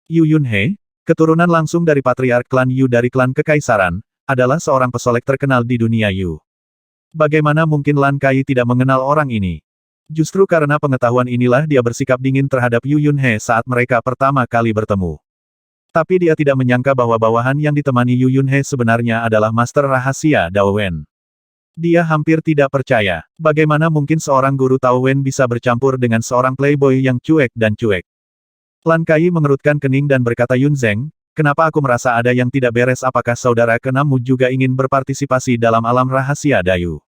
Yu Yunhe, keturunan langsung dari patriark klan Yu dari klan Kekaisaran, adalah seorang pesolek terkenal di dunia Yu. Bagaimana mungkin Lan Kai tidak mengenal orang ini? Justru karena pengetahuan inilah dia bersikap dingin terhadap Yu Yunhe saat mereka pertama kali bertemu. Tapi dia tidak menyangka bahwa bawahan yang ditemani Yu Yunhe sebenarnya adalah master rahasia Dao Wen. Dia hampir tidak percaya, bagaimana mungkin seorang guru Tao Wen bisa bercampur dengan seorang playboy yang cuek dan cuek. Lan Kai mengerutkan kening dan berkata, Yun Zeng, kenapa aku merasa ada yang tidak beres? Apakah saudara keenammu juga ingin berpartisipasi dalam alam rahasia Dayu?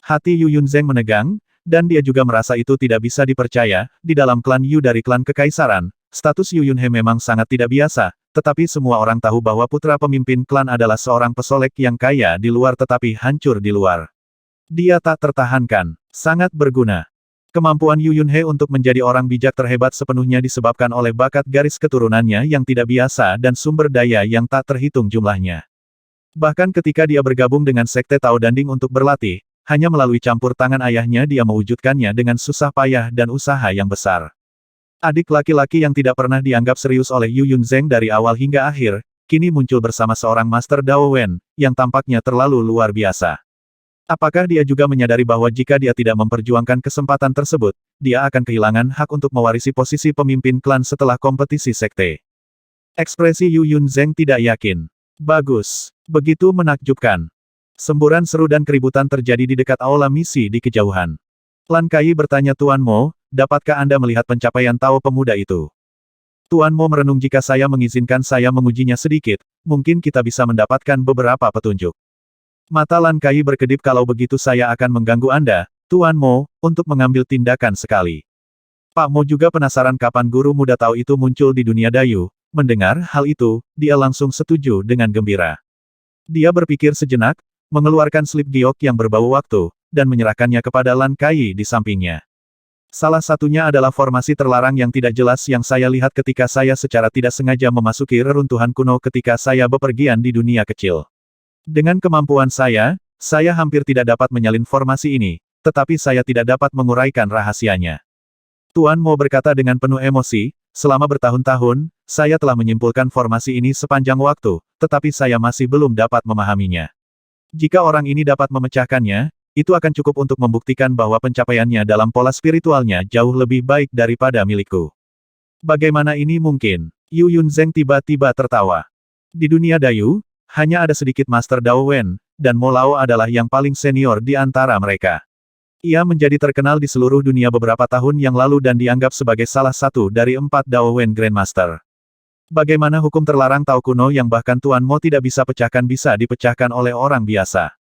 Hati Yu Yun Zeng menegang, dan dia juga merasa itu tidak bisa dipercaya. Di dalam klan Yu dari klan Kekaisaran, status Yu Yunhe memang sangat tidak biasa, tetapi semua orang tahu bahwa putra pemimpin klan adalah seorang pesolek yang kaya di luar tetapi hancur di luar. Dia tak tertahankan, sangat berguna. Kemampuan Yu Yunhe untuk menjadi orang bijak terhebat sepenuhnya disebabkan oleh bakat garis keturunannya yang tidak biasa dan sumber daya yang tak terhitung jumlahnya. Bahkan ketika dia bergabung dengan Sekte Tao Danding untuk berlatih, hanya melalui campur tangan ayahnya dia mewujudkannya dengan susah payah dan usaha yang besar. Adik laki-laki yang tidak pernah dianggap serius oleh Yu Yun Zeng dari awal hingga akhir, kini muncul bersama seorang Master Dao Wen, yang tampaknya terlalu luar biasa. Apakah dia juga menyadari bahwa jika dia tidak memperjuangkan kesempatan tersebut, dia akan kehilangan hak untuk mewarisi posisi pemimpin klan setelah kompetisi sekte? Ekspresi Yu Yun Zeng tidak yakin. Bagus. Begitu menakjubkan. Semburan seru dan keributan terjadi di dekat aula misi di kejauhan. Lan Kai bertanya, Tuan Mo, dapatkah Anda melihat pencapaian Tao pemuda itu? Tuan Mo merenung, jika saya mengizinkan saya mengujinya sedikit, mungkin kita bisa mendapatkan beberapa petunjuk. Mata Lan Kai berkedip, kalau begitu saya akan mengganggu Anda, Tuan Mo, untuk mengambil tindakan sekali. Pak Mo juga penasaran kapan guru muda Tao itu muncul di dunia Dayu. Mendengar hal itu, dia langsung setuju dengan gembira. Dia berpikir sejenak, mengeluarkan slip giok yang berbau waktu, dan menyerahkannya kepada Lan Kai di sampingnya. Salah satunya adalah formasi terlarang yang tidak jelas yang saya lihat ketika saya secara tidak sengaja memasuki reruntuhan kuno ketika saya bepergian di dunia kecil. Dengan kemampuan saya hampir tidak dapat menyalin formasi ini, tetapi saya tidak dapat menguraikan rahasianya. Tuan Mo berkata dengan penuh emosi, selama bertahun-tahun, saya telah menyimpulkan formasi ini sepanjang waktu, tetapi saya masih belum dapat memahaminya. Jika orang ini dapat memecahkannya, itu akan cukup untuk membuktikan bahwa pencapaiannya dalam pola spiritualnya jauh lebih baik daripada milikku. Bagaimana ini mungkin? Yu Yun Zeng tiba-tiba tertawa. Di dunia Dayu, hanya ada sedikit Master Dao Wen, dan Mo Lao adalah yang paling senior di antara mereka. Ia menjadi terkenal di seluruh dunia beberapa tahun yang lalu dan dianggap sebagai salah satu dari 4 Dao Wen Grandmaster. Bagaimana hukum terlarang Tao kuno yang bahkan Tuan Mo tidak bisa pecahkan bisa dipecahkan oleh orang biasa?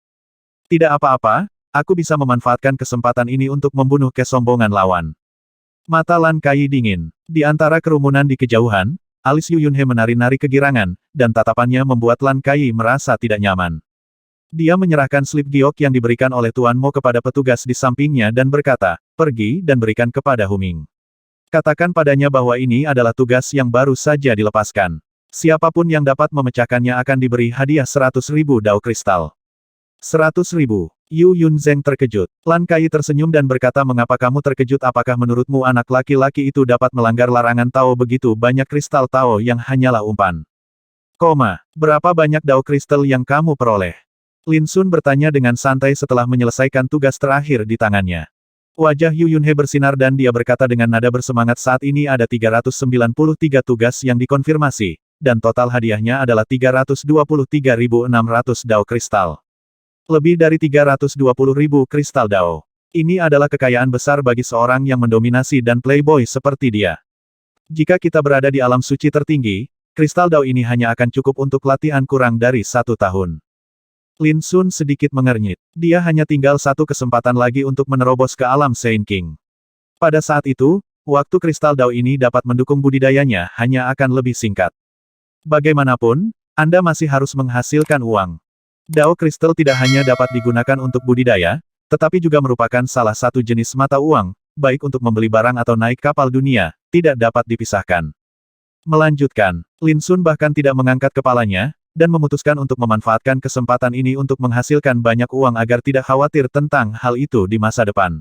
Tidak apa-apa, aku bisa memanfaatkan kesempatan ini untuk membunuh kesombongan lawan. Mata Lan Kai dingin. Di antara kerumunan di kejauhan, alis Yu Yunhe menari-nari kegirangan, dan tatapannya membuat Lan Kai merasa tidak nyaman. Dia menyerahkan slip giok yang diberikan oleh Tuan Mo kepada petugas di sampingnya dan berkata, pergi dan berikan kepada Huming. Katakan padanya bahwa ini adalah tugas yang baru saja dilepaskan. Siapapun yang dapat memecahkannya akan diberi hadiah 100.000 Dao Kristal. 100.000. Yu Yun Zeng terkejut. Lan Kai tersenyum dan berkata, mengapa kamu terkejut? Apakah menurutmu anak laki-laki itu dapat melanggar larangan Tao? Begitu banyak kristal Tao yang hanyalah umpan. Berapa banyak Dao Kristal yang kamu peroleh? Lin Sun bertanya dengan santai setelah menyelesaikan tugas terakhir di tangannya. Wajah Yu Yunhe bersinar dan dia berkata dengan nada bersemangat, saat ini ada 393 tugas yang dikonfirmasi, dan total hadiahnya adalah 323.600 Dao Kristal. Lebih dari 320.000 kristal Dao. Ini adalah kekayaan besar bagi seorang yang mendominasi dan playboy seperti dia. Jika kita berada di alam suci tertinggi, kristal Dao ini hanya akan cukup untuk latihan kurang dari 1 tahun. Lin Sun sedikit mengernyit. Dia hanya tinggal satu kesempatan lagi untuk menerobos ke alam Saint King. Pada saat itu, waktu kristal Dao ini dapat mendukung budidayanya hanya akan lebih singkat. Bagaimanapun, Anda masih harus menghasilkan uang. Dao kristal tidak hanya dapat digunakan untuk budidaya, tetapi juga merupakan salah satu jenis mata uang, baik untuk membeli barang atau naik kapal dunia, tidak dapat dipisahkan. Melanjutkan, Lin Sun bahkan tidak mengangkat kepalanya, dan memutuskan untuk memanfaatkan kesempatan ini untuk menghasilkan banyak uang agar tidak khawatir tentang hal itu di masa depan.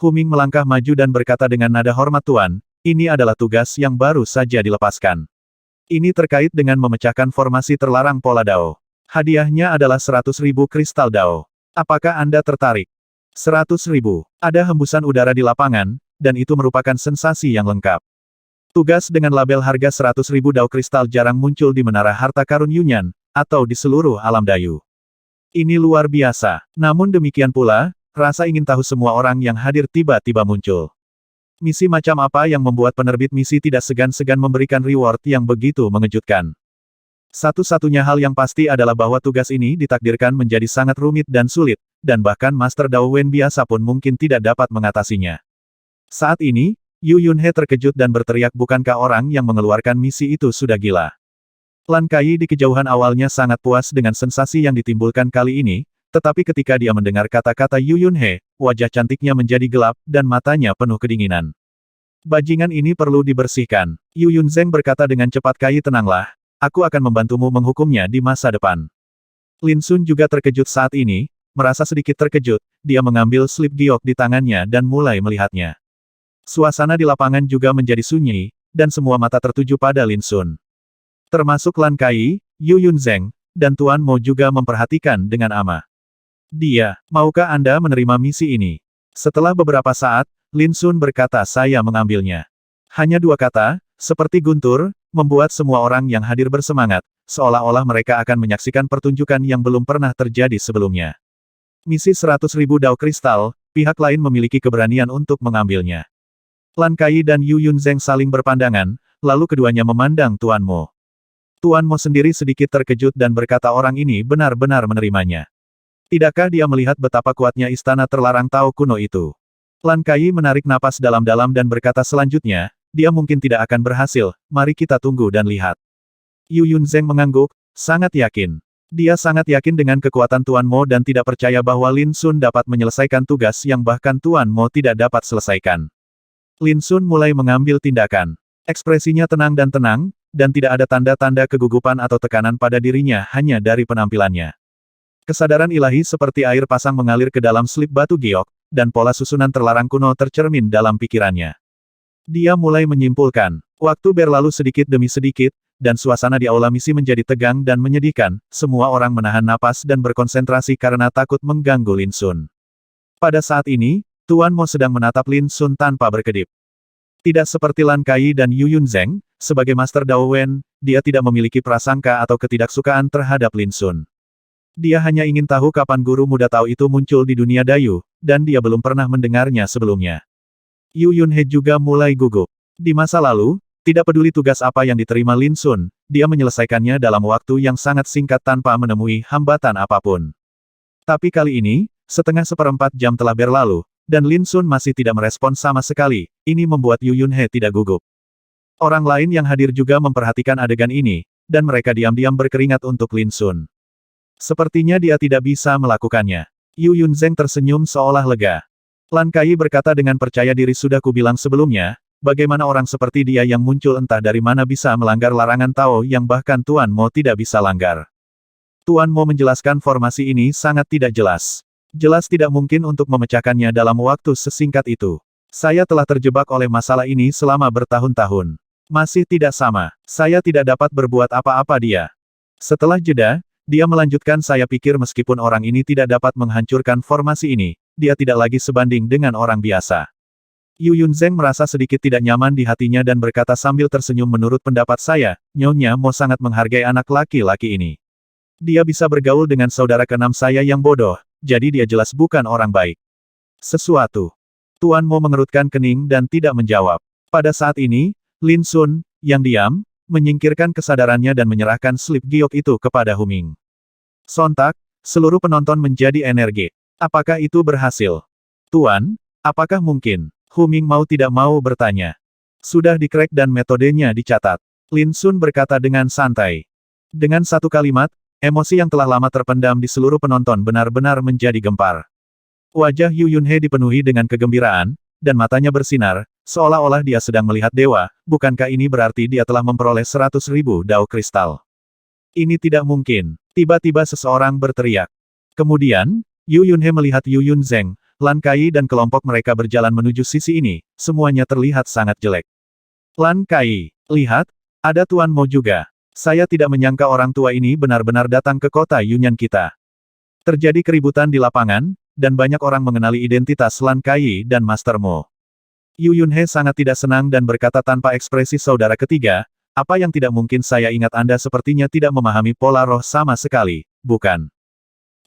Huming melangkah maju dan berkata dengan nada hormat, Tuan, ini adalah tugas yang baru saja dilepaskan. Ini terkait dengan memecahkan formasi terlarang pola Dao. Hadiahnya adalah 100.000 kristal Dao. Apakah Anda tertarik? 100.000. Ada hembusan udara di lapangan, dan itu merupakan sensasi yang lengkap. Tugas dengan label harga 100.000 Dao kristal jarang muncul di Menara Harta Karun Yunyan, atau di seluruh alam Dayu. Ini luar biasa. Namun demikian pula, rasa ingin tahu semua orang yang hadir tiba-tiba muncul. Misi macam apa yang membuat penerbit misi tidak segan-segan memberikan reward yang begitu mengejutkan? Satu-satunya hal yang pasti adalah bahwa tugas ini ditakdirkan menjadi sangat rumit dan sulit, dan bahkan Master Dao Wen biasa pun mungkin tidak dapat mengatasinya. Saat ini, Yu Yunhe terkejut dan berteriak, bukankah orang yang mengeluarkan misi itu sudah gila? Lan Kai di kejauhan awalnya sangat puas dengan sensasi yang ditimbulkan kali ini, tetapi ketika dia mendengar kata-kata Yu Yunhe, wajah cantiknya menjadi gelap, dan matanya penuh kedinginan. Bajingan ini perlu dibersihkan. Yu Yunzeng berkata dengan cepat, Kai tenanglah, aku akan membantumu menghukumnya di masa depan. Lin Sun juga terkejut saat ini, merasa sedikit terkejut, dia mengambil slip giok di tangannya dan mulai melihatnya. Suasana di lapangan juga menjadi sunyi, dan semua mata tertuju pada Lin Sun. Termasuk Lan Kai, Yu Yunzeng, dan Tuan Mo juga memperhatikan dengan ama. Dia, maukah Anda menerima misi ini? Setelah beberapa saat, Lin Sun berkata, saya mengambilnya. Hanya dua kata, seperti guntur, membuat semua orang yang hadir bersemangat, seolah-olah mereka akan menyaksikan pertunjukan yang belum pernah terjadi sebelumnya. Misi 100.000 Dao Kristal, pihak lain memiliki keberanian untuk mengambilnya. Lan Kai dan Yu Yunzeng saling berpandangan, lalu keduanya memandang Tuan Mo. Tuan Mo sendiri sedikit terkejut dan berkata, orang ini benar-benar menerimanya. Tidakkah dia melihat betapa kuatnya istana terlarang Tao kuno itu? Lan Kai menarik napas dalam-dalam dan berkata selanjutnya, dia mungkin tidak akan berhasil, mari kita tunggu dan lihat. Yu Yunzeng mengangguk, sangat yakin. Dia sangat yakin dengan kekuatan Tuan Mo dan tidak percaya bahwa Lin Sun dapat menyelesaikan tugas yang bahkan Tuan Mo tidak dapat selesaikan. Lin Sun mulai mengambil tindakan. Ekspresinya tenang, dan tidak ada tanda-tanda kegugupan atau tekanan pada dirinya hanya dari penampilannya. Kesadaran ilahi seperti air pasang mengalir ke dalam slip batu giok, dan pola susunan terlarang kuno tercermin dalam pikirannya. Dia mulai menyimpulkan. Waktu berlalu sedikit demi sedikit, dan suasana di aula misi menjadi tegang dan menyedihkan, semua orang menahan napas dan berkonsentrasi karena takut mengganggu Lin Sun. Pada saat ini, Tuan Mo sedang menatap Lin Sun tanpa berkedip. Tidak seperti Lan Kai dan Yu Yunzeng, sebagai Master Dao Wen, dia tidak memiliki prasangka atau ketidaksukaan terhadap Lin Sun. Dia hanya ingin tahu kapan guru muda Tao itu muncul di dunia Dayu, dan dia belum pernah mendengarnya sebelumnya. Yu Yunhe juga mulai gugup. Di masa lalu, tidak peduli tugas apa yang diterima Lin Sun, dia menyelesaikannya dalam waktu yang sangat singkat tanpa menemui hambatan apapun. Tapi kali ini, setengah seperempat jam telah berlalu, dan Lin Sun masih tidak merespons sama sekali, ini membuat Yu Yunhe tidak gugup. Orang lain yang hadir juga memperhatikan adegan ini, dan mereka diam-diam berkeringat untuk Lin Sun. Sepertinya dia tidak bisa melakukannya. Yu Yunzeng tersenyum seolah lega. Lan Kai berkata dengan percaya diri, sudah kubilang sebelumnya, bagaimana orang seperti dia yang muncul entah dari mana bisa melanggar larangan Tao yang bahkan Tuan Mo tidak bisa langgar. Tuan Mo menjelaskan formasi ini sangat tidak jelas. Jelas tidak mungkin untuk memecahkannya dalam waktu sesingkat itu. Saya telah terjebak oleh masalah ini selama bertahun-tahun. Masih tidak sama. Saya tidak dapat berbuat apa-apa dia. Setelah jeda, dia melanjutkan, saya pikir meskipun orang ini tidak dapat menghancurkan formasi ini, dia tidak lagi sebanding dengan orang biasa. Yu Yunzeng merasa sedikit tidak nyaman di hatinya dan berkata sambil tersenyum, menurut pendapat saya, Nyonya Mo sangat menghargai anak laki-laki ini. Dia bisa bergaul dengan saudara keenam saya yang bodoh, jadi dia jelas bukan orang baik. Sesuatu. Tuan Mo mengerutkan kening dan tidak menjawab. Pada saat ini, Lin Sun, yang diam, menyingkirkan kesadarannya dan menyerahkan slip giok itu kepada Huming. Sontak, seluruh penonton menjadi energi. Apakah itu berhasil? Tuan, apakah mungkin? Huming mau tidak mau bertanya. Sudah dikrek dan metodenya dicatat. Lin Sun berkata dengan santai. Dengan satu kalimat, emosi yang telah lama terpendam di seluruh penonton benar-benar menjadi gempar. Wajah Yu Yunhe dipenuhi dengan kegembiraan, dan matanya bersinar, seolah-olah dia sedang melihat dewa. Bukankah ini berarti dia telah memperoleh 100.000 Dao Kristal? Ini tidak mungkin. Tiba-tiba seseorang berteriak. Kemudian, Yu Yunhe melihat Yu Yunzeng, Lan Kai dan kelompok mereka berjalan menuju sisi ini, semuanya terlihat sangat jelek. Lan Kai, lihat, Ada Tuan Mo juga. Saya tidak menyangka orang tua ini benar-benar datang ke kota Yunyan kita. Terjadi keributan di lapangan, dan banyak orang mengenali identitas Lan Kai dan Master Mo. Yu Yunhe sangat tidak senang dan berkata tanpa ekspresi saudara ketiga, apa yang tidak mungkin saya ingat Anda sepertinya tidak memahami pola roh sama sekali, bukan?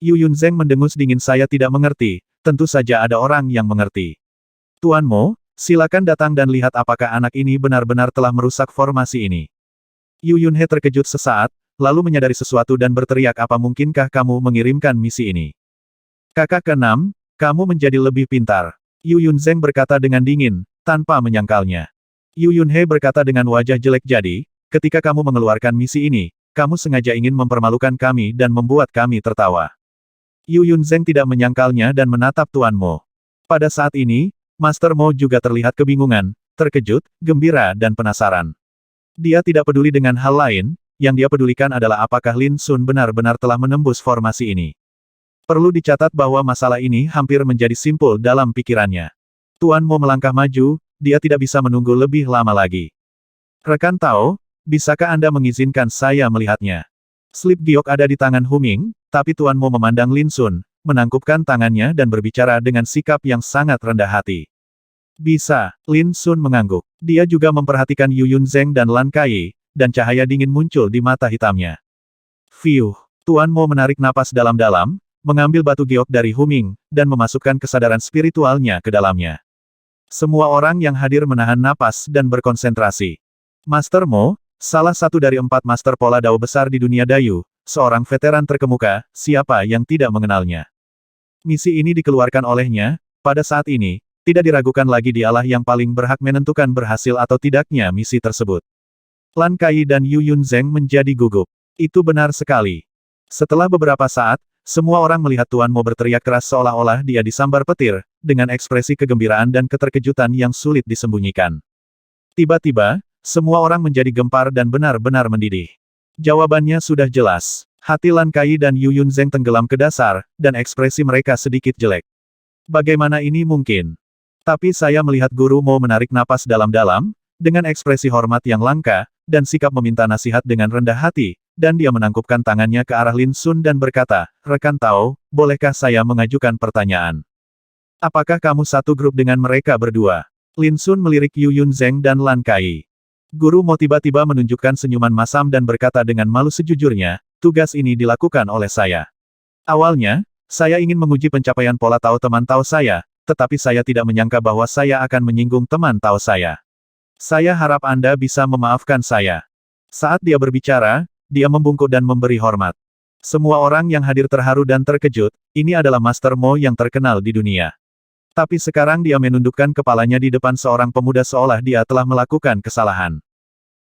Yu Yunzeng mendengus dingin saya tidak mengerti, tentu saja ada orang yang mengerti. Tuan Mo, silakan datang dan lihat apakah anak ini benar-benar telah merusak formasi ini. Yu Yunhe terkejut sesaat, lalu menyadari sesuatu dan berteriak apa mungkinkah kamu mengirimkan misi ini? Kakak keenam, kamu menjadi lebih pintar. Yu Yunzeng berkata dengan dingin, tanpa menyangkalnya. Yu Yunhe berkata dengan wajah jelek jadi, ketika kamu mengeluarkan misi ini, kamu sengaja ingin mempermalukan kami dan membuat kami tertawa. Yu Yunzeng tidak menyangkalnya dan menatap Tuan Mo. Pada saat ini, Master Mo juga terlihat kebingungan, terkejut, gembira dan penasaran. Dia tidak peduli dengan hal lain, yang dia pedulikan adalah apakah Lin Sun benar-benar telah menembus formasi ini. Perlu dicatat bahwa masalah ini hampir menjadi simpul dalam pikirannya. Tuan Mo melangkah maju, dia tidak bisa menunggu lebih lama lagi. Rekan Tao, bisakah Anda mengizinkan saya melihatnya? Slip giok ada di tangan Huming, tapi Tuan Mo memandang Lin Sun, menangkupkan tangannya dan berbicara dengan sikap yang sangat rendah hati. Bisa, Lin Sun mengangguk. Dia juga memperhatikan Yu Yunzeng dan Lan Kai, dan cahaya dingin muncul di mata hitamnya. Fiuh, Tuan Mo menarik napas dalam-dalam, mengambil batu giok dari Huming, dan memasukkan kesadaran spiritualnya ke dalamnya. Semua orang yang hadir menahan napas dan berkonsentrasi. Master Mo, salah satu dari 4 master pola dao besar di dunia Dayu, seorang veteran terkemuka, siapa yang tidak mengenalnya. Misi ini dikeluarkan olehnya, pada saat ini, tidak diragukan lagi dialah yang paling berhak menentukan berhasil atau tidaknya misi tersebut. Lan Kai dan Yu Yunzeng menjadi gugup. Itu benar sekali. Setelah beberapa saat, semua orang melihat Tuan Mo berteriak keras seolah-olah dia disambar petir, dengan ekspresi kegembiraan dan keterkejutan yang sulit disembunyikan. Tiba-tiba, semua orang menjadi gempar dan benar-benar mendidih. Jawabannya sudah jelas. Hati Lan Kai dan Yu Yunzeng tenggelam ke dasar, dan ekspresi mereka sedikit jelek. Bagaimana ini mungkin? Tapi saya melihat Guru Mo menarik napas dalam-dalam, dengan ekspresi hormat yang langka, dan sikap meminta nasihat dengan rendah hati, dan dia menangkupkan tangannya ke arah Lin Sun dan berkata, Rekan Tao, bolehkah saya mengajukan pertanyaan? Apakah kamu satu grup dengan mereka berdua? Lin Sun melirik Yu Yunzeng dan Lan Kai. Guru Mo tiba-tiba menunjukkan senyuman masam dan berkata dengan malu sejujurnya, tugas ini dilakukan oleh saya. Awalnya, saya ingin menguji pencapaian pola Tao teman Tao saya, tetapi saya tidak menyangka bahwa saya akan menyinggung teman Tao saya. Saya harap Anda bisa memaafkan saya. Saat dia berbicara, dia membungkuk dan memberi hormat. Semua orang yang hadir terharu dan terkejut, ini adalah Master Mo yang terkenal di dunia. Tapi sekarang dia menundukkan kepalanya di depan seorang pemuda seolah dia telah melakukan kesalahan.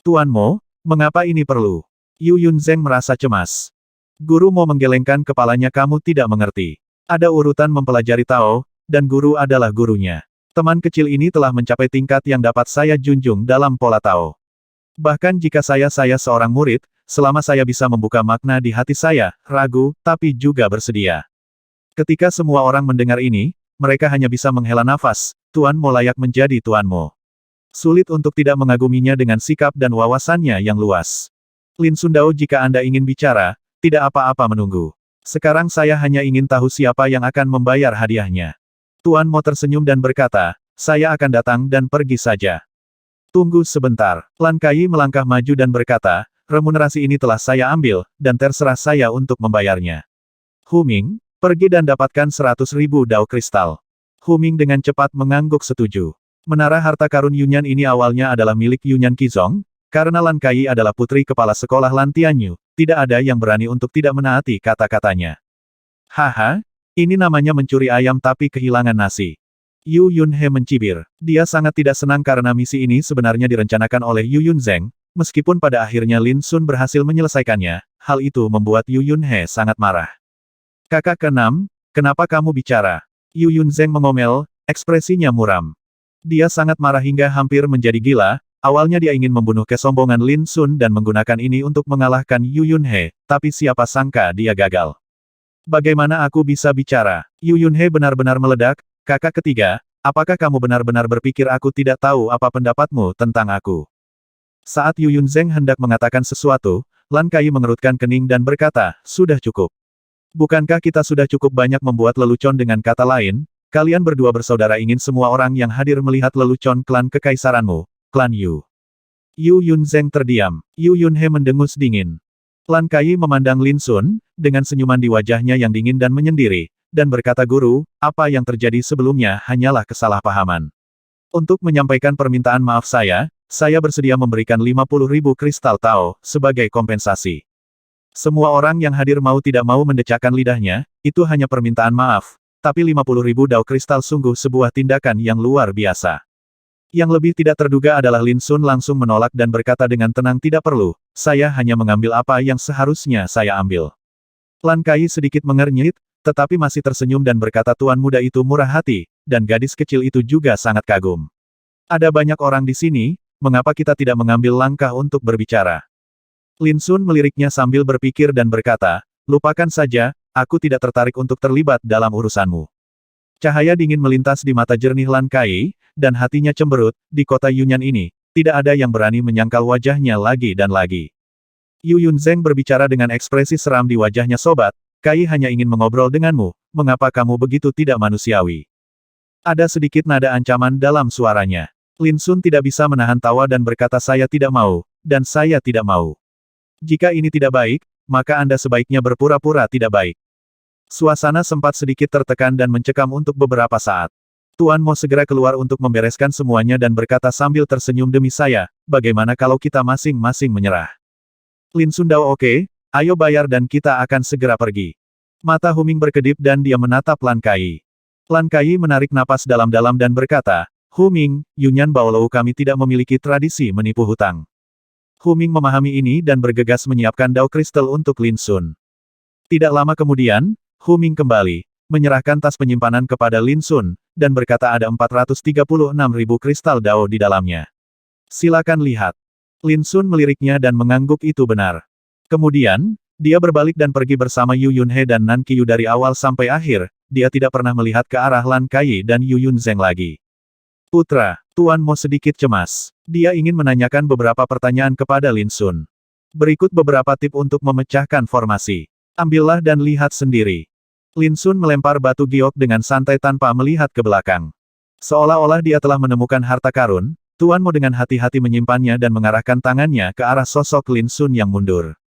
Tuan Mo, mengapa ini perlu? Yu Yunzeng merasa cemas. Guru Mo menggelengkan kepalanya kamu tidak mengerti. Ada urutan mempelajari Tao, dan guru adalah gurunya. Teman kecil ini telah mencapai tingkat yang dapat saya junjung dalam pola Tao. Bahkan jika saya seorang murid, selama saya bisa membuka makna di hati saya, ragu, tapi juga bersedia. Ketika semua orang mendengar ini, mereka hanya bisa menghela nafas, Tuan Mo layak menjadi Tuan Mo. Sulit untuk tidak mengaguminya dengan sikap dan wawasannya yang luas. Lin Sundao jika Anda ingin bicara, tidak apa-apa menunggu. Sekarang saya hanya ingin tahu siapa yang akan membayar hadiahnya. Tuan Mo tersenyum dan berkata, saya akan datang dan pergi saja. Tunggu sebentar. Lan Kai melangkah maju dan berkata, remunerasi ini telah saya ambil, dan terserah saya untuk membayarnya. Huming, pergi dan dapatkan 100.000 dao kristal. Huming dengan cepat mengangguk setuju. Menara harta karun Yunyan ini awalnya adalah milik Yunyan Qizong, karena Lan Kai adalah putri kepala sekolah Lan Tianyu, tidak ada yang berani untuk tidak menaati kata-katanya. Haha, ini namanya mencuri ayam tapi kehilangan nasi. Yu Yunhe mencibir. Dia sangat tidak senang karena misi ini sebenarnya direncanakan oleh Yu Yunzeng, meskipun pada akhirnya Lin Sun berhasil menyelesaikannya, hal itu membuat Yu Yunhe sangat marah. Kakak keenam, kenapa kamu bicara? Yu Yunzeng mengomel, ekspresinya muram. Dia sangat marah hingga hampir menjadi gila, awalnya dia ingin membunuh kesombongan Lin Sun dan menggunakan ini untuk mengalahkan Yu Yunhe, tapi siapa sangka dia gagal. Bagaimana aku bisa bicara? Yu Yunhe benar-benar meledak, kakak ketiga, apakah kamu benar-benar berpikir aku tidak tahu apa pendapatmu tentang aku? Saat Yu Yunzeng hendak mengatakan sesuatu, Lan Kai mengerutkan kening dan berkata, sudah cukup. Bukankah kita sudah cukup banyak membuat lelucon? Dengan kata lain, kalian berdua bersaudara ingin semua orang yang hadir melihat lelucon klan kekaisaranmu, klan Yu. Yu Yunzeng terdiam. Yu Yunhe mendengus dingin. Lan Kai memandang Lin Sun, dengan senyuman di wajahnya yang dingin dan menyendiri, dan berkata, guru, apa yang terjadi sebelumnya hanyalah kesalahpahaman. Untuk menyampaikan permintaan maaf saya bersedia memberikan 50.000 kristal Tao, sebagai kompensasi. Semua orang yang hadir mau tidak mau mendecakkan lidahnya, itu hanya permintaan maaf, tapi 50.000 Dao kristal sungguh sebuah tindakan yang luar biasa. Yang lebih tidak terduga adalah Lin Sun langsung menolak dan berkata dengan tenang, tidak perlu, saya hanya mengambil apa yang seharusnya saya ambil. Lan Kai sedikit mengernyit, tetapi masih tersenyum dan berkata, tuan muda itu murah hati, dan gadis kecil itu juga sangat kagum. Ada banyak orang di sini, mengapa kita tidak mengambil langkah untuk berbicara? Lin Sun meliriknya sambil berpikir dan berkata, lupakan saja, aku tidak tertarik untuk terlibat dalam urusanmu. Cahaya dingin melintas di mata jernih Lan Kai, dan hatinya cemberut, di kota Yunyan ini, tidak ada yang berani menyangkal wajahnya lagi dan lagi. Yu Yunzeng berbicara dengan ekspresi seram di wajahnya, sobat, Kai hanya ingin mengobrol denganmu, mengapa kamu begitu tidak manusiawi? Ada sedikit nada ancaman dalam suaranya. Lin Sun tidak bisa menahan tawa dan berkata, saya tidak mau, dan saya tidak mau. Jika ini tidak baik, maka Anda sebaiknya berpura-pura tidak baik. Suasana sempat sedikit tertekan dan mencekam untuk beberapa saat. Tuan Mo segera keluar untuk membereskan semuanya dan berkata sambil tersenyum, demi saya, bagaimana kalau kita masing-masing menyerah? Lin Sun Dao, oke, ayo bayar dan kita akan segera pergi. Mata Huming berkedip dan dia menatap Lan Kai. Lan Kai menarik napas dalam-dalam dan berkata, Huming, Yunyan Baolou kami tidak memiliki tradisi menipu hutang. Huming memahami ini dan bergegas menyiapkan Dao Kristal untuk Lin Sun. Tidak lama kemudian, Huming kembali, menyerahkan tas penyimpanan kepada Lin Sun, dan berkata ada 436.000 kristal Dao di dalamnya. Silakan lihat. Lin Sun meliriknya dan mengangguk itu benar. Kemudian, dia berbalik dan pergi bersama Yu Yunhe dan Nan Qiyu dari awal sampai akhir, dia tidak pernah melihat ke arah Lan Kai dan Yu Yunzeng lagi. Putra, Tuan Mo sedikit cemas. Dia ingin menanyakan beberapa pertanyaan kepada Lin Sun. Berikut beberapa tip untuk memecahkan formasi. Ambillah dan lihat sendiri. Lin Sun melempar batu giok dengan santai tanpa melihat ke belakang. Seolah-olah dia telah menemukan harta karun, Tuan Mo dengan hati-hati menyimpannya dan mengarahkan tangannya ke arah sosok Lin Sun yang mundur.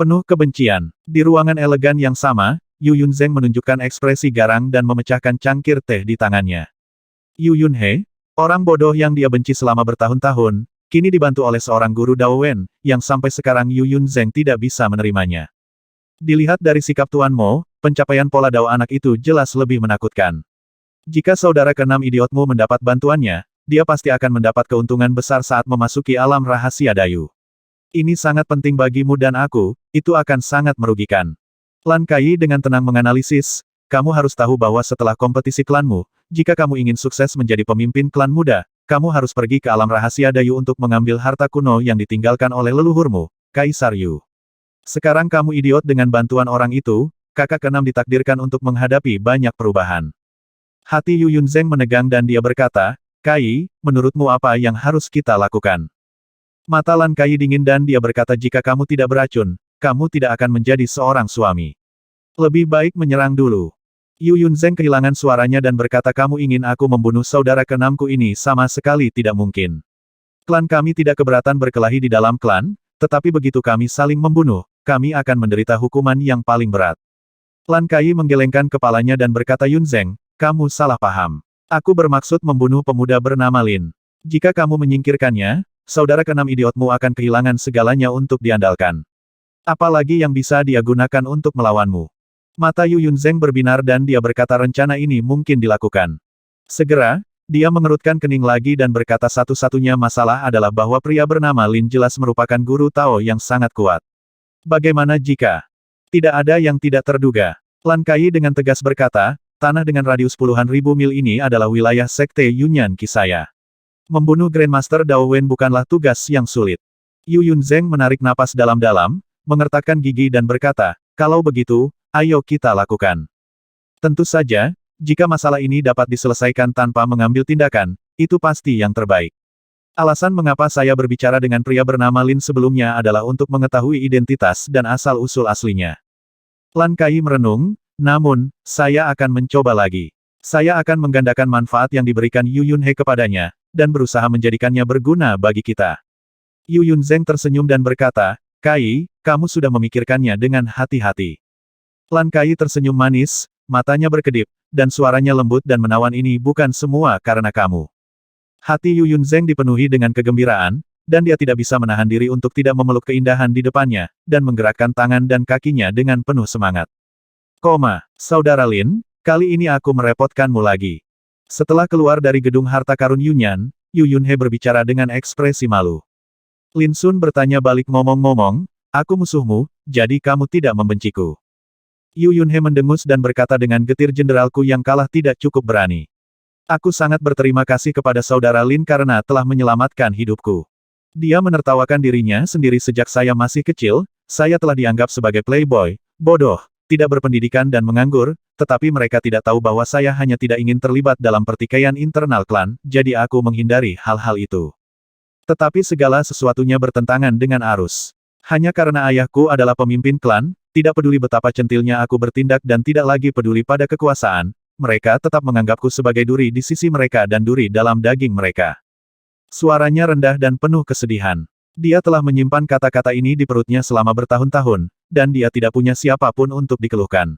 Penuh kebencian. Di ruangan elegan yang sama, Yu Yunzeng menunjukkan ekspresi garang dan memecahkan cangkir teh di tangannya. Yu Yunhe, orang bodoh yang dia benci selama bertahun-tahun, kini dibantu oleh seorang guru Dao Wen, yang sampai sekarang Yu Yunzeng tidak bisa menerimanya. Dilihat dari sikap Tuan Mo, pencapaian pola Dao anak itu jelas lebih menakutkan. Jika saudara keenam idiotmu mendapat bantuannya, dia pasti akan mendapat keuntungan besar saat memasuki alam rahasia Dayu. Ini sangat penting bagimu dan aku, itu akan sangat merugikan. Lan Kai dengan tenang menganalisis, kamu harus tahu bahwa setelah kompetisi klanmu, jika kamu ingin sukses menjadi pemimpin klan muda, kamu harus pergi ke alam rahasia Dayu untuk mengambil harta kuno yang ditinggalkan oleh leluhurmu, Kaisar Yu. Sekarang kamu idiot dengan bantuan orang itu, kakak keenam ditakdirkan untuk menghadapi banyak perubahan. Hati Yu Yunzeng menegang dan dia berkata, Kai, menurutmu apa yang harus kita lakukan? Mata Lan Kai dingin dan dia berkata, jika kamu tidak beracun, kamu tidak akan menjadi seorang suami. Lebih baik menyerang dulu. Yu Yunzeng kehilangan suaranya dan berkata, kamu ingin aku membunuh saudara keenamku ini? Sama sekali tidak mungkin. Klan kami tidak keberatan berkelahi di dalam klan, tetapi begitu kami saling membunuh, kami akan menderita hukuman yang paling berat. Lan Kai menggelengkan kepalanya dan berkata, Yunzeng, kamu salah paham. Aku bermaksud membunuh pemuda bernama Lin. Jika kamu menyingkirkannya, saudara keenam idiotmu akan kehilangan segalanya untuk diandalkan. Apalagi yang bisa dia gunakan untuk melawanmu. Mata Yu Yunzeng berbinar dan dia berkata, rencana ini mungkin dilakukan. Segera, dia mengerutkan kening lagi dan berkata, satu-satunya masalah adalah bahwa pria bernama Lin jelas merupakan guru Tao yang sangat kuat. Bagaimana jika tidak ada yang tidak terduga? Lan Kai dengan tegas berkata, tanah dengan radius puluhan ribu mil ini adalah wilayah Sekte Yunyan Qi saya. Membunuh Grandmaster Dao Wen bukanlah tugas yang sulit. Yu Yunzeng menarik napas dalam-dalam, mengertakkan gigi dan berkata, kalau begitu, ayo kita lakukan. Tentu saja, jika masalah ini dapat diselesaikan tanpa mengambil tindakan, itu pasti yang terbaik. Alasan mengapa saya berbicara dengan pria bernama Lin sebelumnya adalah untuk mengetahui identitas dan asal-usul aslinya. Lan Kai merenung, namun, saya akan mencoba lagi. Saya akan menggandakan manfaat yang diberikan Yu Yunhe kepadanya, dan berusaha menjadikannya berguna bagi kita. Yu Yunzeng tersenyum dan berkata, Kai, kamu sudah memikirkannya dengan hati-hati. Lan Kai tersenyum manis, matanya berkedip, dan suaranya lembut dan menawan ini bukan semua karena kamu. Hati Yu Yunzeng dipenuhi dengan kegembiraan, dan dia tidak bisa menahan diri untuk tidak memeluk keindahan di depannya, dan menggerakkan tangan dan kakinya dengan penuh semangat. Saudara Lin, kali ini aku merepotkanmu lagi. Setelah keluar dari gedung harta karun Yunyan, Yu Yunhe berbicara dengan ekspresi malu. Lin Sun bertanya balik ngomong-ngomong, aku musuhmu, jadi kamu tidak membenciku. Yu Yunhe mendengus dan berkata dengan getir jenderalku yang kalah tidak cukup berani. Aku sangat berterima kasih kepada saudara Lin karena telah menyelamatkan hidupku. Dia menertawakan dirinya sendiri sejak saya masih kecil, saya telah dianggap sebagai playboy, bodoh, tidak berpendidikan dan menganggur, tetapi mereka tidak tahu bahwa saya hanya tidak ingin terlibat dalam pertikaian internal klan, jadi aku menghindari hal-hal itu. Tetapi segala sesuatunya bertentangan dengan arus. Hanya karena ayahku adalah pemimpin klan, tidak peduli betapa centilnya aku bertindak dan tidak lagi peduli pada kekuasaan, mereka tetap menganggapku sebagai duri di sisi mereka dan duri dalam daging mereka. Suaranya rendah dan penuh kesedihan. Dia telah menyimpan kata-kata ini di perutnya selama bertahun-tahun, dan dia tidak punya siapapun untuk dikeluhkan.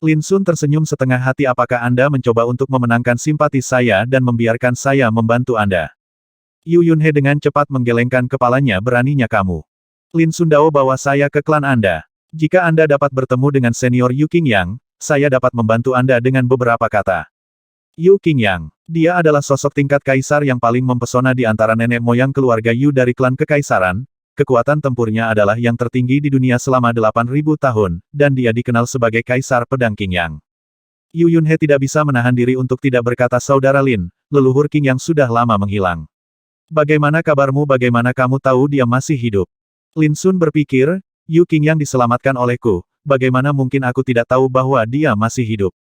Lin Sun tersenyum setengah hati apakah Anda mencoba untuk memenangkan simpati saya dan membiarkan saya membantu Anda? Yu Yunhe dengan cepat menggelengkan kepalanya beraninya kamu. Lin Sun Dao bawa saya ke klan Anda. Jika Anda dapat bertemu dengan senior Yu Qingyang, saya dapat membantu Anda dengan beberapa kata. Yu Qingyang. Dia adalah sosok tingkat kaisar yang paling mempesona di antara nenek moyang keluarga Yu dari klan kekaisaran. Kekuatan tempurnya adalah yang tertinggi di dunia selama 8.000 tahun, dan dia dikenal sebagai Kaisar Pedang Qingyang. Yu Yunhe tidak bisa menahan diri untuk tidak berkata saudara Lin, leluhur Qingyang sudah lama menghilang. Bagaimana kabarmu? Bagaimana kamu tahu dia masih hidup? Lin Sun berpikir, Yu Qingyang diselamatkan olehku, bagaimana mungkin aku tidak tahu bahwa dia masih hidup?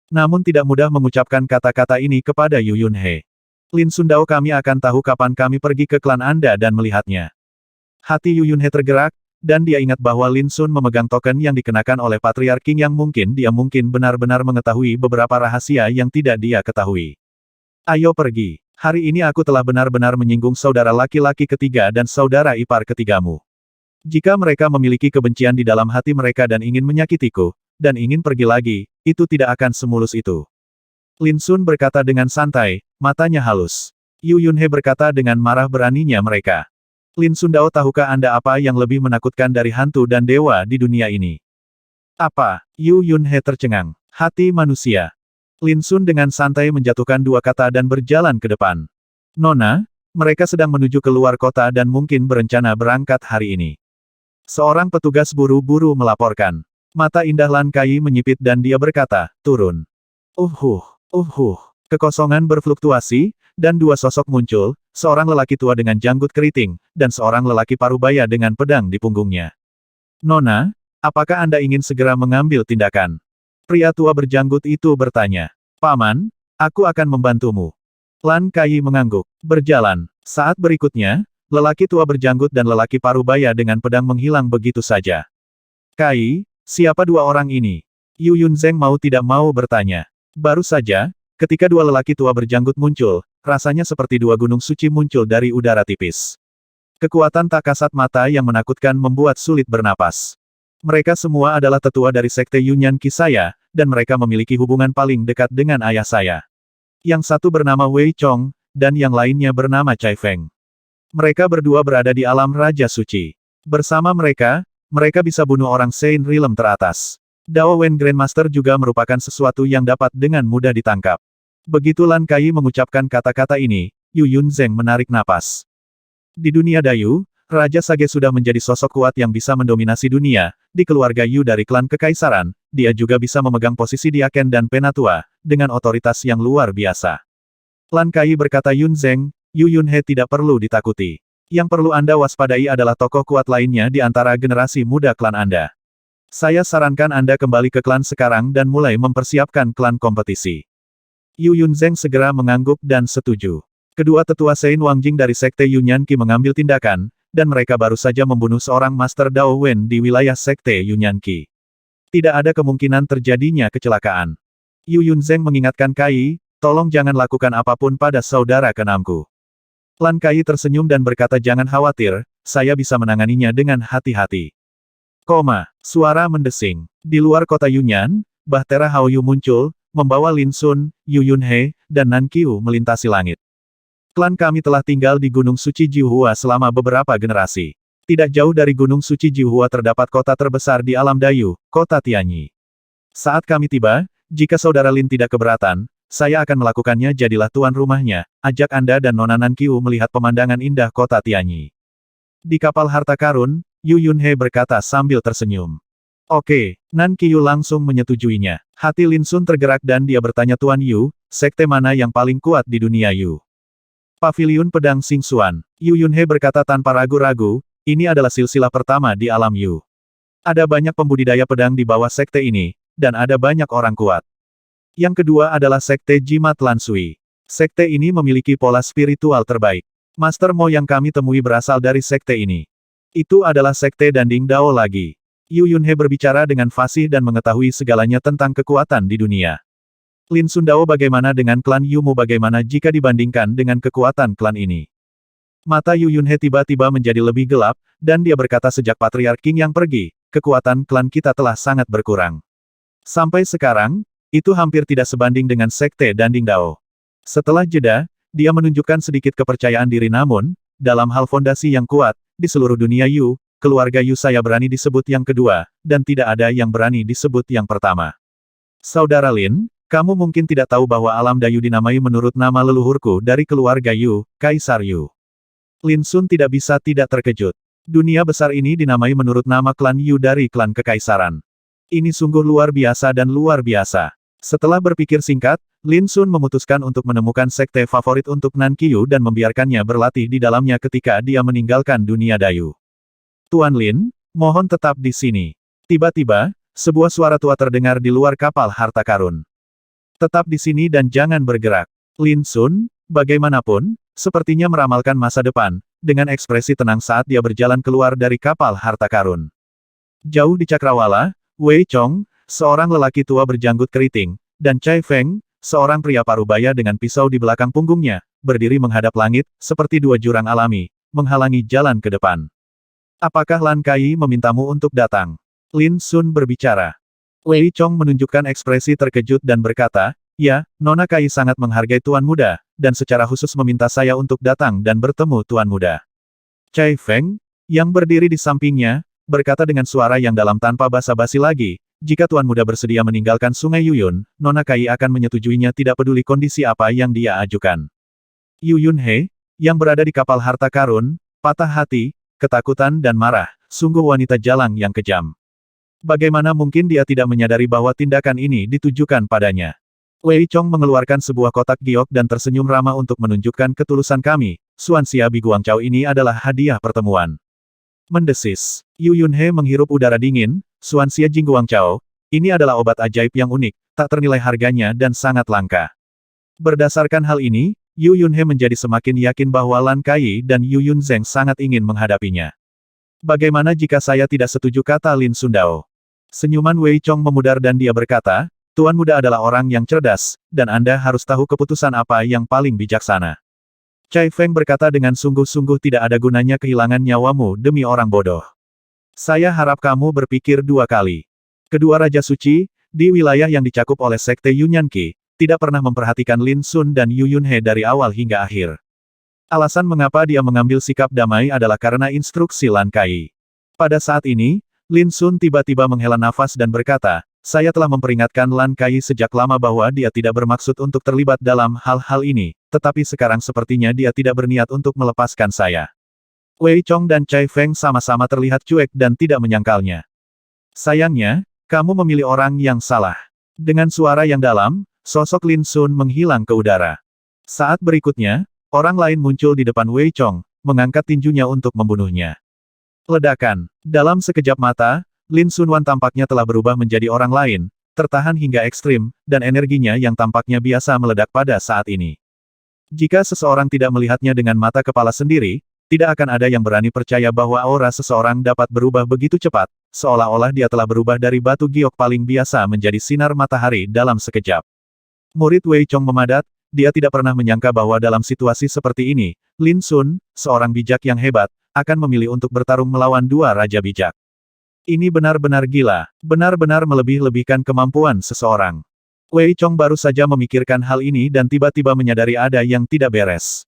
Namun tidak mudah mengucapkan kata-kata ini kepada Yu Yunhe. Lin Sun Dao kami akan tahu kapan kami pergi ke klan Anda dan melihatnya. Hati Yu Yunhe tergerak, dan dia ingat bahwa Lin Sun memegang token yang dikenakan oleh Patriark Qingyang dia mungkin benar-benar mengetahui beberapa rahasia yang tidak dia ketahui. Ayo pergi. Hari ini aku telah benar-benar menyinggung saudara laki-laki ketiga dan saudara ipar ketigamu. Jika mereka memiliki kebencian di dalam hati mereka dan ingin menyakitiku, dan ingin pergi lagi, itu tidak akan semulus itu. Lin Sun berkata dengan santai, matanya halus. Yu Yunhe berkata dengan marah beraninya mereka. Lin Sun Dao tahukah Anda apa yang lebih menakutkan dari hantu dan dewa di dunia ini? Apa? Yu Yunhe tercengang. Hati manusia. Lin Sun dengan santai menjatuhkan dua kata dan berjalan ke depan. Nona, mereka sedang menuju ke luar kota dan mungkin berencana berangkat hari ini. Seorang petugas buru-buru melaporkan. Mata indah Lan Kai menyipit dan dia berkata, turun. Kekosongan berfluktuasi, dan dua sosok muncul, seorang lelaki tua dengan janggut keriting, dan seorang lelaki parubaya dengan pedang di punggungnya. Nona, apakah Anda ingin segera mengambil tindakan? Pria tua berjanggut itu bertanya. Paman, aku akan membantumu. Lan Kai mengangguk. Berjalan. Saat berikutnya, lelaki tua berjanggut dan lelaki parubaya dengan pedang menghilang begitu saja. Kai, siapa dua orang ini? Yu Yunzeng mau tidak mau bertanya. Baru saja, ketika dua lelaki tua berjanggut muncul, rasanya seperti dua gunung suci muncul dari udara tipis. Kekuatan tak kasat mata yang menakutkan membuat sulit bernapas. Mereka semua adalah tetua dari sekte Yunyan Qi saya, dan mereka memiliki hubungan paling dekat dengan ayah saya. Yang satu bernama Wei Chong, dan yang lainnya bernama Cai Feng. Mereka berdua berada di alam Raja Suci. Bersama mereka, mereka bisa bunuh orang Saint Realm teratas. Dao Wen Grandmaster juga merupakan sesuatu yang dapat dengan mudah ditangkap. Begitu Lan Kai mengucapkan kata-kata ini, Yu Yunzeng menarik napas. Di dunia Dayu, Raja Sage sudah menjadi sosok kuat yang bisa mendominasi dunia, di keluarga Yu dari klan kekaisaran, dia juga bisa memegang posisi Diaken dan Penatua, dengan otoritas yang luar biasa. Lan Kai berkata Yunzeng, Yu Yunhe tidak perlu ditakuti. Yang perlu Anda waspadai adalah tokoh kuat lainnya di antara generasi muda klan Anda. Saya sarankan Anda kembali ke klan sekarang dan mulai mempersiapkan klan kompetisi. Yu Yunzeng segera mengangguk dan setuju. Kedua tetua Sein Wangjing dari Sekte Yunyan Qi mengambil tindakan, dan mereka baru saja membunuh seorang Master Dao Wen di wilayah Sekte Yunyan Qi. Tidak ada kemungkinan terjadinya kecelakaan. Yu Yunzeng mengingatkan Kai, tolong jangan lakukan apapun pada saudara keenamku. Lan Kai tersenyum dan berkata jangan khawatir, saya bisa menanganinya dengan hati-hati. Suara mendesing. Di luar kota Yunyan, Bahtera Hao Yu muncul, membawa Lin Sun, Yu Yunhe, dan Nan Qiu melintasi langit. Klan kami telah tinggal di Gunung Suci Jiuhua selama beberapa generasi. Tidak jauh dari Gunung Suci Jiuhua terdapat kota terbesar di alam Dayu, kota Tianyi. Saat kami tiba, jika saudara Lin tidak keberatan, saya akan melakukannya jadilah tuan rumahnya, ajak Anda dan Nona Nan Qiu melihat pemandangan indah kota Tianyi. Di kapal harta karun, Yu Yunhe berkata sambil tersenyum. Oke, Nan Qiu langsung menyetujuinya. Hati Lin Sun tergerak dan dia bertanya Tuan Yu, sekte mana yang paling kuat di dunia Yu? Paviliun Pedang Xingxuan. Yu Yunhe berkata tanpa ragu-ragu, ini adalah silsilah pertama di alam Yu. Ada banyak pembudidaya pedang di bawah sekte ini, dan ada banyak orang kuat. Yang kedua adalah sekte Jimat Lan Sui. Sekte ini memiliki pola spiritual terbaik. Master Mo yang kami temui berasal dari sekte ini. Itu adalah sekte Danding Dao lagi. Yu Yunhe berbicara dengan fasih dan mengetahui segalanya tentang kekuatan di dunia. Lin Sun Dao bagaimana dengan klan Yumu bagaimana jika dibandingkan dengan kekuatan klan ini? Mata Yu Yunhe tiba-tiba menjadi lebih gelap, dan dia berkata sejak Patriark King yang pergi, kekuatan klan kita telah sangat berkurang. Sampai sekarang, itu hampir tidak sebanding dengan sekte Danding Dao. Setelah jeda, dia menunjukkan sedikit kepercayaan diri namun, dalam hal fondasi yang kuat, di seluruh dunia Yu, keluarga Yu saya berani disebut yang kedua, dan tidak ada yang berani disebut yang pertama. Saudara Lin, kamu mungkin tidak tahu bahwa alam Dayu dinamai menurut nama leluhurku dari keluarga Yu, Kaisar Yu. Lin Sun tidak bisa tidak terkejut. Dunia besar ini dinamai menurut nama klan Yu dari klan kekaisaran. Ini sungguh luar biasa dan luar biasa. Setelah berpikir singkat, Lin Sun memutuskan untuk menemukan sekte favorit untuk Nan Qiu dan membiarkannya berlatih di dalamnya ketika dia meninggalkan dunia Dayu. Tuan Lin, mohon tetap di sini. Tiba-tiba, sebuah suara tua terdengar di luar kapal harta karun. Tetap di sini dan jangan bergerak. Lin Sun, bagaimanapun, sepertinya meramalkan masa depan, dengan ekspresi tenang saat dia berjalan keluar dari kapal harta karun. Jauh di cakrawala, Wei Chong, seorang lelaki tua berjanggut keriting, dan Chai Feng, seorang pria parubaya dengan pisau di belakang punggungnya, berdiri menghadap langit, seperti dua jurang alami, menghalangi jalan ke depan. Apakah Lan Kai memintamu untuk datang? Lin Sun berbicara. Wei Chong menunjukkan ekspresi terkejut dan berkata, ya, Nona Kai sangat menghargai Tuan Muda, dan secara khusus meminta saya untuk datang dan bertemu Tuan Muda. Chai Feng, yang berdiri di sampingnya, berkata dengan suara yang dalam tanpa basa-basi lagi, jika Tuan Muda bersedia meninggalkan Sungai Yuyun, Nona Kai akan menyetujuinya tidak peduli kondisi apa yang dia ajukan. Yu Yunhe, yang berada di kapal harta karun, patah hati, ketakutan dan marah, sungguh wanita jalang yang kejam. Bagaimana mungkin dia tidak menyadari bahwa tindakan ini ditujukan padanya? Wei Chong mengeluarkan sebuah kotak giok dan tersenyum ramah untuk menunjukkan ketulusan kami. Xuanxia Bi Guangzhou ini adalah hadiah pertemuan. Mendesis. Yu Yunhe menghirup udara dingin. Xuanxia Jing Guangzhou, ini adalah obat ajaib yang unik, tak ternilai harganya dan sangat langka. Berdasarkan hal ini, Yu Yunhe menjadi semakin yakin bahwa Lan Kai dan Yu Yunzeng sangat ingin menghadapinya. Bagaimana jika saya tidak setuju, kata Lin Sun Dao. Senyuman Wei Chong memudar dan dia berkata, Tuan Muda adalah orang yang cerdas, dan Anda harus tahu keputusan apa yang paling bijaksana. Chai Feng berkata dengan sungguh-sungguh tidak ada gunanya kehilangan nyawamu demi orang bodoh. Saya harap kamu berpikir dua kali. Kedua Raja Suci, di wilayah yang dicakup oleh Sekte Yunyan Qi, tidak pernah memperhatikan Lin Sun dan Yu Yunhe dari awal hingga akhir. Alasan mengapa dia mengambil sikap damai adalah karena instruksi Lan Kai. Pada saat ini, Lin Sun tiba-tiba menghela nafas dan berkata, saya telah memperingatkan Lan Kai sejak lama bahwa dia tidak bermaksud untuk terlibat dalam hal-hal ini, tetapi sekarang sepertinya dia tidak berniat untuk melepaskan saya. Wei Chong dan Chai Feng sama-sama terlihat cuek dan tidak menyangkalnya. Sayangnya, kamu memilih orang yang salah. Dengan suara yang dalam, sosok Lin Sun menghilang ke udara. Saat berikutnya, orang lain muncul di depan Wei Chong, mengangkat tinjunya untuk membunuhnya. Ledakan. Dalam sekejap mata, Lin Sunwan tampaknya telah berubah menjadi orang lain, tertahan hingga ekstrim, dan energinya yang tampaknya biasa meledak pada saat ini. Jika seseorang tidak melihatnya dengan mata kepala sendiri, tidak akan ada yang berani percaya bahwa aura seseorang dapat berubah begitu cepat, seolah-olah dia telah berubah dari batu giok paling biasa menjadi sinar matahari dalam sekejap. Murid Wei Chong memadat, dia tidak pernah menyangka bahwa dalam situasi seperti ini, Lin Sun, seorang bijak yang hebat, akan memilih untuk bertarung melawan dua raja bijak. Ini benar-benar gila, benar-benar melebih-lebihkan kemampuan seseorang. Wei Chong baru saja memikirkan hal ini dan tiba-tiba menyadari ada yang tidak beres.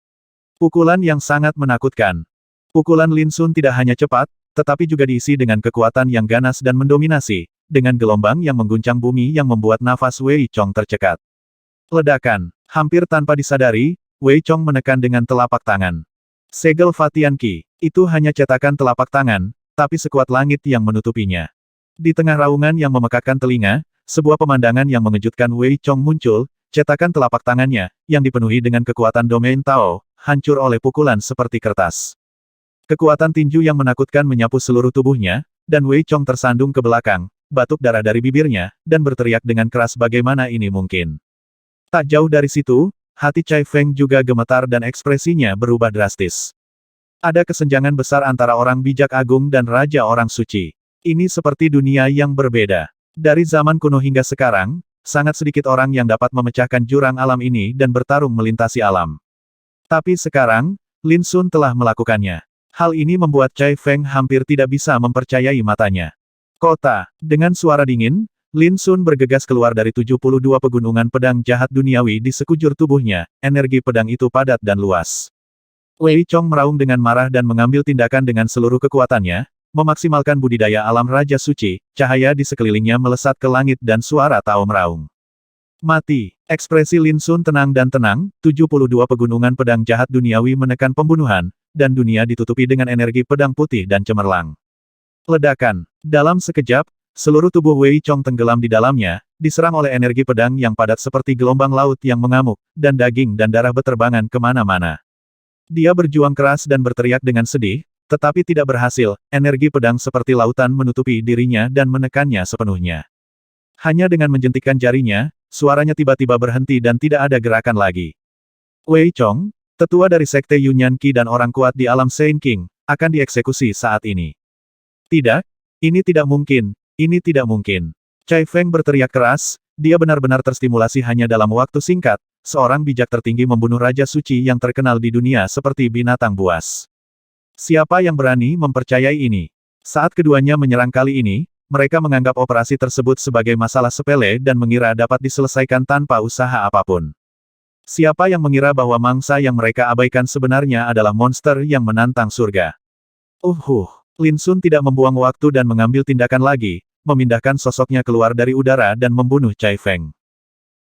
Pukulan yang sangat menakutkan. Pukulan Lin Sun tidak hanya cepat, tetapi juga diisi dengan kekuatan yang ganas dan mendominasi, dengan gelombang yang mengguncang bumi yang membuat nafas Wei Chong tercekat. Ledakan. Hampir tanpa disadari, Wei Chong menekan dengan telapak tangan. Segel Fatian Qi. Itu hanya cetakan telapak tangan, tapi sekuat langit yang menutupinya. Di tengah raungan yang memekakkan telinga, sebuah pemandangan yang mengejutkan Wei Chong muncul, cetakan telapak tangannya, yang dipenuhi dengan kekuatan domain Tao, hancur oleh pukulan seperti kertas. Kekuatan tinju yang menakutkan menyapu seluruh tubuhnya, dan Wei Chong tersandung ke belakang, batuk darah dari bibirnya, dan berteriak dengan keras bagaimana ini mungkin. Tak jauh dari situ, hati Chai Feng juga gemetar dan ekspresinya berubah drastis. Ada kesenjangan besar antara orang bijak agung dan raja orang suci. Ini seperti dunia yang berbeda. Dari zaman kuno hingga sekarang, sangat sedikit orang yang dapat memecahkan jurang alam ini dan bertarung melintasi alam. Tapi sekarang, Lin Sun telah melakukannya. Hal ini membuat Chai Feng hampir tidak bisa mempercayai matanya. Kota, dengan suara dingin, Lin Sun bergegas keluar dari 72 pegunungan pedang jahat duniawi di sekujur tubuhnya, energi pedang itu padat dan luas. Wei Chong meraung dengan marah dan mengambil tindakan dengan seluruh kekuatannya, memaksimalkan budidaya alam Raja Suci, cahaya di sekelilingnya melesat ke langit dan suara Tao meraung. Mati. Ekspresi Lin Sun tenang dan tenang, 72 pegunungan pedang jahat duniawi menekan pembunuhan, dan dunia ditutupi dengan energi pedang putih dan cemerlang. Ledakan. Dalam sekejap, seluruh tubuh Wei Chong tenggelam di dalamnya, diserang oleh energi pedang yang padat seperti gelombang laut yang mengamuk, dan daging dan darah beterbangan kemana-mana. Dia berjuang keras dan berteriak dengan sedih, tetapi tidak berhasil, energi pedang seperti lautan menutupi dirinya dan menekannya sepenuhnya. Hanya dengan menjentikkan jarinya, suaranya tiba-tiba berhenti dan tidak ada gerakan lagi. Wei Chong, tetua dari Sekte Yunyan Qi dan orang kuat di alam Saint King, akan dieksekusi saat ini. Tidak, ini tidak mungkin, ini tidak mungkin. Chai Feng berteriak keras, dia benar-benar terstimulasi hanya dalam waktu singkat, seorang bijak tertinggi membunuh Raja Suci yang terkenal di dunia seperti binatang buas. Siapa yang berani mempercayai ini? Saat keduanya menyerang kali ini, mereka menganggap operasi tersebut sebagai masalah sepele dan mengira dapat diselesaikan tanpa usaha apapun. Siapa yang mengira bahwa mangsa yang mereka abaikan sebenarnya adalah monster yang menantang surga? Lin Sun tidak membuang waktu dan mengambil tindakan lagi, memindahkan sosoknya keluar dari udara dan membunuh Chai Feng.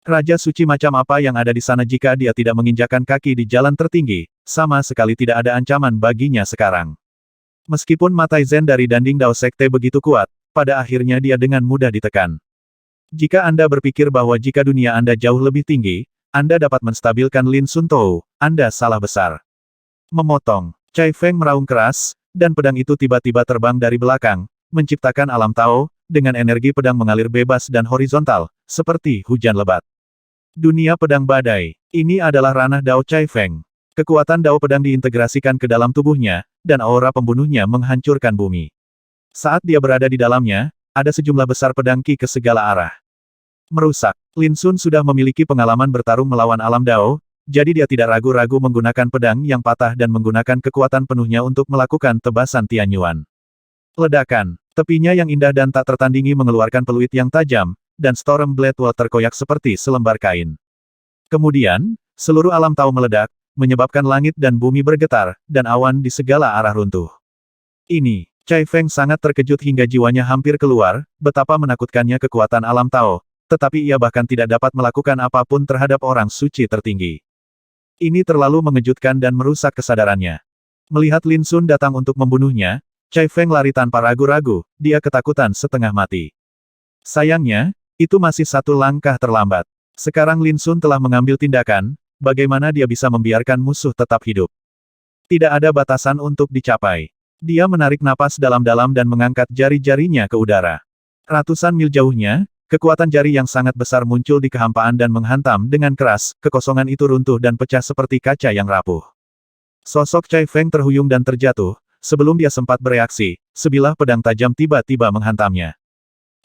Raja Suci macam apa yang ada di sana jika dia tidak menginjakkan kaki di jalan tertinggi, sama sekali tidak ada ancaman baginya sekarang. Meskipun Matai Zen dari Danding Dao Sekte begitu kuat, pada akhirnya dia dengan mudah ditekan. Jika Anda berpikir bahwa jika dunia Anda jauh lebih tinggi, Anda dapat menstabilkan Lin Sun Tou, Anda salah besar. Memotong. Chai Feng meraung keras, dan pedang itu tiba-tiba terbang dari belakang, menciptakan alam Tao, dengan energi pedang mengalir bebas dan horizontal, seperti hujan lebat. Dunia pedang badai. Ini adalah ranah Dao Chai Feng. Kekuatan Dao pedang diintegrasikan ke dalam tubuhnya, dan aura pembunuhnya menghancurkan bumi. Saat dia berada di dalamnya, ada sejumlah besar pedang Qi ke segala arah. Merusak. Lin Sun sudah memiliki pengalaman bertarung melawan alam Dao, jadi dia tidak ragu-ragu menggunakan pedang yang patah dan menggunakan kekuatan penuhnya untuk melakukan tebasan Tianyuan. Ledakan. Tepinya yang indah dan tak tertandingi mengeluarkan peluit yang tajam, dan Storm Blade Wall terkoyak seperti selembar kain. Kemudian, seluruh alam Tao meledak, menyebabkan langit dan bumi bergetar, dan awan di segala arah runtuh. Ini, Chai Feng sangat terkejut hingga jiwanya hampir keluar, betapa menakutkannya kekuatan alam Tao, tetapi ia bahkan tidak dapat melakukan apapun terhadap orang suci tertinggi. Ini terlalu mengejutkan dan merusak kesadarannya. Melihat Lin Sun datang untuk membunuhnya, Chai Feng lari tanpa ragu-ragu, dia ketakutan setengah mati. Sayangnya, itu masih satu langkah terlambat. Sekarang Lin Sun telah mengambil tindakan, bagaimana dia bisa membiarkan musuh tetap hidup? Tidak ada batasan untuk dicapai. Dia menarik napas dalam-dalam dan mengangkat jari-jarinya ke udara. Ratusan mil jauhnya, Kekuatan jari yang sangat besar muncul di kehampaan dan menghantam dengan keras, kekosongan itu runtuh dan pecah seperti kaca yang rapuh. Sosok Cai Feng terhuyung dan terjatuh, sebelum dia sempat bereaksi, sebilah pedang tajam tiba-tiba menghantamnya.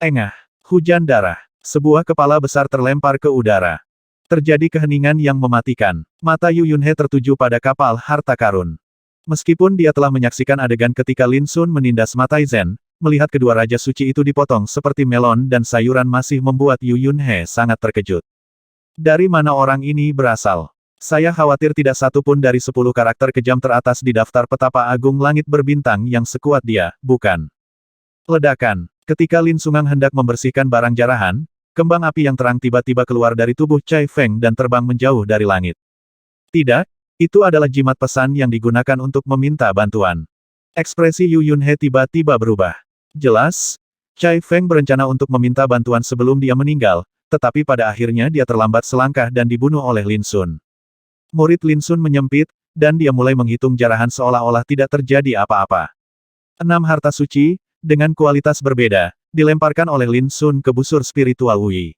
Engah! Hujan darah. Sebuah kepala besar terlempar ke udara. Terjadi keheningan yang mematikan. Mata Yu Yunhe tertuju pada kapal harta karun. Meskipun dia telah menyaksikan adegan ketika Lin Sun menindas Matai Zhen, melihat kedua raja suci itu dipotong seperti melon dan sayuran masih membuat Yu Yunhe sangat terkejut. Dari mana orang ini berasal? Saya khawatir tidak satu pun dari 10 karakter kejam teratas di daftar petapa agung langit berbintang yang sekuat dia, bukan? Ledakan. Ketika Lin Sungang hendak membersihkan barang jarahan, kembang api yang terang tiba-tiba keluar dari tubuh Cai Feng dan terbang menjauh dari langit. Tidak, itu adalah jimat pesan yang digunakan untuk meminta bantuan. Ekspresi Yu Yunhe tiba-tiba berubah. Jelas, Cai Feng berencana untuk meminta bantuan sebelum dia meninggal, tetapi pada akhirnya dia terlambat selangkah dan dibunuh oleh Lin Sun. Murid Lin Sun menyempit, dan dia mulai menghitung jarahan seolah-olah tidak terjadi apa-apa. 6 harta suci, dengan kualitas berbeda, dilemparkan oleh Lin Sun ke busur spiritual Wui.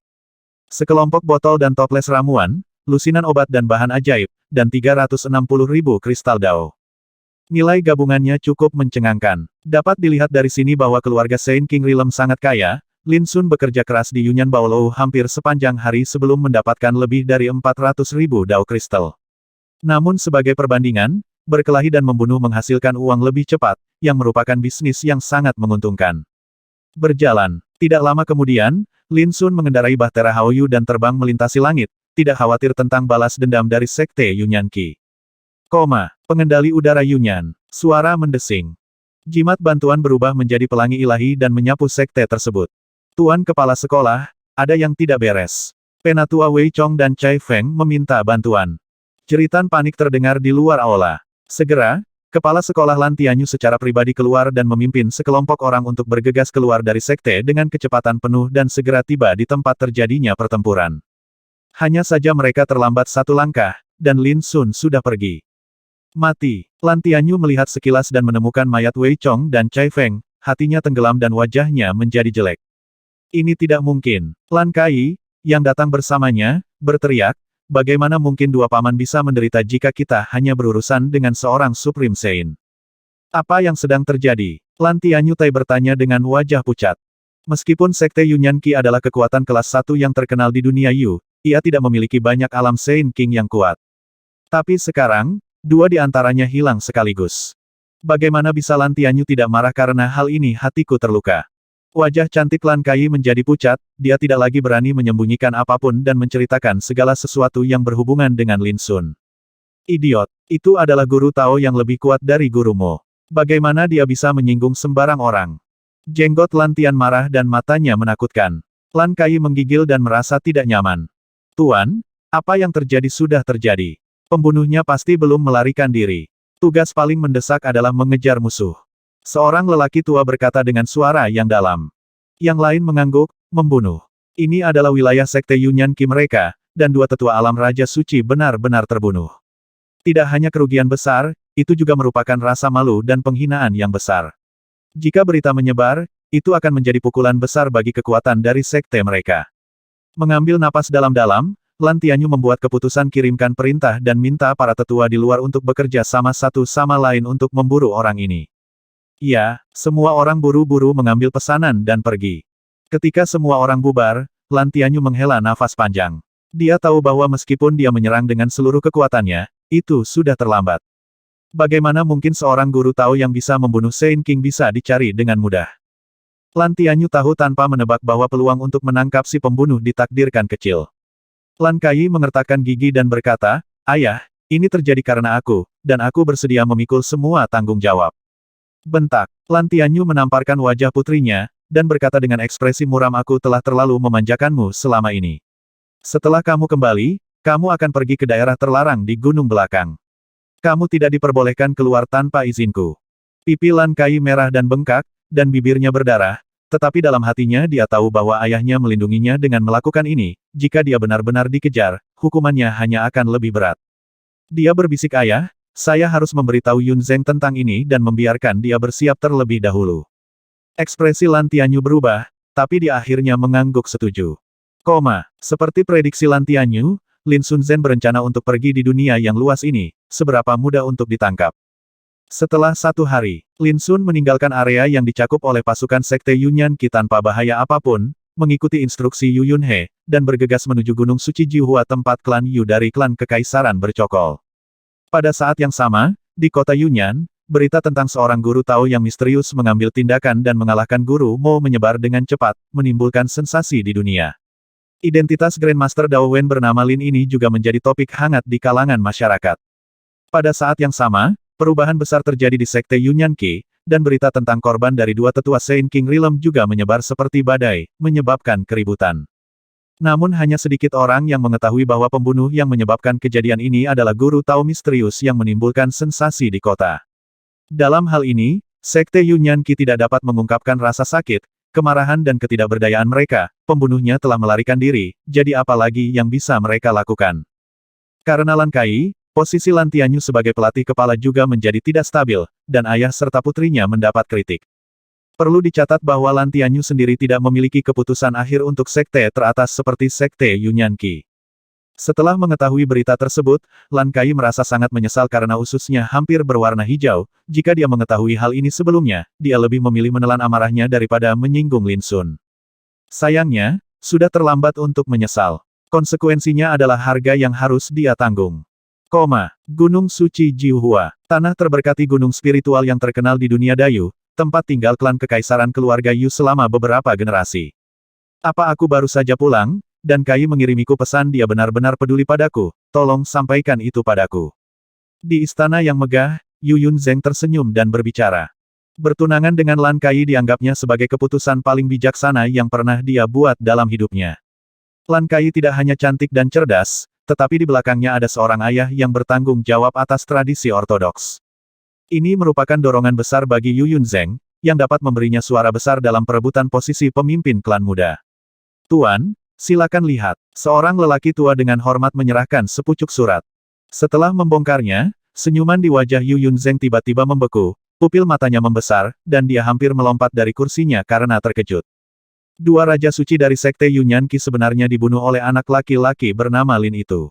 Sekelompok botol dan toples ramuan, lusinan obat dan bahan ajaib, dan 360.000 kristal Dao. Nilai gabungannya cukup mencengangkan. Dapat dilihat dari sini bahwa keluarga Saint King Realm sangat kaya. Lin Sun bekerja keras di Yunyan Baolou hampir sepanjang hari sebelum mendapatkan lebih dari 400.000 Dao kristal. Namun sebagai perbandingan, berkelahi dan membunuh menghasilkan uang lebih cepat, yang merupakan bisnis yang sangat menguntungkan. Berjalan. Tidak lama kemudian, Lin Sun mengendarai Bahtera Haoyu dan terbang melintasi langit, tidak khawatir tentang balas dendam dari Sekte Yunyan Qi. Pengendali udara Yunyan. Suara mendesing. Jimat bantuan berubah menjadi pelangi ilahi dan menyapu sekte tersebut. Tuan Kepala Sekolah, ada yang tidak beres. Penatua Wei Chong dan Cai Feng meminta bantuan. Jeritan panik terdengar di luar aula. Segera, Kepala Sekolah Lan Tianyu secara pribadi keluar dan memimpin sekelompok orang untuk bergegas keluar dari sekte dengan kecepatan penuh dan segera tiba di tempat terjadinya pertempuran. Hanya saja mereka terlambat satu langkah, dan Lin Sun sudah pergi. Mati. Lan Tianyu melihat sekilas dan menemukan mayat Wei Chong dan Cai Feng, hatinya tenggelam dan wajahnya menjadi jelek. Ini tidak mungkin. Lan Kai, yang datang bersamanya, berteriak, bagaimana mungkin dua paman bisa menderita jika kita hanya berurusan dengan seorang Supreme Saint? Apa yang sedang terjadi? Lan Tianyu Tai bertanya dengan wajah pucat. Meskipun Sekte Yunyan Qi adalah kekuatan kelas 1 yang terkenal di dunia Yu, ia tidak memiliki banyak alam Saint King yang kuat. Tapi sekarang, dua di antaranya hilang sekaligus. Bagaimana bisa Lan Tianyu tidak marah karena hal ini? Hatiku terluka. Wajah cantik Lan Kai menjadi pucat, dia tidak lagi berani menyembunyikan apapun dan menceritakan segala sesuatu yang berhubungan dengan Lin Sun. Idiot, itu adalah guru Tao yang lebih kuat dari gurumu. Bagaimana dia bisa menyinggung sembarang orang? Jenggot Lan Tian marah dan matanya menakutkan. Lan Kai menggigil dan merasa tidak nyaman. Tuan, apa yang terjadi sudah terjadi. Pembunuhnya pasti belum melarikan diri. Tugas paling mendesak adalah mengejar musuh. Seorang lelaki tua berkata dengan suara yang dalam. Yang lain mengangguk, membunuh. Ini adalah wilayah Sekte Yunyan Qi mereka, dan dua tetua alam Raja Suci benar-benar terbunuh. Tidak hanya kerugian besar, itu juga merupakan rasa malu dan penghinaan yang besar. Jika berita menyebar, itu akan menjadi pukulan besar bagi kekuatan dari sekte mereka. Mengambil napas dalam-dalam, Lan Tianyu membuat keputusan kirimkan perintah dan minta para tetua di luar untuk bekerja sama satu sama lain untuk memburu orang ini. Ya, semua orang buru-buru mengambil pesanan dan pergi. Ketika semua orang bubar, Lan Tianyu menghela nafas panjang. Dia tahu bahwa meskipun dia menyerang dengan seluruh kekuatannya, itu sudah terlambat. Bagaimana mungkin seorang guru Tao yang bisa membunuh Saint King bisa dicari dengan mudah? Lan Tianyu tahu tanpa menebak bahwa peluang untuk menangkap si pembunuh ditakdirkan kecil. Lan Kai mengertakkan gigi dan berkata, "Ayah, ini terjadi karena aku, dan aku bersedia memikul semua tanggung jawab." Bentak. Lan Tianyu menamparkan wajah putrinya, dan berkata dengan ekspresi muram, "Aku telah terlalu memanjakanmu selama ini. Setelah kamu kembali, kamu akan pergi ke daerah terlarang di gunung belakang. Kamu tidak diperbolehkan keluar tanpa izinku." Pipi Lan Kai merah dan bengkak, dan bibirnya berdarah, tetapi dalam hatinya dia tahu bahwa ayahnya melindunginya dengan melakukan ini. Jika dia benar-benar dikejar, hukumannya hanya akan lebih berat. Dia berbisik, "Ayah, saya harus memberitahu Yun Zeng tentang ini dan membiarkan dia bersiap terlebih dahulu." Ekspresi Lan Tianyu berubah, tapi dia akhirnya mengangguk setuju. Seperti prediksi Lan Tianyu, Lin Sunzhen berencana untuk pergi di dunia yang luas ini, seberapa mudah untuk ditangkap. Setelah 1 hari, Lin Sun meninggalkan area yang dicakup oleh pasukan Sekte Yunyan Qi tanpa bahaya apapun, mengikuti instruksi Yu Yunhe, dan bergegas menuju Gunung Suci Jiuhua tempat klan Yu dari klan Kekaisaran bercokol. Pada saat yang sama, di kota Yunyan, berita tentang seorang guru Tao yang misterius mengambil tindakan dan mengalahkan guru Mo menyebar dengan cepat, menimbulkan sensasi di dunia. Identitas Grandmaster Dao Wen bernama Lin ini juga menjadi topik hangat di kalangan masyarakat. Pada saat yang sama, perubahan besar terjadi di Sekte Yunyan Qi, dan berita tentang korban dari 2 tetua Saint King Realm juga menyebar seperti badai, menyebabkan keributan. Namun hanya sedikit orang yang mengetahui bahwa pembunuh yang menyebabkan kejadian ini adalah guru Tao misterius yang menimbulkan sensasi di kota. Dalam hal ini, Sekte Yunyan Qi tidak dapat mengungkapkan rasa sakit, kemarahan dan ketidakberdayaan mereka, pembunuhnya telah melarikan diri, jadi apa lagi yang bisa mereka lakukan? Karena Lan Kai, posisi Lan Tianyu sebagai pelatih kepala juga menjadi tidak stabil, dan ayah serta putrinya mendapat kritik. Perlu dicatat bahwa Lan Tianyu sendiri tidak memiliki keputusan akhir untuk sekte teratas seperti Sekte Yunyan Qi. Setelah mengetahui berita tersebut, Lan Kai merasa sangat menyesal karena ususnya hampir berwarna hijau. Jika dia mengetahui hal ini sebelumnya, dia lebih memilih menelan amarahnya daripada menyinggung Lin Sun. Sayangnya, sudah terlambat untuk menyesal. Konsekuensinya adalah harga yang harus dia tanggung. Gunung Suci Jiuhua, tanah terberkati gunung spiritual yang terkenal di dunia Dayu, tempat tinggal klan kekaisaran keluarga Yu selama beberapa generasi. Apa aku baru saja pulang? Dan Kai mengirimiku pesan dia benar-benar peduli padaku, tolong sampaikan itu padaku. Di istana yang megah, Yu Yunzeng tersenyum dan berbicara. Bertunangan dengan Lan Kai dianggapnya sebagai keputusan paling bijaksana yang pernah dia buat dalam hidupnya. Lan Kai tidak hanya cantik dan cerdas, tetapi di belakangnya ada seorang ayah yang bertanggung jawab atas tradisi ortodoks. Ini merupakan dorongan besar bagi Yu Yunzeng, yang dapat memberinya suara besar dalam perebutan posisi pemimpin klan muda. Tuan, silakan lihat. Seorang lelaki tua dengan hormat menyerahkan sepucuk surat. Setelah membongkarnya, senyuman di wajah Yu Yunzeng tiba-tiba membeku, pupil matanya membesar, dan dia hampir melompat dari kursinya karena terkejut. 2 Raja Suci dari Sekte Yunyan Qi sebenarnya dibunuh oleh anak laki-laki bernama Lin itu.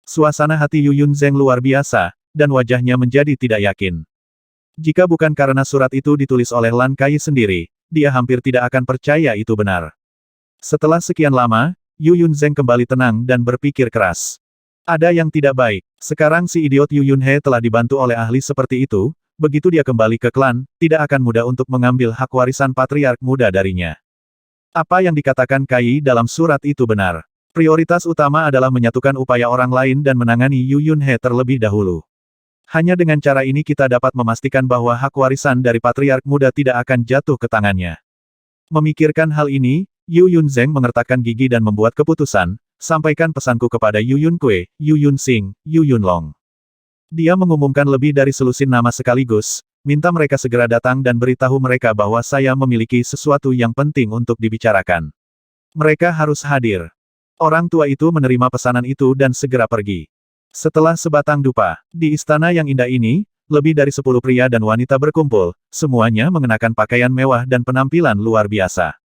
Suasana hati Yu Yunzeng luar biasa, dan wajahnya menjadi tidak yakin. Jika bukan karena surat itu ditulis oleh Lan Kai sendiri, dia hampir tidak akan percaya itu benar. Setelah sekian lama, Yu Yunzeng kembali tenang dan berpikir keras. Ada yang tidak baik. Sekarang si idiot Yu Yunhe telah dibantu oleh ahli seperti itu, begitu dia kembali ke klan, tidak akan mudah untuk mengambil hak warisan patriark muda darinya. Apa yang dikatakan Kai dalam surat itu benar. Prioritas utama adalah menyatukan upaya orang lain dan menangani Yu Yunhe terlebih dahulu. Hanya dengan cara ini kita dapat memastikan bahwa hak warisan dari patriark muda tidak akan jatuh ke tangannya. Memikirkan hal ini, Yu Yunzeng mengertakkan gigi dan membuat keputusan, sampaikan pesanku kepada Yu Yunkui, Yu Yunxing, Yu Yunlong. Dia mengumumkan lebih dari selusin nama sekaligus, minta mereka segera datang dan beritahu mereka bahwa saya memiliki sesuatu yang penting untuk dibicarakan. Mereka harus hadir. Orang tua itu menerima pesanan itu dan segera pergi. Setelah sebatang dupa, di istana yang indah ini, lebih dari 10 pria dan wanita berkumpul, semuanya mengenakan pakaian mewah dan penampilan luar biasa.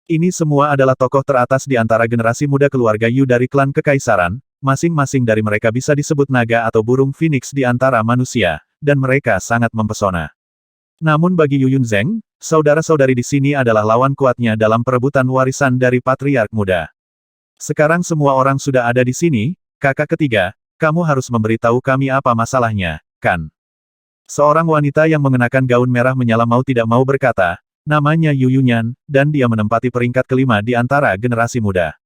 Ini semua adalah tokoh teratas di antara generasi muda keluarga Yu dari klan kekaisaran, masing-masing dari mereka bisa disebut naga atau burung phoenix di antara manusia, dan mereka sangat mempesona. Namun bagi Yu Yunzeng, saudara-saudari di sini adalah lawan kuatnya dalam perebutan warisan dari patriark muda. Sekarang semua orang sudah ada di sini, kakak ketiga, kamu harus memberitahu kami apa masalahnya, kan? Seorang wanita yang mengenakan gaun merah menyala mau tidak mau berkata, namanya Yu Yunyan, dan dia menempati peringkat kelima di antara generasi muda.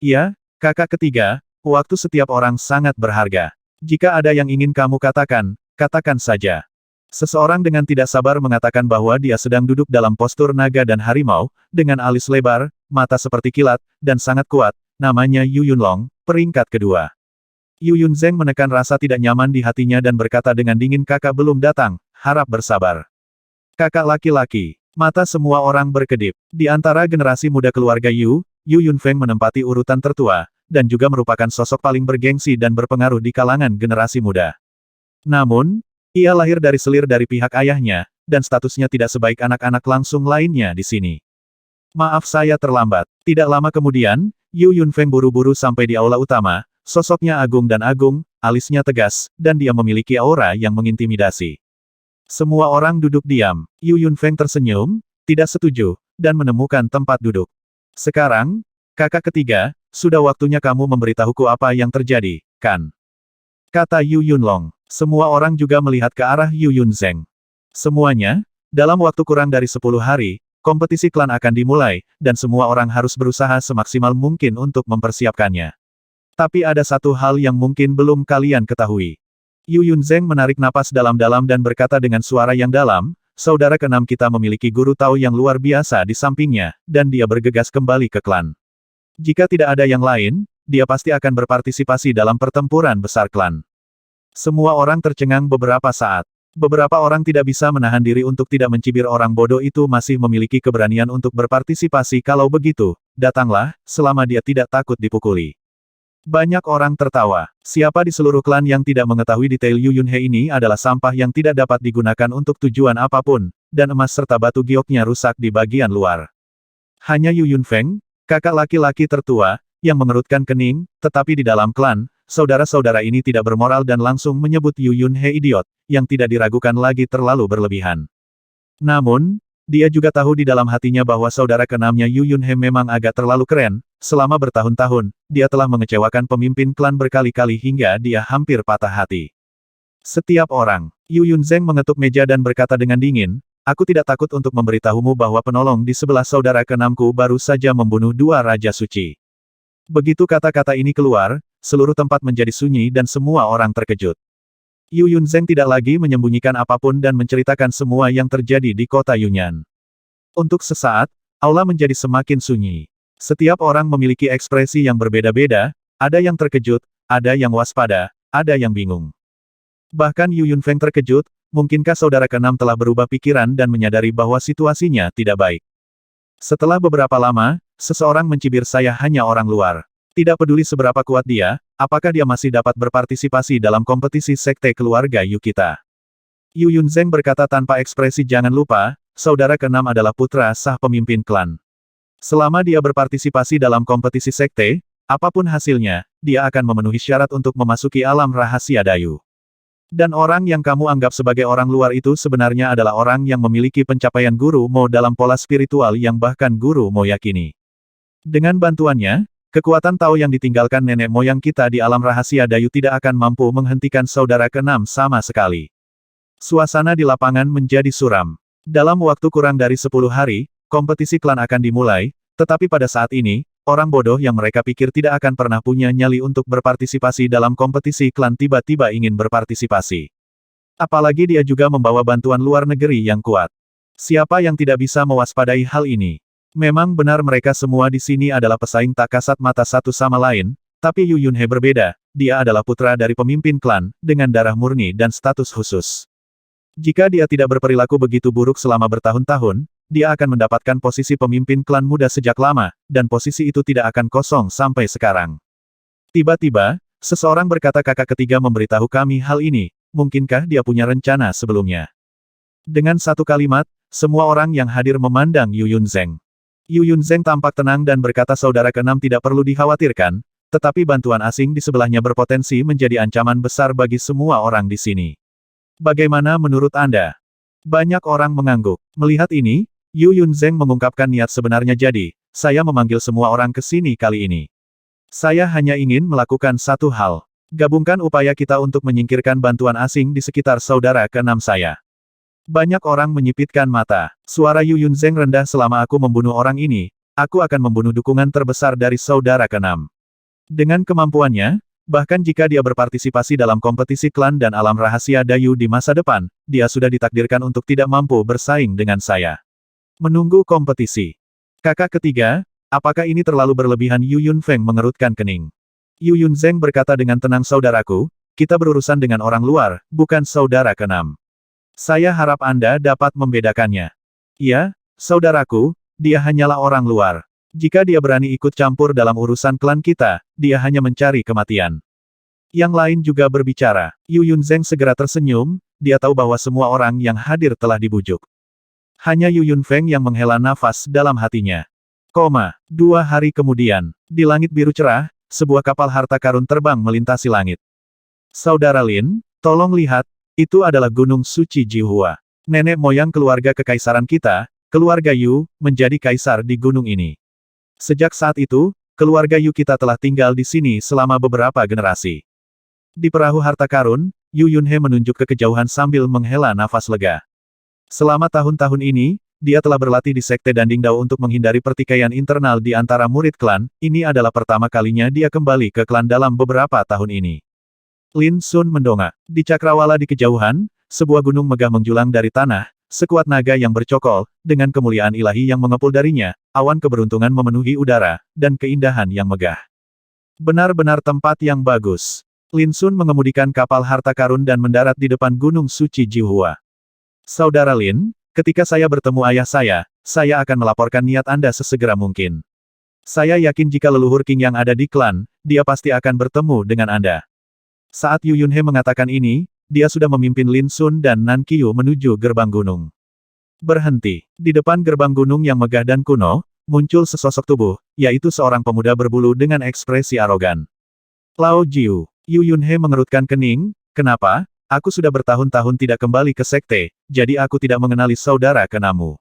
Iya, kakak ketiga, waktu setiap orang sangat berharga. Jika ada yang ingin kamu katakan, katakan saja. Seseorang dengan tidak sabar mengatakan bahwa dia sedang duduk dalam postur naga dan harimau, dengan alis lebar, mata seperti kilat, dan sangat kuat, namanya Yu Yunlong, peringkat kedua. Yu Yunzeng menekan rasa tidak nyaman di hatinya dan berkata dengan dingin kakak belum datang, harap bersabar. Kakak laki-laki. Mata semua orang berkedip. Di antara generasi muda keluarga Yu, Yu Yunfeng menempati urutan tertua, dan juga merupakan sosok paling bergengsi dan berpengaruh di kalangan generasi muda. Namun, ia lahir dari selir dari pihak ayahnya, dan statusnya tidak sebaik anak-anak langsung lainnya di sini. Maaf saya terlambat. Tidak lama kemudian, Yu Yunfeng buru-buru sampai di aula utama, sosoknya agung dan agung, alisnya tegas, dan dia memiliki aura yang mengintimidasi. Semua orang duduk diam. Yu Yunfeng tersenyum, tidak setuju, dan menemukan tempat duduk. Sekarang, kakak ketiga, sudah waktunya kamu memberitahuku apa yang terjadi, kan? Kata Yu Yunlong. Semua orang juga melihat ke arah Yu Yunzeng. Semuanya, dalam waktu kurang dari 10 hari, kompetisi klan akan dimulai, dan semua orang harus berusaha semaksimal mungkin untuk mempersiapkannya. Tapi ada satu hal yang mungkin belum kalian ketahui. Yu Yunzeng menarik napas dalam-dalam dan berkata dengan suara yang dalam, saudara keenam kita memiliki guru Tao yang luar biasa di sampingnya, dan dia bergegas kembali ke klan. Jika tidak ada yang lain, dia pasti akan berpartisipasi dalam pertempuran besar klan. Semua orang tercengang beberapa saat. Beberapa orang tidak bisa menahan diri untuk tidak mencibir orang bodoh itu masih memiliki keberanian untuk berpartisipasi. Kalau begitu, datanglah, selama dia tidak takut dipukuli. Banyak orang tertawa. Siapa di seluruh klan yang tidak mengetahui detail Yu Yunhe ini adalah sampah yang tidak dapat digunakan untuk tujuan apapun, dan emas serta batu gioknya rusak di bagian luar. Hanya Yu Yunfeng, kakak laki-laki tertua, yang mengerutkan kening, tetapi di dalam klan, saudara-saudara ini tidak bermoral dan langsung menyebut Yu Yunhe idiot, yang tidak diragukan lagi terlalu berlebihan. Namun, dia juga tahu di dalam hatinya bahwa saudara keenamnya Yu Yunhe memang agak terlalu keren, selama bertahun-tahun, dia telah mengecewakan pemimpin klan berkali-kali hingga dia hampir patah hati. Setiap orang, Yu Yunzeng mengetuk meja dan berkata dengan dingin, aku tidak takut untuk memberitahumu bahwa penolong di sebelah saudara keenamku baru saja membunuh 2 Raja Suci. Begitu kata-kata ini keluar, seluruh tempat menjadi sunyi dan semua orang terkejut. Yu Yunzeng tidak lagi menyembunyikan apapun dan menceritakan semua yang terjadi di kota Yunyan. Untuk sesaat, aula menjadi semakin sunyi. Setiap orang memiliki ekspresi yang berbeda-beda, ada yang terkejut, ada yang waspada, ada yang bingung. Bahkan Yu Yunfeng terkejut, mungkinkah saudara keenam telah berubah pikiran dan menyadari bahwa situasinya tidak baik. Setelah beberapa lama, seseorang mencibir saya hanya orang luar. Tidak peduli seberapa kuat dia, apakah dia masih dapat berpartisipasi dalam kompetisi sekte keluarga Yu kita. Yu Yunzeng berkata tanpa ekspresi jangan lupa, saudara keenam adalah putra sah pemimpin klan. Selama dia berpartisipasi dalam kompetisi sekte, apapun hasilnya, dia akan memenuhi syarat untuk memasuki alam rahasia Dayu. Dan orang yang kamu anggap sebagai orang luar itu sebenarnya adalah orang yang memiliki pencapaian Guru Mo dalam pola spiritual yang bahkan Guru Mo yakini. Dengan bantuannya, kekuatan Tao yang ditinggalkan nenek moyang kita di alam rahasia Dayu tidak akan mampu menghentikan saudara keenam sama sekali. Suasana di lapangan menjadi suram. Dalam waktu kurang dari 10 hari, kompetisi klan akan dimulai, tetapi pada saat ini, orang bodoh yang mereka pikir tidak akan pernah punya nyali untuk berpartisipasi dalam kompetisi klan tiba-tiba ingin berpartisipasi. Apalagi dia juga membawa bantuan luar negeri yang kuat. Siapa yang tidak bisa mewaspadai hal ini? Memang benar mereka semua di sini adalah pesaing tak kasat mata satu sama lain, tapi Yu Yunhe berbeda, dia adalah putra dari pemimpin klan, dengan darah murni dan status khusus. Jika dia tidak berperilaku begitu buruk selama bertahun-tahun, dia akan mendapatkan posisi pemimpin klan muda sejak lama, dan posisi itu tidak akan kosong sampai sekarang. Tiba-tiba, seseorang berkata kakak ketiga memberitahu kami hal ini, mungkinkah dia punya rencana sebelumnya? Dengan satu kalimat, semua orang yang hadir memandang Yu Yunzeng. Yu Yunzeng tampak tenang dan berkata saudara keenam tidak perlu dikhawatirkan, tetapi bantuan asing di sebelahnya berpotensi menjadi ancaman besar bagi semua orang di sini. Bagaimana menurut Anda? Banyak orang mengangguk. Melihat ini, Yu Yunzeng mengungkapkan niat sebenarnya jadi, saya memanggil semua orang ke sini kali ini. Saya hanya ingin melakukan satu hal. Gabungkan upaya kita untuk menyingkirkan bantuan asing di sekitar saudara keenam saya. Banyak orang menyipitkan mata. Suara Yu Yunzeng rendah selama aku membunuh orang ini, aku akan membunuh dukungan terbesar dari saudara keenam. Dengan kemampuannya, bahkan jika dia berpartisipasi dalam kompetisi klan dan alam rahasia Dayu di masa depan, dia sudah ditakdirkan untuk tidak mampu bersaing dengan saya. Menunggu kompetisi. Kakak ketiga, apakah ini terlalu berlebihan? Yu Yunfeng mengerutkan kening. Yu Yunzeng berkata dengan tenang saudaraku, kita berurusan dengan orang luar, bukan saudara keenam. Saya harap Anda dapat membedakannya. Ya, saudaraku, dia hanyalah orang luar. Jika dia berani ikut campur dalam urusan klan kita, dia hanya mencari kematian. Yang lain juga berbicara. Yu Yunzeng segera tersenyum, dia tahu bahwa semua orang yang hadir telah dibujuk. Hanya Yu Yunfeng yang menghela nafas dalam hatinya. 2 hari kemudian, di langit biru cerah, sebuah kapal harta karun terbang melintasi langit. Saudara Lin, tolong lihat, itu adalah Gunung Suci Jiuhua. Nenek moyang keluarga kekaisaran kita, keluarga Yu, menjadi kaisar di gunung ini. Sejak saat itu, keluarga Yu kita telah tinggal di sini selama beberapa generasi. Di perahu harta karun, Yu Yunhe menunjuk ke kejauhan sambil menghela nafas lega. Selama tahun-tahun ini, dia telah berlatih di Sekte Danding Dao untuk menghindari pertikaian internal di antara murid klan, ini adalah pertama kalinya dia kembali ke klan dalam beberapa tahun ini. Lin Sun mendongak. Di cakrawala di kejauhan, sebuah gunung megah menjulang dari tanah, sekuat naga yang bercokol, dengan kemuliaan ilahi yang mengepul darinya, awan keberuntungan memenuhi udara, dan keindahan yang megah. Benar-benar tempat yang bagus. Lin Sun mengemudikan kapal harta karun dan mendarat di depan Gunung Suci Jiuhua. Saudara Lin, ketika saya bertemu ayah saya akan melaporkan niat Anda sesegera mungkin. Saya yakin jika leluhur King yang ada di klan, dia pasti akan bertemu dengan Anda. Saat Yu Yunhe mengatakan ini, dia sudah memimpin Lin Sun dan Nan Qiu menuju gerbang gunung. Berhenti. Di depan gerbang gunung yang megah dan kuno, muncul sesosok tubuh, yaitu seorang pemuda berbulu dengan ekspresi arogan. Lao Jiu. Yu Yunhe mengerutkan kening, kenapa? Aku sudah bertahun-tahun tidak kembali ke sekte, jadi aku tidak mengenali saudara keenammu.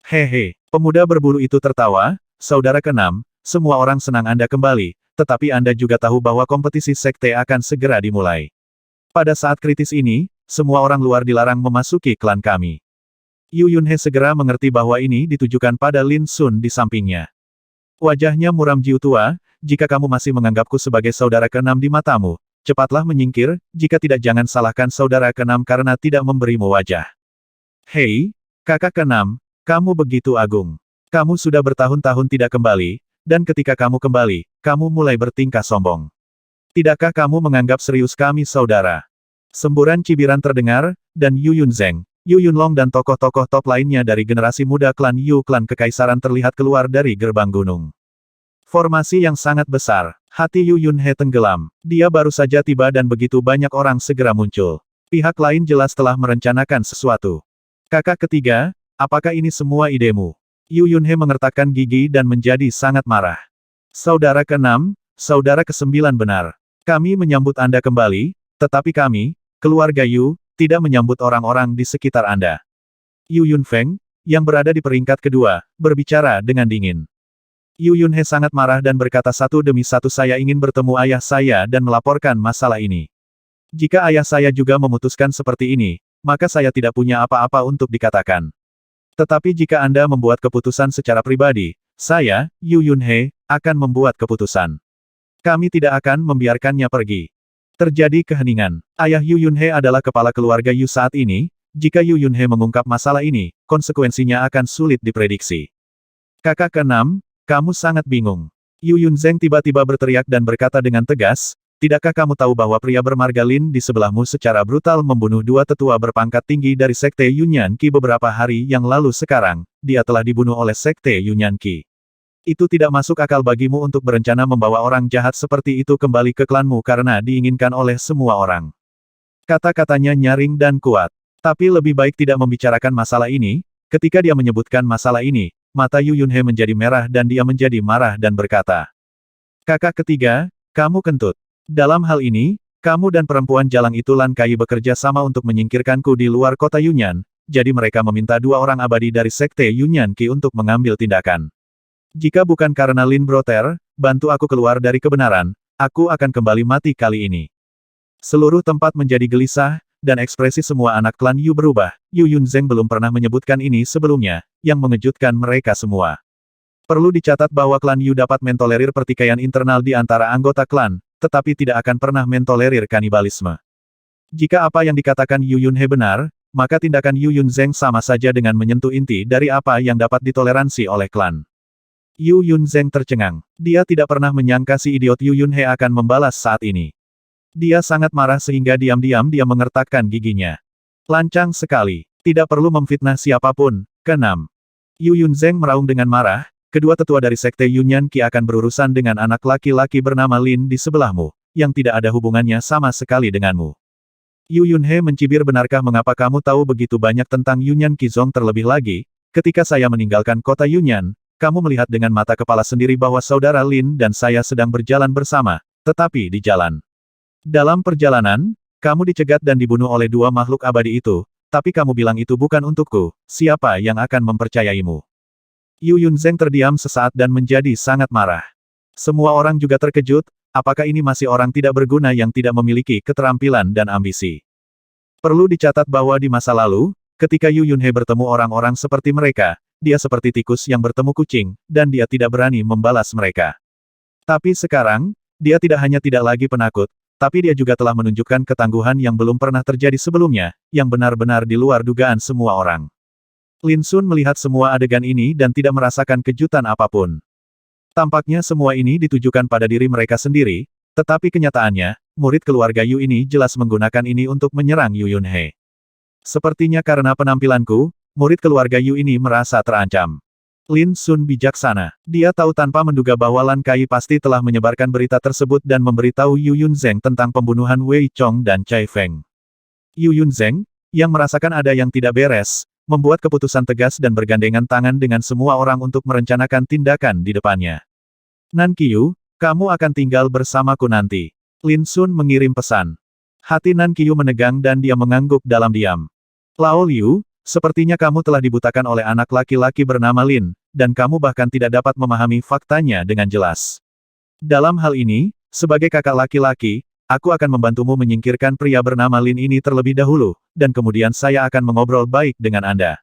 Hehe, pemuda berbulu itu tertawa, saudara keenam, semua orang senang Anda kembali, tetapi Anda juga tahu bahwa kompetisi sekte akan segera dimulai. Pada saat kritis ini, semua orang luar dilarang memasuki klan kami. Yu Yunhe segera mengerti bahwa ini ditujukan pada Lin Sun di sampingnya. Wajahnya muram Jiu tua, jika kamu masih menganggapku sebagai saudara keenam di matamu, cepatlah menyingkir, jika tidak jangan salahkan saudara keenam karena tidak memberimu wajah. Hei, kakak keenam, kamu begitu agung. Kamu sudah bertahun-tahun tidak kembali, dan ketika kamu kembali, kamu mulai bertingkah sombong. Tidakkah kamu menganggap serius kami saudara? Semburan cibiran terdengar, dan Yu Yunzeng, Yu Yunlong dan tokoh-tokoh top lainnya dari generasi muda klan Yu klan kekaisaran terlihat keluar dari gerbang gunung. Formasi yang sangat besar. Hati Yu Yunhe tenggelam. Dia baru saja tiba dan begitu banyak orang segera muncul. Pihak lain jelas telah merencanakan sesuatu. Kakak ketiga, apakah ini semua idemu? Yu Yunhe mengertakkan gigi dan menjadi sangat marah. Saudara keenam, saudara kesembilan benar. Kami menyambut Anda kembali, tetapi kami, keluarga Yu, tidak menyambut orang-orang di sekitar Anda. Yu Yunfeng, yang berada di peringkat kedua, berbicara dengan dingin. Yu Yunhe sangat marah dan berkata satu demi satu saya ingin bertemu ayah saya dan melaporkan masalah ini. Jika ayah saya juga memutuskan seperti ini, maka saya tidak punya apa-apa untuk dikatakan. Tetapi jika Anda membuat keputusan secara pribadi, saya, Yu Yunhe, akan membuat keputusan. Kami tidak akan membiarkannya pergi. Terjadi keheningan. Ayah Yu Yunhe adalah kepala keluarga Yu saat ini, jika Yu Yunhe mengungkap masalah ini, konsekuensinya akan sulit diprediksi. Kakak keenam, kamu sangat bingung. Yu Yunzeng tiba-tiba berteriak dan berkata dengan tegas, tidakkah kamu tahu bahwa pria bermarga Lin di sebelahmu secara brutal membunuh dua tetua berpangkat tinggi dari Sekte Yunyan Qi beberapa hari yang lalu sekarang, dia telah dibunuh oleh Sekte Yunyan Qi. Itu tidak masuk akal bagimu untuk berencana membawa orang jahat seperti itu kembali ke klanmu karena diinginkan oleh semua orang. Kata-katanya nyaring dan kuat. Tapi lebih baik tidak membicarakan masalah ini, ketika dia menyebutkan masalah ini, mata Yu Yunhe menjadi merah dan dia menjadi marah dan berkata. Kakak ketiga, kamu kentut. Dalam hal ini, kamu dan perempuan jalang itu Lan Kai bekerja sama untuk menyingkirkanku di luar kota Yunyan, jadi mereka meminta dua orang abadi dari Sekte Yunyan Qi untuk mengambil tindakan. Jika bukan karena Lin Broter, bantu aku keluar dari kebenaran, aku akan kembali mati kali ini. Seluruh tempat menjadi gelisah, dan ekspresi semua anak klan Yu berubah. Yu Yunzeng belum pernah menyebutkan ini sebelumnya, yang mengejutkan mereka semua. Perlu dicatat bahwa klan Yu dapat mentolerir pertikaian internal di antara anggota klan, tetapi tidak akan pernah mentolerir kanibalisme. Jika apa yang dikatakan Yu Yunhe benar, maka tindakan Yu Yunzeng sama saja dengan menyentuh inti dari apa yang dapat ditoleransi oleh klan. Yu Yunzeng tercengang. Dia tidak pernah menyangka si idiot Yu Yunhe akan membalas saat ini. Dia sangat marah sehingga diam-diam dia mengertakkan giginya. Lancang sekali. Tidak perlu memfitnah siapapun. Keenam. Yu Yunzeng meraung dengan marah, kedua tetua dari Sekte Yunyan Qi akan berurusan dengan anak laki-laki bernama Lin di sebelahmu, yang tidak ada hubungannya sama sekali denganmu. Yu Yunhe mencibir benarkah mengapa kamu tahu begitu banyak tentang Yunyan Qizong terlebih lagi, ketika saya meninggalkan kota Yunyan, kamu melihat dengan mata kepala sendiri bahwa saudara Lin dan saya sedang berjalan bersama, tetapi di jalan. Dalam perjalanan, kamu dicegat dan dibunuh oleh dua makhluk abadi itu, tapi kamu bilang itu bukan untukku, siapa yang akan mempercayaimu? Yu Yunzeng terdiam sesaat dan menjadi sangat marah. Semua orang juga terkejut, apakah ini masih orang tidak berguna yang tidak memiliki keterampilan dan ambisi? Perlu dicatat bahwa di masa lalu, ketika Yu Yunhe bertemu orang-orang seperti mereka, dia seperti tikus yang bertemu kucing, dan dia tidak berani membalas mereka. Tapi sekarang, dia tidak hanya tidak lagi penakut, tapi dia juga telah menunjukkan ketangguhan yang belum pernah terjadi sebelumnya, yang benar-benar di luar dugaan semua orang. Lin Sun melihat semua adegan ini dan tidak merasakan kejutan apapun. Tampaknya semua ini ditujukan pada diri mereka sendiri, tetapi kenyataannya, murid keluarga Yu ini jelas menggunakan ini untuk menyerang Yu Yunhe. Sepertinya karena penampilanku, murid keluarga Yu ini merasa terancam. Lin Sun bijaksana. Dia tahu tanpa menduga bahwa Lan Kai pasti telah menyebarkan berita tersebut dan memberitahu Yu Yunzeng tentang pembunuhan Wei Chong dan Cai Feng. Yu Yunzeng, yang merasakan ada yang tidak beres, membuat keputusan tegas dan bergandengan tangan dengan semua orang untuk merencanakan tindakan di depannya. Nan Qiu, kamu akan tinggal bersamaku nanti. Lin Sun mengirim pesan. Hati Nan Qiu menegang dan dia mengangguk dalam diam. Lao Liu, sepertinya kamu telah dibutakan oleh anak laki-laki bernama Lin, dan kamu bahkan tidak dapat memahami faktanya dengan jelas. Dalam hal ini, sebagai kakak laki-laki, aku akan membantumu menyingkirkan pria bernama Lin ini terlebih dahulu, dan kemudian saya akan mengobrol baik dengan Anda.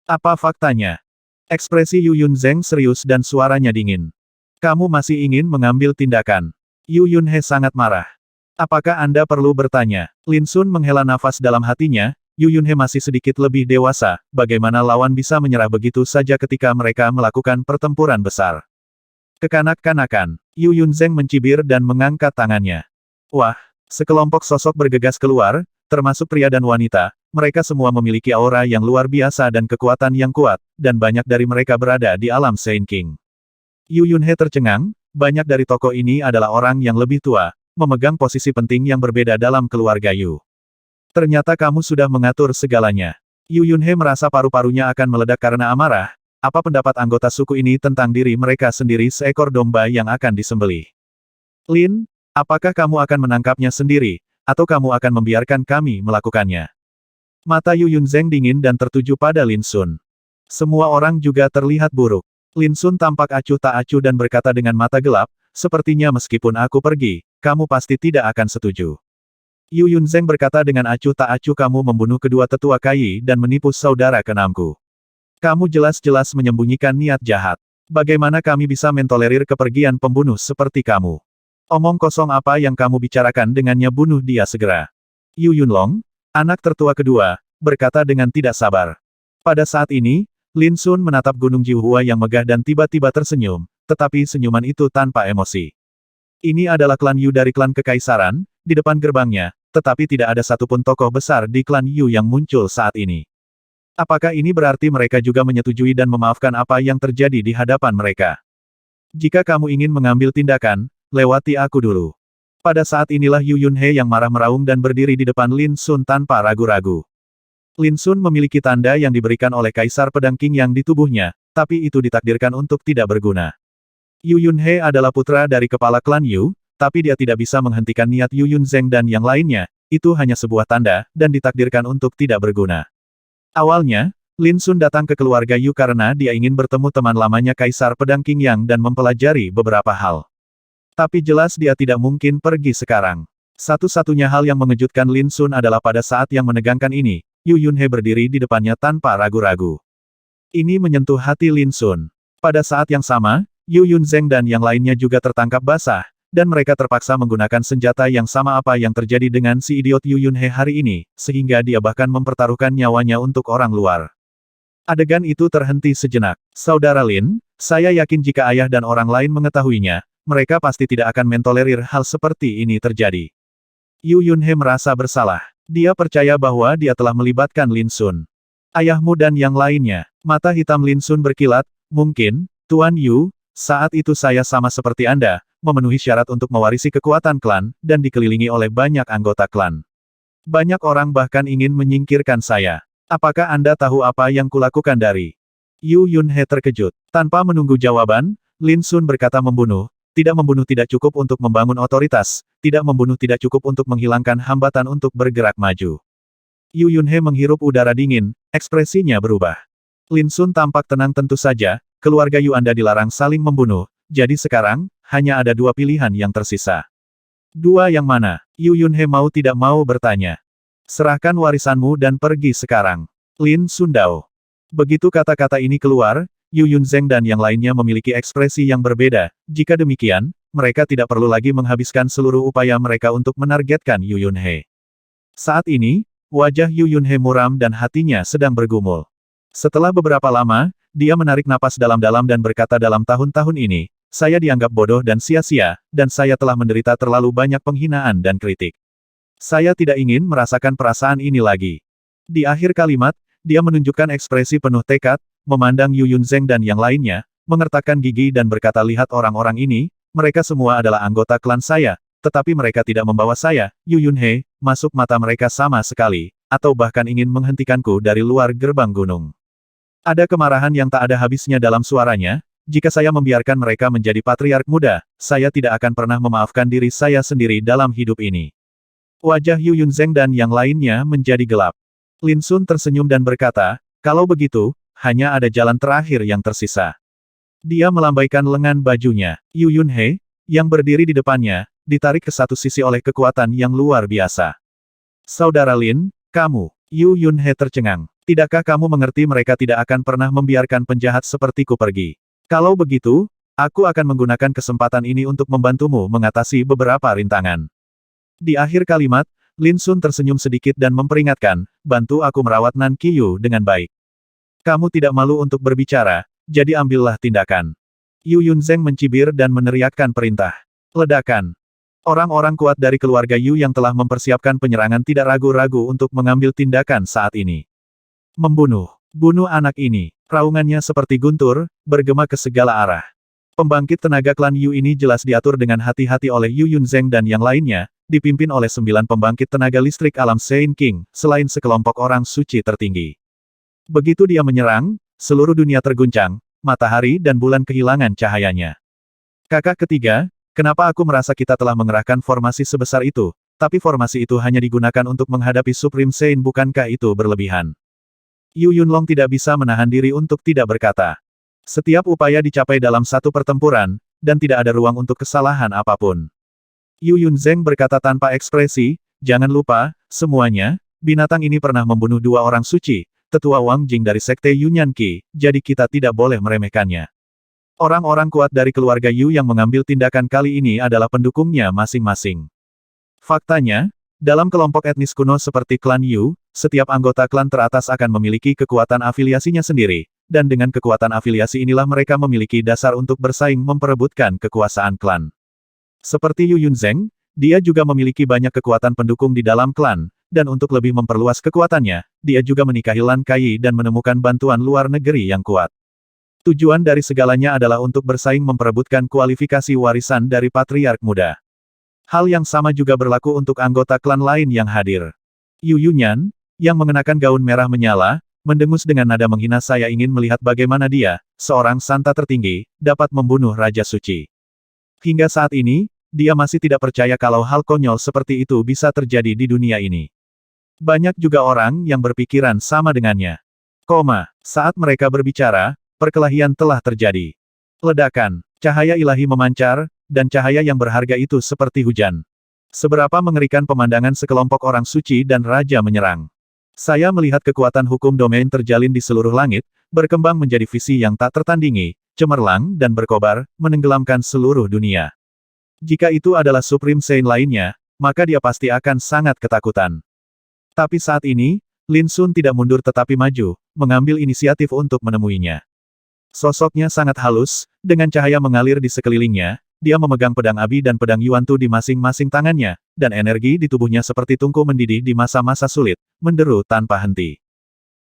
Apa faktanya? Ekspresi Yu Yunzeng serius dan suaranya dingin. Kamu masih ingin mengambil tindakan? Yu Yunhe sangat marah. Apakah Anda perlu bertanya? Lin Sun menghela nafas dalam hatinya. Yu Yunhe masih sedikit lebih dewasa, bagaimana lawan bisa menyerah begitu saja ketika mereka melakukan pertempuran besar. Kekanak-kanakan, Yu Yunzeng mencibir dan mengangkat tangannya. Wah, sekelompok sosok bergegas keluar, termasuk pria dan wanita, mereka semua memiliki aura yang luar biasa dan kekuatan yang kuat, dan banyak dari mereka berada di alam Saint King. Yu Yunhe tercengang, banyak dari tokoh ini adalah orang yang lebih tua, memegang posisi penting yang berbeda dalam keluarga Yu. Ternyata kamu sudah mengatur segalanya. Yu Yunhe merasa paru-parunya akan meledak karena amarah. Apa pendapat anggota suku ini tentang diri mereka sendiri seekor domba yang akan disembelih? Lin, apakah kamu akan menangkapnya sendiri, atau kamu akan membiarkan kami melakukannya? Mata Yu Yunzeng dingin dan tertuju pada Lin Sun. Semua orang juga terlihat buruk. Lin Sun tampak acuh tak acuh dan berkata dengan mata gelap, sepertinya meskipun aku pergi, kamu pasti tidak akan setuju. Yu Yunzeng berkata dengan acuh tak acuh, kamu membunuh kedua tetua Kai dan menipu saudara keenamku. Kamu jelas-jelas menyembunyikan niat jahat. Bagaimana kami bisa mentolerir kepergian pembunuh seperti kamu? Omong kosong apa yang kamu bicarakan dengannya, bunuh dia segera. Yu Yunlong, anak tertua kedua, berkata dengan tidak sabar. Pada saat ini, Lin Sun menatap Gunung Jiuhua yang megah dan tiba-tiba tersenyum, tetapi senyuman itu tanpa emosi. Ini adalah klan Yu dari klan Kekaisaran, di depan gerbangnya, tetapi tidak ada satupun tokoh besar di klan Yu yang muncul saat ini. Apakah ini berarti mereka juga menyetujui dan memaafkan apa yang terjadi di hadapan mereka? Jika kamu ingin mengambil tindakan, lewati aku dulu. Pada saat inilah Yu Yunhe yang marah meraung dan berdiri di depan Lin Sun tanpa ragu-ragu. Lin Sun memiliki tanda yang diberikan oleh Kaisar Pedang King yang di tubuhnya, tapi itu ditakdirkan untuk tidak berguna. Yu Yunhe adalah putra dari kepala klan Yu, tapi dia tidak bisa menghentikan niat Yu Yunzeng dan yang lainnya, itu hanya sebuah tanda, dan ditakdirkan untuk tidak berguna. Awalnya, Lin Sun datang ke keluarga Yu karena dia ingin bertemu teman lamanya Kaisar Pedang King Yang dan mempelajari beberapa hal. Tapi jelas dia tidak mungkin pergi sekarang. Satu-satunya hal yang mengejutkan Lin Sun adalah pada saat yang menegangkan ini, Yu Yunhe berdiri di depannya tanpa ragu-ragu. Ini menyentuh hati Lin Sun. Pada saat yang sama, Yu Yunzeng dan yang lainnya juga tertangkap basah, dan mereka terpaksa menggunakan senjata yang sama apa yang terjadi dengan si idiot Yu Yunhe hari ini, sehingga dia bahkan mempertaruhkan nyawanya untuk orang luar. Adegan itu terhenti sejenak. Saudara Lin, saya yakin jika ayah dan orang lain mengetahuinya, mereka pasti tidak akan mentolerir hal seperti ini terjadi. Yu Yunhe merasa bersalah. Dia percaya bahwa dia telah melibatkan Lin Sun. Ayahmu dan yang lainnya. Mata hitam Lin Sun berkilat, mungkin, Tuan Yu, saat itu saya sama seperti Anda, memenuhi syarat untuk mewarisi kekuatan klan, dan dikelilingi oleh banyak anggota klan. Banyak orang bahkan ingin menyingkirkan saya. Apakah Anda tahu apa yang kulakukan dari Yu Yunhe terkejut. Tanpa menunggu jawaban, Lin Sun berkata membunuh tidak cukup untuk membangun otoritas, tidak membunuh tidak cukup untuk menghilangkan hambatan untuk bergerak maju. Yu Yunhe menghirup udara dingin, ekspresinya berubah. Lin Sun tampak tenang tentu saja, keluarga Yu Anda dilarang saling membunuh, jadi sekarang, hanya ada dua pilihan yang tersisa. Dua yang mana? Yu Yunhe mau tidak mau bertanya. Serahkan warisanmu dan pergi sekarang. Lin Sundao. Begitu kata-kata ini keluar, Yu Yunzeng dan yang lainnya memiliki ekspresi yang berbeda. Jika demikian, mereka tidak perlu lagi menghabiskan seluruh upaya mereka untuk menargetkan Yu Yunhe. Saat ini, wajah Yu Yunhe muram dan hatinya sedang bergumul. Setelah beberapa lama, dia menarik napas dalam-dalam dan berkata dalam tahun-tahun ini, saya dianggap bodoh dan sia-sia, dan saya telah menderita terlalu banyak penghinaan dan kritik. Saya tidak ingin merasakan perasaan ini lagi. Di akhir kalimat, dia menunjukkan ekspresi penuh tekad, memandang Yu Yunzeng dan yang lainnya, mengertakkan gigi dan berkata lihat orang-orang ini, mereka semua adalah anggota klan saya, tetapi mereka tidak membawa saya, Yu Yunhe, masuk mata mereka sama sekali, atau bahkan ingin menghentikanku dari luar gerbang gunung. Ada kemarahan yang tak ada habisnya dalam suaranya, jika saya membiarkan mereka menjadi patriark muda, saya tidak akan pernah memaafkan diri saya sendiri dalam hidup ini. Wajah Yu Yunzeng dan yang lainnya menjadi gelap. Lin Sun tersenyum dan berkata, kalau begitu, hanya ada jalan terakhir yang tersisa. Dia melambaikan lengan bajunya. Yu Yunhe, yang berdiri di depannya, ditarik ke satu sisi oleh kekuatan yang luar biasa. Saudara Lin, kamu, Yu Yunhe tercengang. Tidakkah kamu mengerti mereka tidak akan pernah membiarkan penjahat sepertiku pergi? Kalau begitu, aku akan menggunakan kesempatan ini untuk membantumu mengatasi beberapa rintangan. Di akhir kalimat, Lin Sun tersenyum sedikit dan memperingatkan, bantu aku merawat Nan Qiyu dengan baik. Kamu tidak malu untuk berbicara, jadi ambillah tindakan. Yu Yunzeng mencibir dan meneriakkan perintah. Ledakan. Orang-orang kuat dari keluarga Yu yang telah mempersiapkan penyerangan tidak ragu-ragu untuk mengambil tindakan saat ini. Membunuh. Bunuh anak ini. Raungannya seperti guntur, bergema ke segala arah. Pembangkit tenaga klan Yu ini jelas diatur dengan hati-hati oleh Yu Yunzeng dan yang lainnya, dipimpin oleh 9 pembangkit tenaga listrik alam Sein King, selain sekelompok orang suci tertinggi. Begitu dia menyerang, seluruh dunia terguncang, matahari dan bulan kehilangan cahayanya. Kakak ketiga, kenapa aku merasa kita telah mengerahkan formasi sebesar itu, tapi formasi itu hanya digunakan untuk menghadapi Supreme Sein, bukankah itu berlebihan? Yu Yunlong tidak bisa menahan diri untuk tidak berkata. Setiap upaya dicapai dalam satu pertempuran, dan tidak ada ruang untuk kesalahan apapun. Yu Yunzeng berkata tanpa ekspresi, jangan lupa, semuanya, binatang ini pernah membunuh 2 orang suci, tetua Wang Jing dari Sekte Yunyan Qi, jadi kita tidak boleh meremehkannya. Orang-orang kuat dari keluarga Yu yang mengambil tindakan kali ini adalah pendukungnya masing-masing. Faktanya, dalam kelompok etnis kuno seperti klan Yu, setiap anggota klan teratas akan memiliki kekuatan afiliasinya sendiri, dan dengan kekuatan afiliasi inilah mereka memiliki dasar untuk bersaing memperebutkan kekuasaan klan. Seperti Yu Yunzeng, dia juga memiliki banyak kekuatan pendukung di dalam klan, dan untuk lebih memperluas kekuatannya, dia juga menikahi Lan Kai dan menemukan bantuan luar negeri yang kuat. Tujuan dari segalanya adalah untuk bersaing memperebutkan kualifikasi warisan dari patriark muda. Hal yang sama juga berlaku untuk anggota klan lain yang hadir. Yu Yunyan, yang mengenakan gaun merah menyala, mendengus dengan nada menghina, saya ingin melihat bagaimana dia, seorang santa tertinggi, dapat membunuh Raja Suci. Hingga saat ini, dia masih tidak percaya kalau hal konyol seperti itu bisa terjadi di dunia ini. Banyak juga orang yang berpikiran sama dengannya. Saat mereka berbicara, perkelahian telah terjadi. Ledakan, cahaya ilahi memancar, dan cahaya yang berharga itu seperti hujan. Seberapa mengerikan pemandangan sekelompok orang suci dan raja menyerang. Saya melihat kekuatan hukum domain terjalin di seluruh langit, berkembang menjadi visi yang tak tertandingi, cemerlang dan berkobar, menenggelamkan seluruh dunia. Jika itu adalah Supreme Sein lainnya, maka dia pasti akan sangat ketakutan. Tapi saat ini, Lin Sun tidak mundur tetapi maju, mengambil inisiatif untuk menemuinya. Sosoknya sangat halus, dengan cahaya mengalir di sekelilingnya, dia memegang pedang Abi dan pedang Yuantu di masing-masing tangannya, dan energi di tubuhnya seperti tungku mendidih di masa-masa sulit, menderu tanpa henti.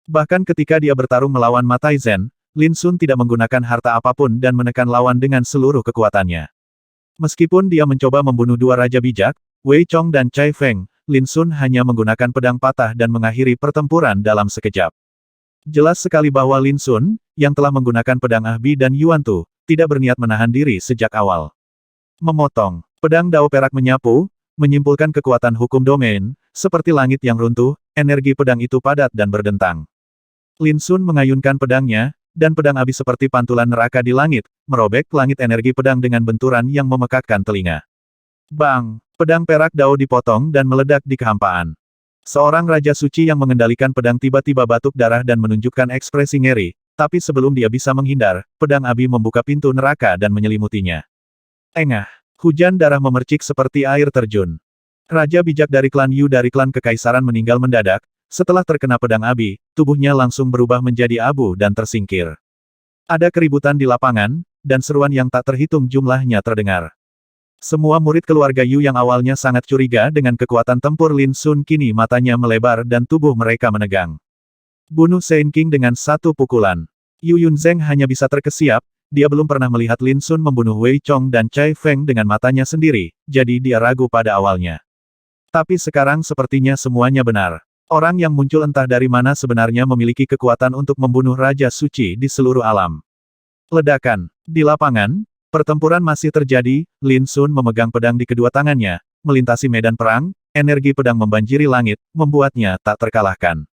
Bahkan ketika dia bertarung melawan Ma Taizen, Lin Sun tidak menggunakan harta apapun dan menekan lawan dengan seluruh kekuatannya. Meskipun dia mencoba membunuh 2 raja bijak, Wei Chong dan Cai Feng, Lin Sun hanya menggunakan pedang patah dan mengakhiri pertempuran dalam sekejap. Jelas sekali bahwa Lin Sun, yang telah menggunakan pedang Ahbi dan Yuan Tu, tidak berniat menahan diri sejak awal. Memotong. Pedang Dao perak menyapu, menyimpulkan kekuatan hukum domain, seperti langit yang runtuh, energi pedang itu padat dan berdentang. Lin Sun mengayunkan pedangnya, dan pedang Abi seperti pantulan neraka di langit, merobek langit energi pedang dengan benturan yang memekakkan telinga. Bang! Pedang perak Dao dipotong dan meledak di kehampaan. Seorang Raja Suci yang mengendalikan pedang tiba-tiba batuk darah dan menunjukkan ekspresi ngeri, tapi sebelum dia bisa menghindar, pedang Abi membuka pintu neraka dan menyelimutinya. Engah! Hujan darah memercik seperti air terjun. Raja bijak dari klan Yu dari klan Kekaisaran meninggal mendadak, setelah terkena pedang Abi, tubuhnya langsung berubah menjadi abu dan tersingkir. Ada keributan di lapangan, dan seruan yang tak terhitung jumlahnya terdengar. Semua murid keluarga Yu yang awalnya sangat curiga dengan kekuatan tempur Lin Sun kini matanya melebar dan tubuh mereka menegang. Bunuh Sein King dengan satu pukulan. Yu Yunzeng hanya bisa terkesiap, dia belum pernah melihat Lin Sun membunuh Wei Chong dan Cai Feng dengan matanya sendiri, jadi dia ragu pada awalnya. Tapi sekarang sepertinya semuanya benar. Orang yang muncul entah dari mana sebenarnya memiliki kekuatan untuk membunuh Raja Suci di seluruh alam. Ledakan. Di lapangan, pertempuran masih terjadi, Lin Sun memegang pedang di kedua tangannya, melintasi medan perang, energi pedang membanjiri langit, membuatnya tak terkalahkan.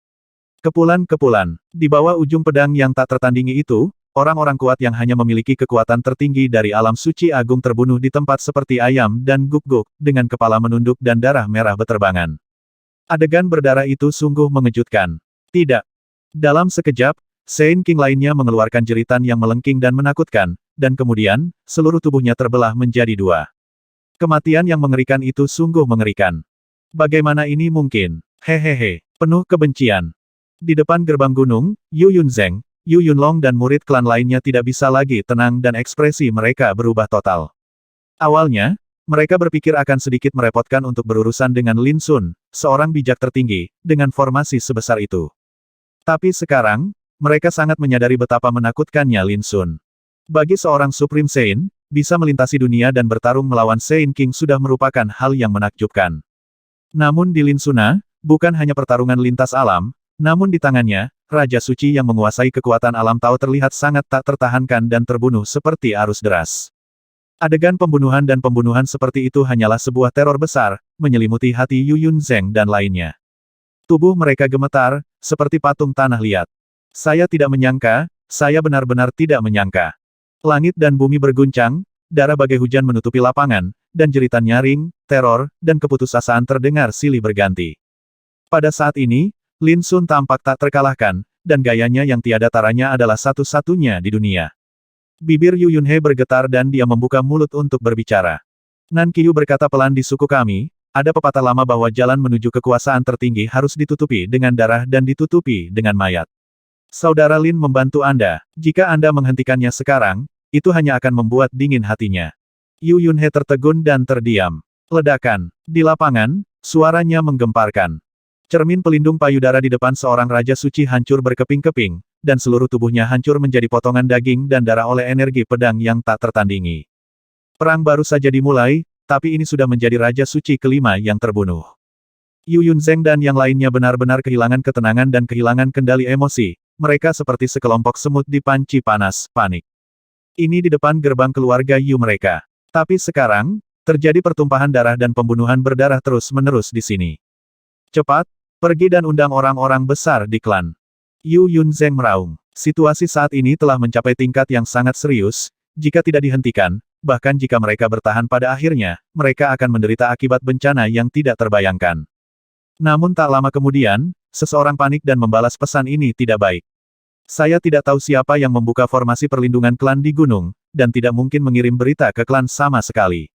Kepulan-kepulan. Di bawah ujung pedang yang tak tertandingi itu, orang-orang kuat yang hanya memiliki kekuatan tertinggi dari alam suci agung terbunuh di tempat seperti ayam dan guk-guk, dengan kepala menunduk dan darah merah beterbangan. Adegan berdarah itu sungguh mengejutkan. Tidak. Dalam sekejap, Sein King lainnya mengeluarkan jeritan yang melengking dan menakutkan, dan kemudian, seluruh tubuhnya terbelah menjadi dua. Kematian yang mengerikan itu sungguh mengerikan. Bagaimana ini mungkin? Hehehe. Penuh kebencian. Di depan gerbang gunung, Yu Yunzeng, Yu Yunlong dan murid klan lainnya tidak bisa lagi tenang dan ekspresi mereka berubah total. Awalnya, mereka berpikir akan sedikit merepotkan untuk berurusan dengan Lin Sun, seorang bijak tertinggi, dengan formasi sebesar itu. Tapi sekarang, mereka sangat menyadari betapa menakutkannya Lin Sun. Bagi seorang Supreme Sein, bisa melintasi dunia dan bertarung melawan Sein King sudah merupakan hal yang menakjubkan. Namun di Lin Suna, bukan hanya pertarungan lintas alam, namun di tangannya, Raja Suci yang menguasai kekuatan alam Tao terlihat sangat tak tertahankan dan terbunuh seperti arus deras. Adegan pembunuhan dan pembunuhan seperti itu hanyalah sebuah teror besar, menyelimuti hati Yu Yunzeng dan lainnya. Tubuh mereka gemetar, seperti patung tanah liat. Saya tidak menyangka, saya benar-benar tidak menyangka. Langit dan bumi berguncang, darah bagai hujan menutupi lapangan, dan jeritan nyaring, teror, dan keputusasaan terdengar silih berganti. Pada saat ini, Lin Sun tampak tak terkalahkan, dan gayanya yang tiada taranya adalah satu-satunya di dunia. Bibir Yu Yunhe bergetar dan dia membuka mulut untuk berbicara. Nan Qiu berkata pelan di suku kami, ada pepatah lama bahwa jalan menuju kekuasaan tertinggi harus ditutupi dengan darah dan ditutupi dengan mayat. Saudara Lin membantu Anda, jika Anda menghentikannya sekarang, itu hanya akan membuat dingin hatinya. Yu Yunhe tertegun dan terdiam. Ledakan. Di lapangan, suaranya menggemparkan. Cermin pelindung payudara di depan seorang Raja Suci hancur berkeping-keping, dan seluruh tubuhnya hancur menjadi potongan daging dan darah oleh energi pedang yang tak tertandingi. Perang baru saja dimulai, tapi ini sudah menjadi Raja Suci kelima yang terbunuh. Yu Yunzeng dan yang lainnya benar-benar kehilangan ketenangan dan kehilangan kendali emosi, mereka seperti sekelompok semut di panci panas, panik. Ini di depan gerbang keluarga Yu mereka. Tapi sekarang, terjadi pertumpahan darah dan pembunuhan berdarah terus-menerus di sini. Cepat, pergi dan undang orang-orang besar di klan. Yu Yunzeng meraung. Situasi saat ini telah mencapai tingkat yang sangat serius, jika tidak dihentikan, bahkan jika mereka bertahan pada akhirnya, mereka akan menderita akibat bencana yang tidak terbayangkan. Namun tak lama kemudian, seseorang panik dan membalas pesan ini tidak baik. Saya tidak tahu siapa yang membuka formasi perlindungan klan di gunung, dan tidak mungkin mengirim berita ke klan sama sekali.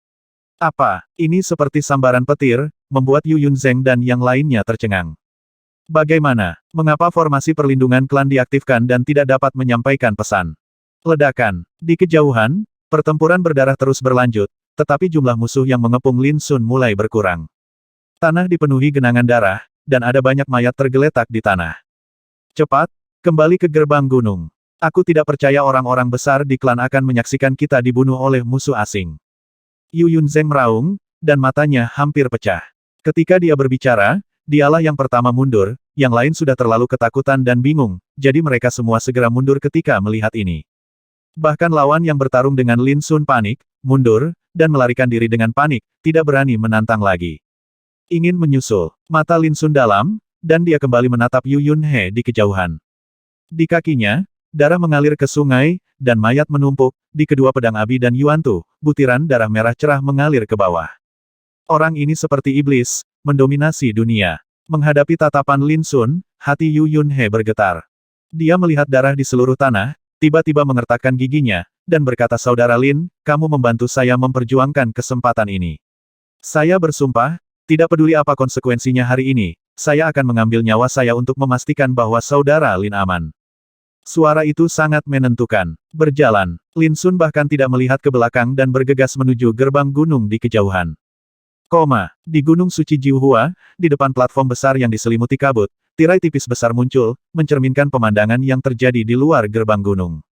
Apa, ini seperti sambaran petir, membuat Yu Yunzeng dan yang lainnya tercengang. Bagaimana? Mengapa formasi perlindungan klan diaktifkan dan tidak dapat menyampaikan pesan? Ledakan. Di kejauhan, pertempuran berdarah terus berlanjut, tetapi jumlah musuh yang mengepung Lin Sun mulai berkurang. Tanah dipenuhi genangan darah, dan ada banyak mayat tergeletak di tanah. Cepat, kembali ke gerbang gunung. Aku tidak percaya orang-orang besar di klan akan menyaksikan kita dibunuh oleh musuh asing. Yu Yunzeng meraung, dan matanya hampir pecah. Ketika dia berbicara, dialah yang pertama mundur, yang lain sudah terlalu ketakutan dan bingung, jadi mereka semua segera mundur ketika melihat ini. Bahkan lawan yang bertarung dengan Lin Sun panik, mundur, dan melarikan diri dengan panik, tidak berani menantang lagi. Ingin menyusul. Mata Lin Sun dalam, dan dia kembali menatap Yu Yunhe di kejauhan. Di kakinya, darah mengalir ke sungai, dan mayat menumpuk, di kedua pedang Abi dan Yuantu, butiran darah merah cerah mengalir ke bawah. Orang ini seperti iblis, mendominasi dunia. Menghadapi tatapan Lin Sun, hati Yu Yunhe bergetar. Dia melihat darah di seluruh tanah, tiba-tiba mengertakkan giginya, dan berkata, "Saudara Lin, kamu membantu saya memperjuangkan kesempatan ini. Saya bersumpah, tidak peduli apa konsekuensinya hari ini, saya akan mengambil nyawa saya untuk memastikan bahwa saudara Lin aman." Suara itu sangat menentukan. Berjalan, Lin Sun bahkan tidak melihat ke belakang dan bergegas menuju gerbang gunung di kejauhan. Di Gunung Suci Jiuhua, di depan platform besar yang diselimuti kabut, tirai tipis besar muncul, mencerminkan pemandangan yang terjadi di luar gerbang gunung.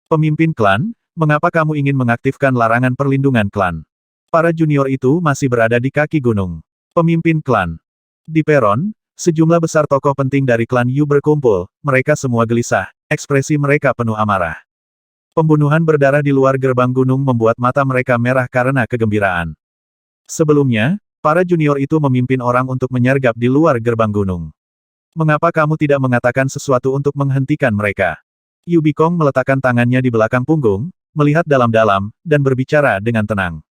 Pemimpin klan, mengapa kamu ingin mengaktifkan larangan perlindungan klan? Para junior itu masih berada di kaki gunung. Pemimpin klan. Di peron, sejumlah besar tokoh penting dari klan Yu berkumpul, mereka semua gelisah, ekspresi mereka penuh amarah. Pembunuhan berdarah di luar gerbang gunung membuat mata mereka merah karena kegembiraan. Sebelumnya, para junior itu memimpin orang untuk menyergap di luar gerbang gunung. Mengapa kamu tidak mengatakan sesuatu untuk menghentikan mereka? Yu Bikong meletakkan tangannya di belakang punggung, melihat dalam-dalam, dan berbicara dengan tenang.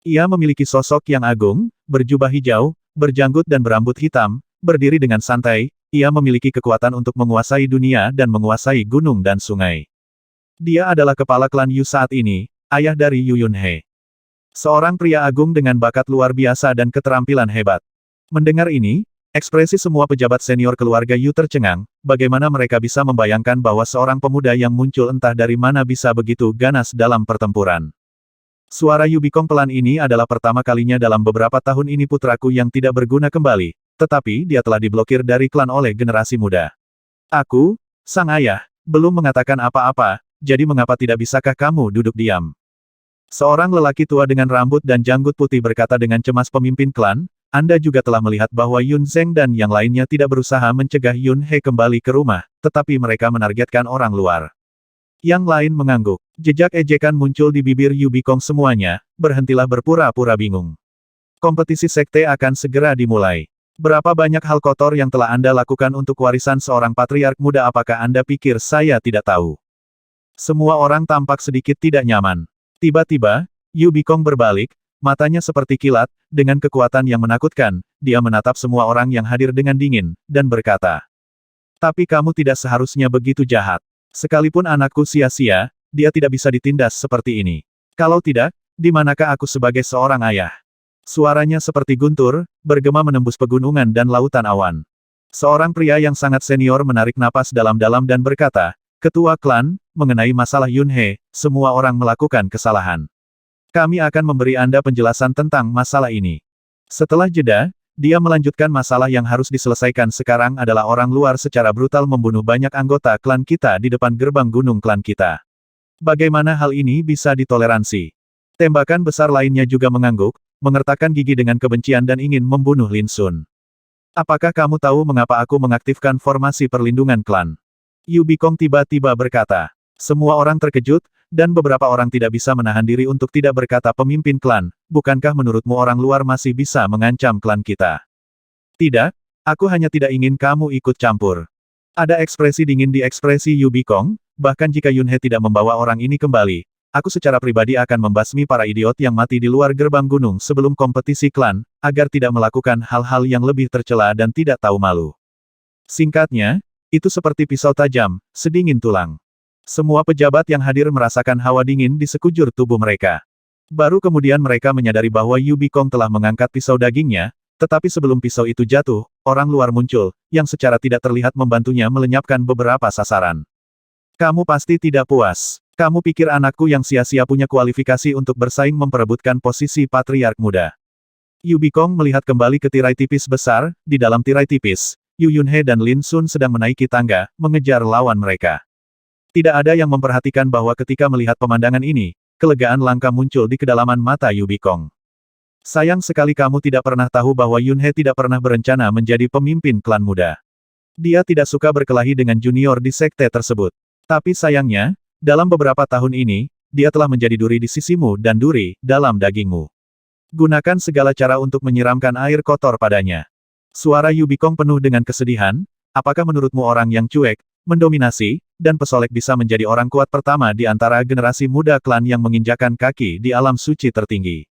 Ia memiliki sosok yang agung, berjubah hijau, berjanggut dan berambut hitam, berdiri dengan santai, ia memiliki kekuatan untuk menguasai dunia dan menguasai gunung dan sungai. Dia adalah kepala klan Yu saat ini, ayah dari Yu Yunhe. Seorang pria agung dengan bakat luar biasa dan keterampilan hebat. Mendengar ini, ekspresi semua pejabat senior keluarga Yu tercengang, bagaimana mereka bisa membayangkan bahwa seorang pemuda yang muncul entah dari mana bisa begitu ganas dalam pertempuran. Suara Yu Bikong pelan ini adalah pertama kalinya dalam beberapa tahun ini putraku yang tidak berguna kembali, tetapi dia telah diblokir dari klan oleh generasi muda. Aku, sang ayah, belum mengatakan apa-apa, jadi mengapa tidak bisakah kamu duduk diam? Seorang lelaki tua dengan rambut dan janggut putih berkata dengan cemas, pemimpin klan, Anda juga telah melihat bahwa Yun Zheng dan yang lainnya tidak berusaha mencegah Yun He kembali ke rumah, tetapi mereka menargetkan orang luar. Yang lain mengangguk. Jejak ejekan muncul di bibir Yu Bikong semuanya, berhentilah berpura-pura bingung. Kompetisi sekte akan segera dimulai. Berapa banyak hal kotor yang telah Anda lakukan untuk warisan seorang patriark muda, apakah Anda pikir saya tidak tahu? Semua orang tampak sedikit tidak nyaman. Tiba-tiba, Yu Bikong berbalik, matanya seperti kilat, dengan kekuatan yang menakutkan, dia menatap semua orang yang hadir dengan dingin, dan berkata, "Tapi kamu tidak seharusnya begitu jahat. Sekalipun anakku sia-sia, dia tidak bisa ditindas seperti ini. Kalau tidak, di manakah aku sebagai seorang ayah?" Suaranya seperti guntur, bergema menembus pegunungan dan lautan awan. Seorang pria yang sangat senior menarik napas dalam-dalam dan berkata, "Ketua klan, mengenai masalah Yun He, semua orang melakukan kesalahan. Kami akan memberi Anda penjelasan tentang masalah ini." Setelah jeda, dia melanjutkan, masalah yang harus diselesaikan sekarang adalah orang luar secara brutal membunuh banyak anggota klan kita di depan gerbang gunung klan kita. Bagaimana hal ini bisa ditoleransi? Tembakan besar lainnya juga mengangguk, mengertakkan gigi dengan kebencian dan ingin membunuh Lin Sun. "Apakah kamu tahu mengapa aku mengaktifkan formasi perlindungan klan?" Yu Bikong tiba-tiba berkata. Semua orang terkejut, dan beberapa orang tidak bisa menahan diri untuk tidak berkata, "Pemimpin klan, bukankah menurutmu orang luar masih bisa mengancam klan kita?" "Tidak, aku hanya tidak ingin kamu ikut campur." Ada ekspresi dingin di ekspresi Yu Bikong, bahkan jika Yun He tidak membawa orang ini kembali, aku secara pribadi akan membasmi para idiot yang mati di luar gerbang gunung sebelum kompetisi klan, agar tidak melakukan hal-hal yang lebih tercela dan tidak tahu malu. Singkatnya, itu seperti pisau tajam, sedingin tulang. Semua pejabat yang hadir merasakan hawa dingin di sekujur tubuh mereka. Baru kemudian mereka menyadari bahwa Yu Bikong telah mengangkat pisau dagingnya, tetapi sebelum pisau itu jatuh, orang luar muncul, yang secara tidak terlihat membantunya melenyapkan beberapa sasaran. "Kamu pasti tidak puas. Kamu pikir anakku yang sia-sia punya kualifikasi untuk bersaing memperebutkan posisi patriark muda?" Yu Bikong melihat kembali ke tirai tipis besar, di dalam tirai tipis, Yu Yunhe dan Lin Sun sedang menaiki tangga, mengejar lawan mereka. Tidak ada yang memperhatikan bahwa ketika melihat pemandangan ini, kelegaan langka muncul di kedalaman mata Yu Bikong. "Sayang sekali kamu tidak pernah tahu bahwa Yun He tidak pernah berencana menjadi pemimpin klan muda. Dia tidak suka berkelahi dengan junior di sekte tersebut. Tapi sayangnya, dalam beberapa tahun ini, dia telah menjadi duri di sisimu dan duri dalam dagingmu. Gunakan segala cara untuk menyiramkan air kotor padanya. Suara Yubikong penuh dengan kesedihan. Apakah menurutmu orang yang cuek, mendominasi, dan pesolek bisa menjadi orang kuat pertama di antara generasi muda klan yang menginjakan kaki di alam suci tertinggi?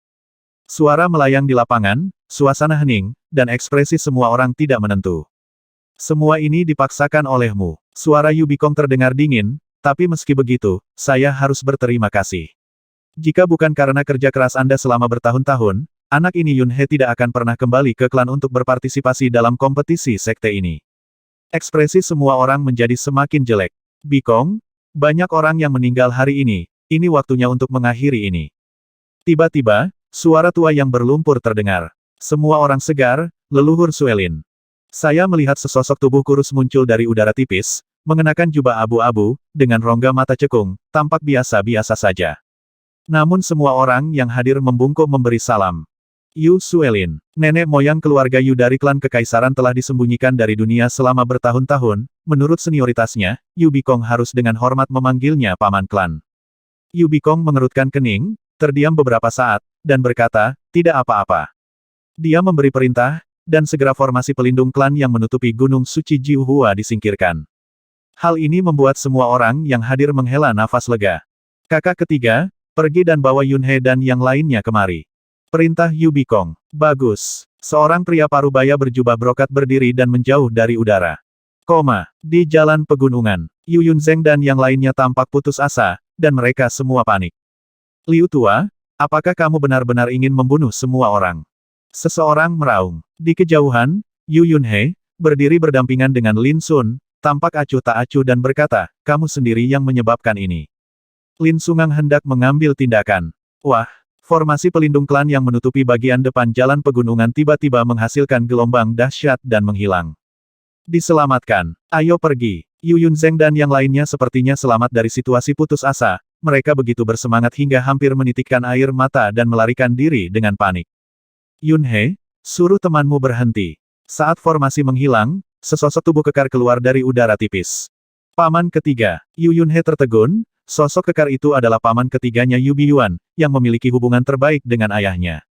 Suara melayang di lapangan, suasana hening, dan ekspresi semua orang tidak menentu. Semua ini dipaksakan olehmu. Suara Yubikong terdengar dingin, tapi meski begitu, saya harus berterima kasih. Jika bukan karena kerja keras Anda selama bertahun-tahun, anak ini Yunhe tidak akan pernah kembali ke klan untuk berpartisipasi dalam kompetisi sekte ini. Ekspresi semua orang menjadi semakin jelek. Bikong, banyak orang yang meninggal hari ini waktunya untuk mengakhiri ini. Tiba-tiba, suara tua yang berlumpur terdengar. Semua orang segar, leluhur Suelin. Saya melihat sesosok tubuh kurus muncul dari udara tipis, mengenakan jubah abu-abu, dengan rongga mata cekung, tampak biasa-biasa saja. Namun semua orang yang hadir membungkuk memberi salam. Yu Suelin, nenek moyang keluarga Yu dari klan kekaisaran telah disembunyikan dari dunia selama bertahun-tahun, menurut senioritasnya, Yu Bikong harus dengan hormat memanggilnya paman klan. Yu Bikong mengerutkan kening, terdiam beberapa saat, dan berkata, tidak apa-apa. Dia memberi perintah, dan segera formasi pelindung klan yang menutupi gunung suci Jiuhua disingkirkan. Hal ini membuat semua orang yang hadir menghela nafas lega. Kakak ketiga, pergi dan bawa Yunhe dan yang lainnya kemari. Perintah Yu Bikong. Bagus. Seorang pria parubaya berjubah brokat berdiri dan menjauh dari udara. Di jalan pegunungan, Yu Yunzeng dan yang lainnya tampak putus asa, dan mereka semua panik. Liu Tua, apakah kamu benar-benar ingin membunuh semua orang? Seseorang meraung. Di kejauhan, Yu Yunhe, berdiri berdampingan dengan Lin Sun, tampak acuh tak acuh dan berkata, kamu sendiri yang menyebabkan ini. Lin Sungang hendak mengambil tindakan. Wah! Formasi pelindung klan yang menutupi bagian depan jalan pegunungan tiba-tiba menghasilkan gelombang dahsyat dan menghilang. Diselamatkan. Ayo pergi. Yu Yunzeng dan yang lainnya sepertinya selamat dari situasi putus asa. Mereka begitu bersemangat hingga hampir menitikkan air mata dan melarikan diri dengan panik. Yunhe, suruh temanmu berhenti. Saat formasi menghilang, sesosok tubuh kekar keluar dari udara tipis. Paman ketiga, Yu Yunhe tertegun. Sosok kekar itu adalah paman ketiganya Yu Biyuan, yang memiliki hubungan terbaik dengan ayahnya.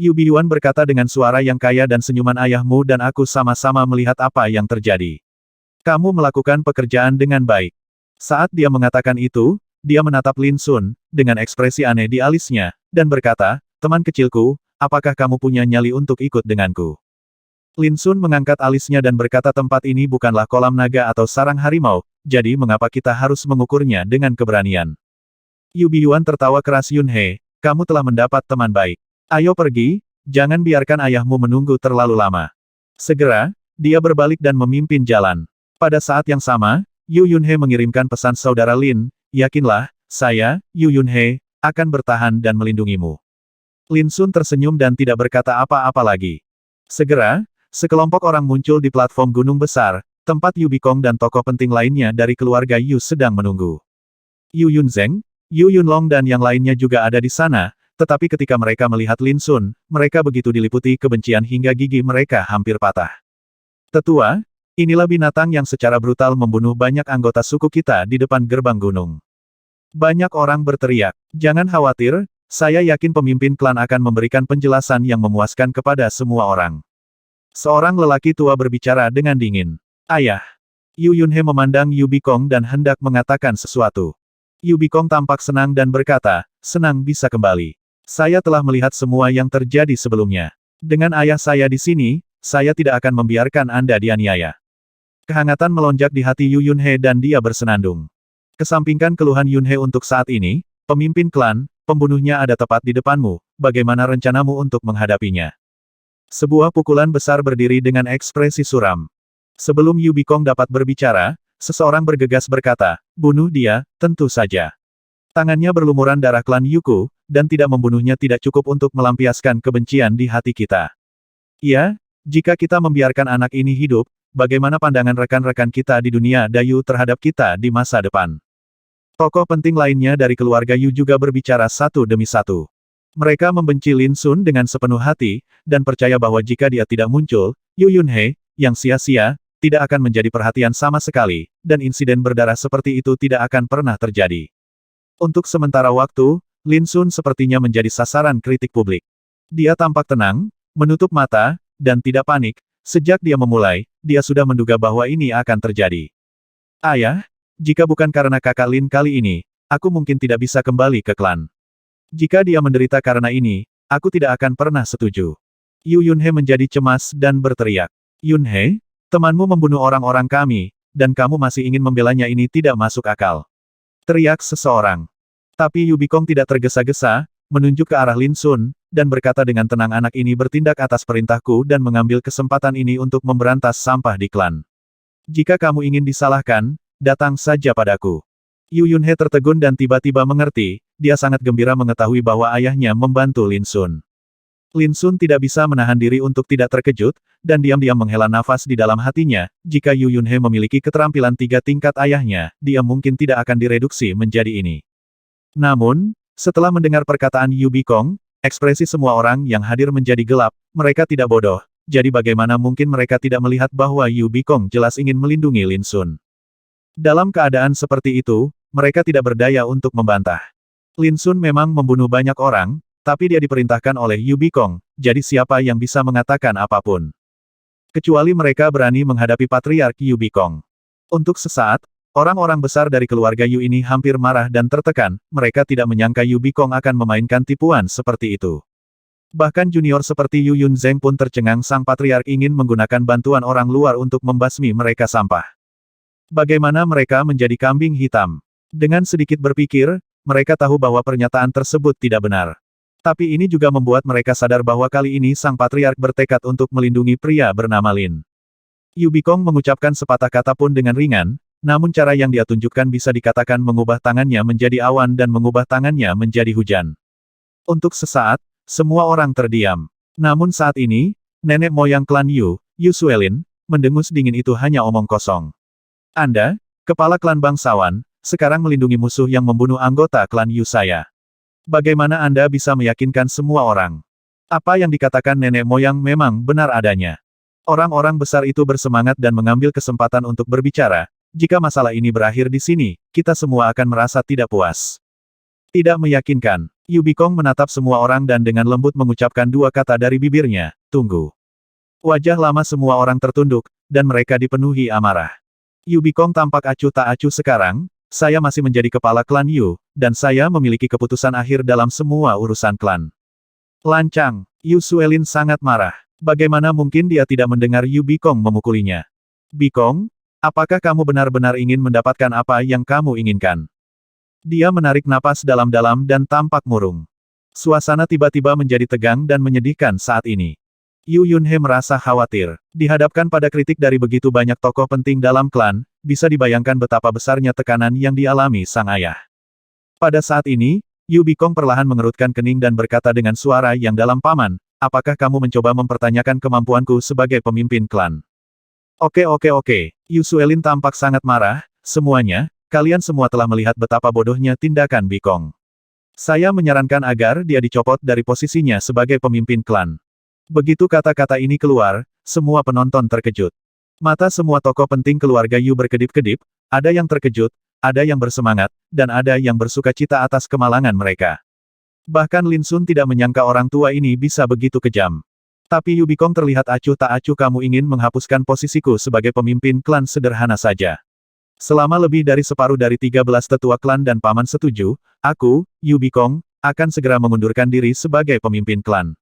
Yu Biyuan berkata dengan suara yang kaya dan senyuman ayahmu dan aku sama-sama melihat apa yang terjadi. Kamu melakukan pekerjaan dengan baik. Saat dia mengatakan itu, dia menatap Lin Sun, dengan ekspresi aneh di alisnya, dan berkata, teman kecilku, apakah kamu punya nyali untuk ikut denganku? Lin Sun mengangkat alisnya dan berkata tempat ini bukanlah kolam naga atau sarang harimau, jadi mengapa kita harus mengukurnya dengan keberanian? Yu Biyuan tertawa keras Yunhe, kamu telah mendapat teman baik. Ayo pergi, jangan biarkan ayahmu menunggu terlalu lama. Segera, dia berbalik dan memimpin jalan. Pada saat yang sama, Yu Yunhe mengirimkan pesan saudara Lin, yakinlah, saya, Yu Yunhe, akan bertahan dan melindungimu. Lin Sun tersenyum dan tidak berkata apa-apa lagi. Segera, sekelompok orang muncul di platform gunung besar, tempat Yu Bikong dan tokoh penting lainnya dari keluarga Yu sedang menunggu. Yu Yunzeng, Yu Yunlong dan yang lainnya juga ada di sana, tetapi ketika mereka melihat Lin Sun, mereka begitu diliputi kebencian hingga gigi mereka hampir patah. Tetua, inilah binatang yang secara brutal membunuh banyak anggota suku kita di depan gerbang gunung. Banyak orang berteriak, jangan khawatir, saya yakin pemimpin klan akan memberikan penjelasan yang memuaskan kepada semua orang. Seorang lelaki tua berbicara dengan dingin. Ayah. Yu Yunhe memandang Yu Bikong dan hendak mengatakan sesuatu. Yu Bikong tampak senang dan berkata, senang bisa kembali. Saya telah melihat semua yang terjadi sebelumnya. Dengan ayah saya di sini, saya tidak akan membiarkan Anda dianiaya. Kehangatan melonjak di hati Yu Yunhe dan dia bersenandung. Kesampingkan keluhan Yunhe untuk saat ini, pemimpin klan, pembunuhnya ada tepat di depanmu, bagaimana rencanamu untuk menghadapinya? Sebuah pukulan besar berdiri dengan ekspresi suram. Sebelum Yu Bikong dapat berbicara, seseorang bergegas berkata, bunuh dia, tentu saja. Tangannya berlumuran darah klan Yuku, dan tidak membunuhnya tidak cukup untuk melampiaskan kebencian di hati kita. Ya, jika kita membiarkan anak ini hidup, bagaimana pandangan rekan-rekan kita di dunia Dayu terhadap kita di masa depan? Tokoh penting lainnya dari keluarga Yu juga berbicara satu demi satu. Mereka membenci Lin Sun dengan sepenuh hati, dan percaya bahwa jika dia tidak muncul, Yu Yunhe, yang sia-sia, tidak akan menjadi perhatian sama sekali, dan insiden berdarah seperti itu tidak akan pernah terjadi. Untuk sementara waktu, Lin Sun sepertinya menjadi sasaran kritik publik. Dia tampak tenang, menutup mata, dan tidak panik. Sejak dia memulai, dia sudah menduga bahwa ini akan terjadi. Ayah, jika bukan karena kakak Lin kali ini, aku mungkin tidak bisa kembali ke klan. Jika dia menderita karena ini, aku tidak akan pernah setuju. Yu Yunhe menjadi cemas dan berteriak. Yunhe, temanmu membunuh orang-orang kami, dan kamu masih ingin membelanya, ini tidak masuk akal. Teriak seseorang. Tapi Yu Bikong tidak tergesa-gesa, menunjuk ke arah Lin Sun, dan berkata dengan tenang, anak ini bertindak atas perintahku dan mengambil kesempatan ini untuk memberantas sampah di klan. Jika kamu ingin disalahkan, datang saja padaku. Yu Yunhe tertegun dan tiba-tiba mengerti, dia sangat gembira mengetahui bahwa ayahnya membantu Lin Sun. Lin Sun tidak bisa menahan diri untuk tidak terkejut, dan diam-diam menghela nafas di dalam hatinya, jika Yu Yunhe memiliki keterampilan 3 tingkat ayahnya, dia mungkin tidak akan direduksi menjadi ini. Namun, setelah mendengar perkataan Yu Bikong, ekspresi semua orang yang hadir menjadi gelap, mereka tidak bodoh, jadi bagaimana mungkin mereka tidak melihat bahwa Yu Bikong jelas ingin melindungi Lin Sun. Dalam keadaan seperti itu, mereka tidak berdaya untuk membantah. Lin Sun memang membunuh banyak orang, tapi dia diperintahkan oleh Yu Bikong, jadi siapa yang bisa mengatakan apapun? Kecuali mereka berani menghadapi Patriark Yu Bikong. Untuk sesaat, orang-orang besar dari keluarga Yu ini hampir marah dan tertekan, mereka tidak menyangka Yu Bikong akan memainkan tipuan seperti itu. Bahkan junior seperti Yu Yunzeng pun tercengang, sang Patriark ingin menggunakan bantuan orang luar untuk membasmi mereka sampah. Bagaimana mereka menjadi kambing hitam? Dengan sedikit berpikir, mereka tahu bahwa pernyataan tersebut tidak benar. Tapi ini juga membuat mereka sadar bahwa kali ini sang Patriark bertekad untuk melindungi pria bernama Lin. Yu Bikong mengucapkan sepatah kata pun dengan ringan, namun cara yang dia tunjukkan bisa dikatakan mengubah tangannya menjadi awan dan mengubah tangannya menjadi hujan. Untuk sesaat, semua orang terdiam. Namun saat ini, nenek moyang klan Yu, Yu Suelin, mendengus dingin, itu hanya omong kosong. Anda, kepala klan bangsawan, sekarang melindungi musuh yang membunuh anggota klan Yu saya. Bagaimana Anda bisa meyakinkan semua orang? Apa yang dikatakan nenek moyang memang benar adanya. Orang-orang besar itu bersemangat dan mengambil kesempatan untuk berbicara. Jika masalah ini berakhir di sini, kita semua akan merasa tidak puas. Tidak meyakinkan. Yu Bikong menatap semua orang dan dengan lembut mengucapkan 2 kata dari bibirnya, tunggu. Wajah lama semua orang tertunduk, dan mereka dipenuhi amarah. Yu Bikong tampak acuh tak acuh sekarang. Saya masih menjadi kepala klan Yu, dan saya memiliki keputusan akhir dalam semua urusan klan. Lancang. Yu Suelin sangat marah. Bagaimana mungkin dia tidak mendengar Yu Bikong memukulinya? Bikong, apakah kamu benar-benar ingin mendapatkan apa yang kamu inginkan? Dia menarik napas dalam-dalam dan tampak murung. Suasana tiba-tiba menjadi tegang dan menyedihkan saat ini. Yu Yunhe merasa khawatir. Dihadapkan pada kritik dari begitu banyak tokoh penting dalam klan, bisa dibayangkan betapa besarnya tekanan yang dialami sang ayah. Pada saat ini, Yu Bikong perlahan mengerutkan kening dan berkata dengan suara yang dalam, paman, apakah kamu mencoba mempertanyakan kemampuanku sebagai pemimpin klan? Oke. Yu Suelin tampak sangat marah, semuanya, kalian semua telah melihat betapa bodohnya tindakan Bikong. Saya menyarankan agar dia dicopot dari posisinya sebagai pemimpin klan. Begitu kata-kata ini keluar, semua penonton terkejut. Mata semua tokoh penting keluarga Yu berkedip-kedip, ada yang terkejut, ada yang bersemangat, dan ada yang bersuka cita atas kemalangan mereka. Bahkan Lin Sun tidak menyangka orang tua ini bisa begitu kejam. Tapi Yu Bikong terlihat acuh tak acuh, kamu ingin menghapuskan posisiku sebagai pemimpin klan, sederhana saja. Selama lebih dari separuh dari 13 tetua klan dan paman setuju, aku, Yu Bikong, akan segera mengundurkan diri sebagai pemimpin klan.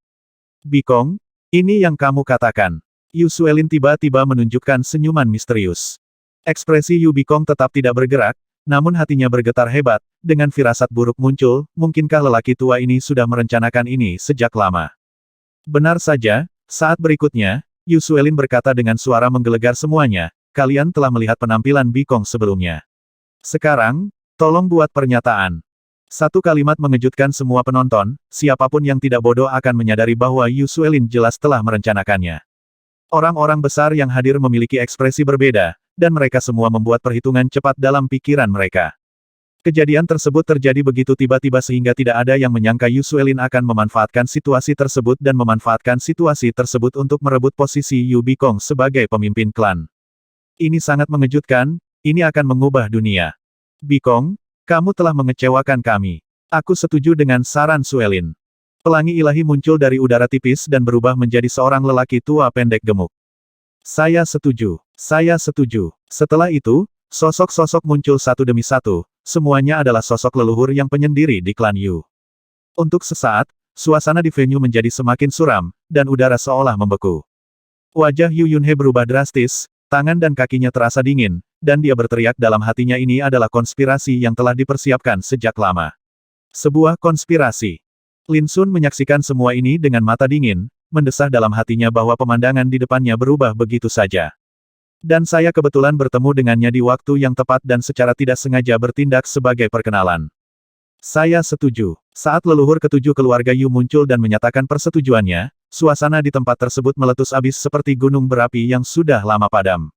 Bikong, ini yang kamu katakan. Yu Suelin tiba-tiba menunjukkan senyuman misterius. Ekspresi Yu Bikong tetap tidak bergerak, namun hatinya bergetar hebat, dengan firasat buruk muncul, mungkinkah lelaki tua ini sudah merencanakan ini sejak lama. Benar saja, saat berikutnya, Yu Suelin berkata dengan suara menggelegar semuanya, kalian telah melihat penampilan Bikong sebelumnya. Sekarang, tolong buat pernyataan. Satu kalimat mengejutkan semua penonton, siapapun yang tidak bodoh akan menyadari bahwa Yu Suelin jelas telah merencanakannya. Orang-orang besar yang hadir memiliki ekspresi berbeda, dan mereka semua membuat perhitungan cepat dalam pikiran mereka. Kejadian tersebut terjadi begitu tiba-tiba sehingga tidak ada yang menyangka Yu Suelin akan memanfaatkan situasi tersebut dan memanfaatkan situasi tersebut untuk merebut posisi Yu Bikong sebagai pemimpin klan. Ini sangat mengejutkan, ini akan mengubah dunia. Bikong, kamu telah mengecewakan kami. Aku setuju dengan saran Suelin. Pelangi ilahi muncul dari udara tipis dan berubah menjadi seorang lelaki tua pendek gemuk. Saya setuju. Saya setuju. Setelah itu, sosok-sosok muncul satu demi satu, semuanya adalah sosok leluhur yang penyendiri di klan Yu. Untuk sesaat, suasana di venue menjadi semakin suram, dan udara seolah membeku. Wajah Yu Yunhe berubah drastis, tangan dan kakinya terasa dingin, dan dia berteriak dalam hatinya ini adalah konspirasi yang telah dipersiapkan sejak lama. Sebuah konspirasi. Lin Sun menyaksikan semua ini dengan mata dingin, mendesah dalam hatinya bahwa pemandangan di depannya berubah begitu saja. Dan saya kebetulan bertemu dengannya di waktu yang tepat dan secara tidak sengaja bertindak sebagai perkenalan. Saya setuju. Saat leluhur ketujuh keluarga Yu muncul dan menyatakan persetujuannya, suasana di tempat tersebut meletus abis seperti gunung berapi yang sudah lama padam.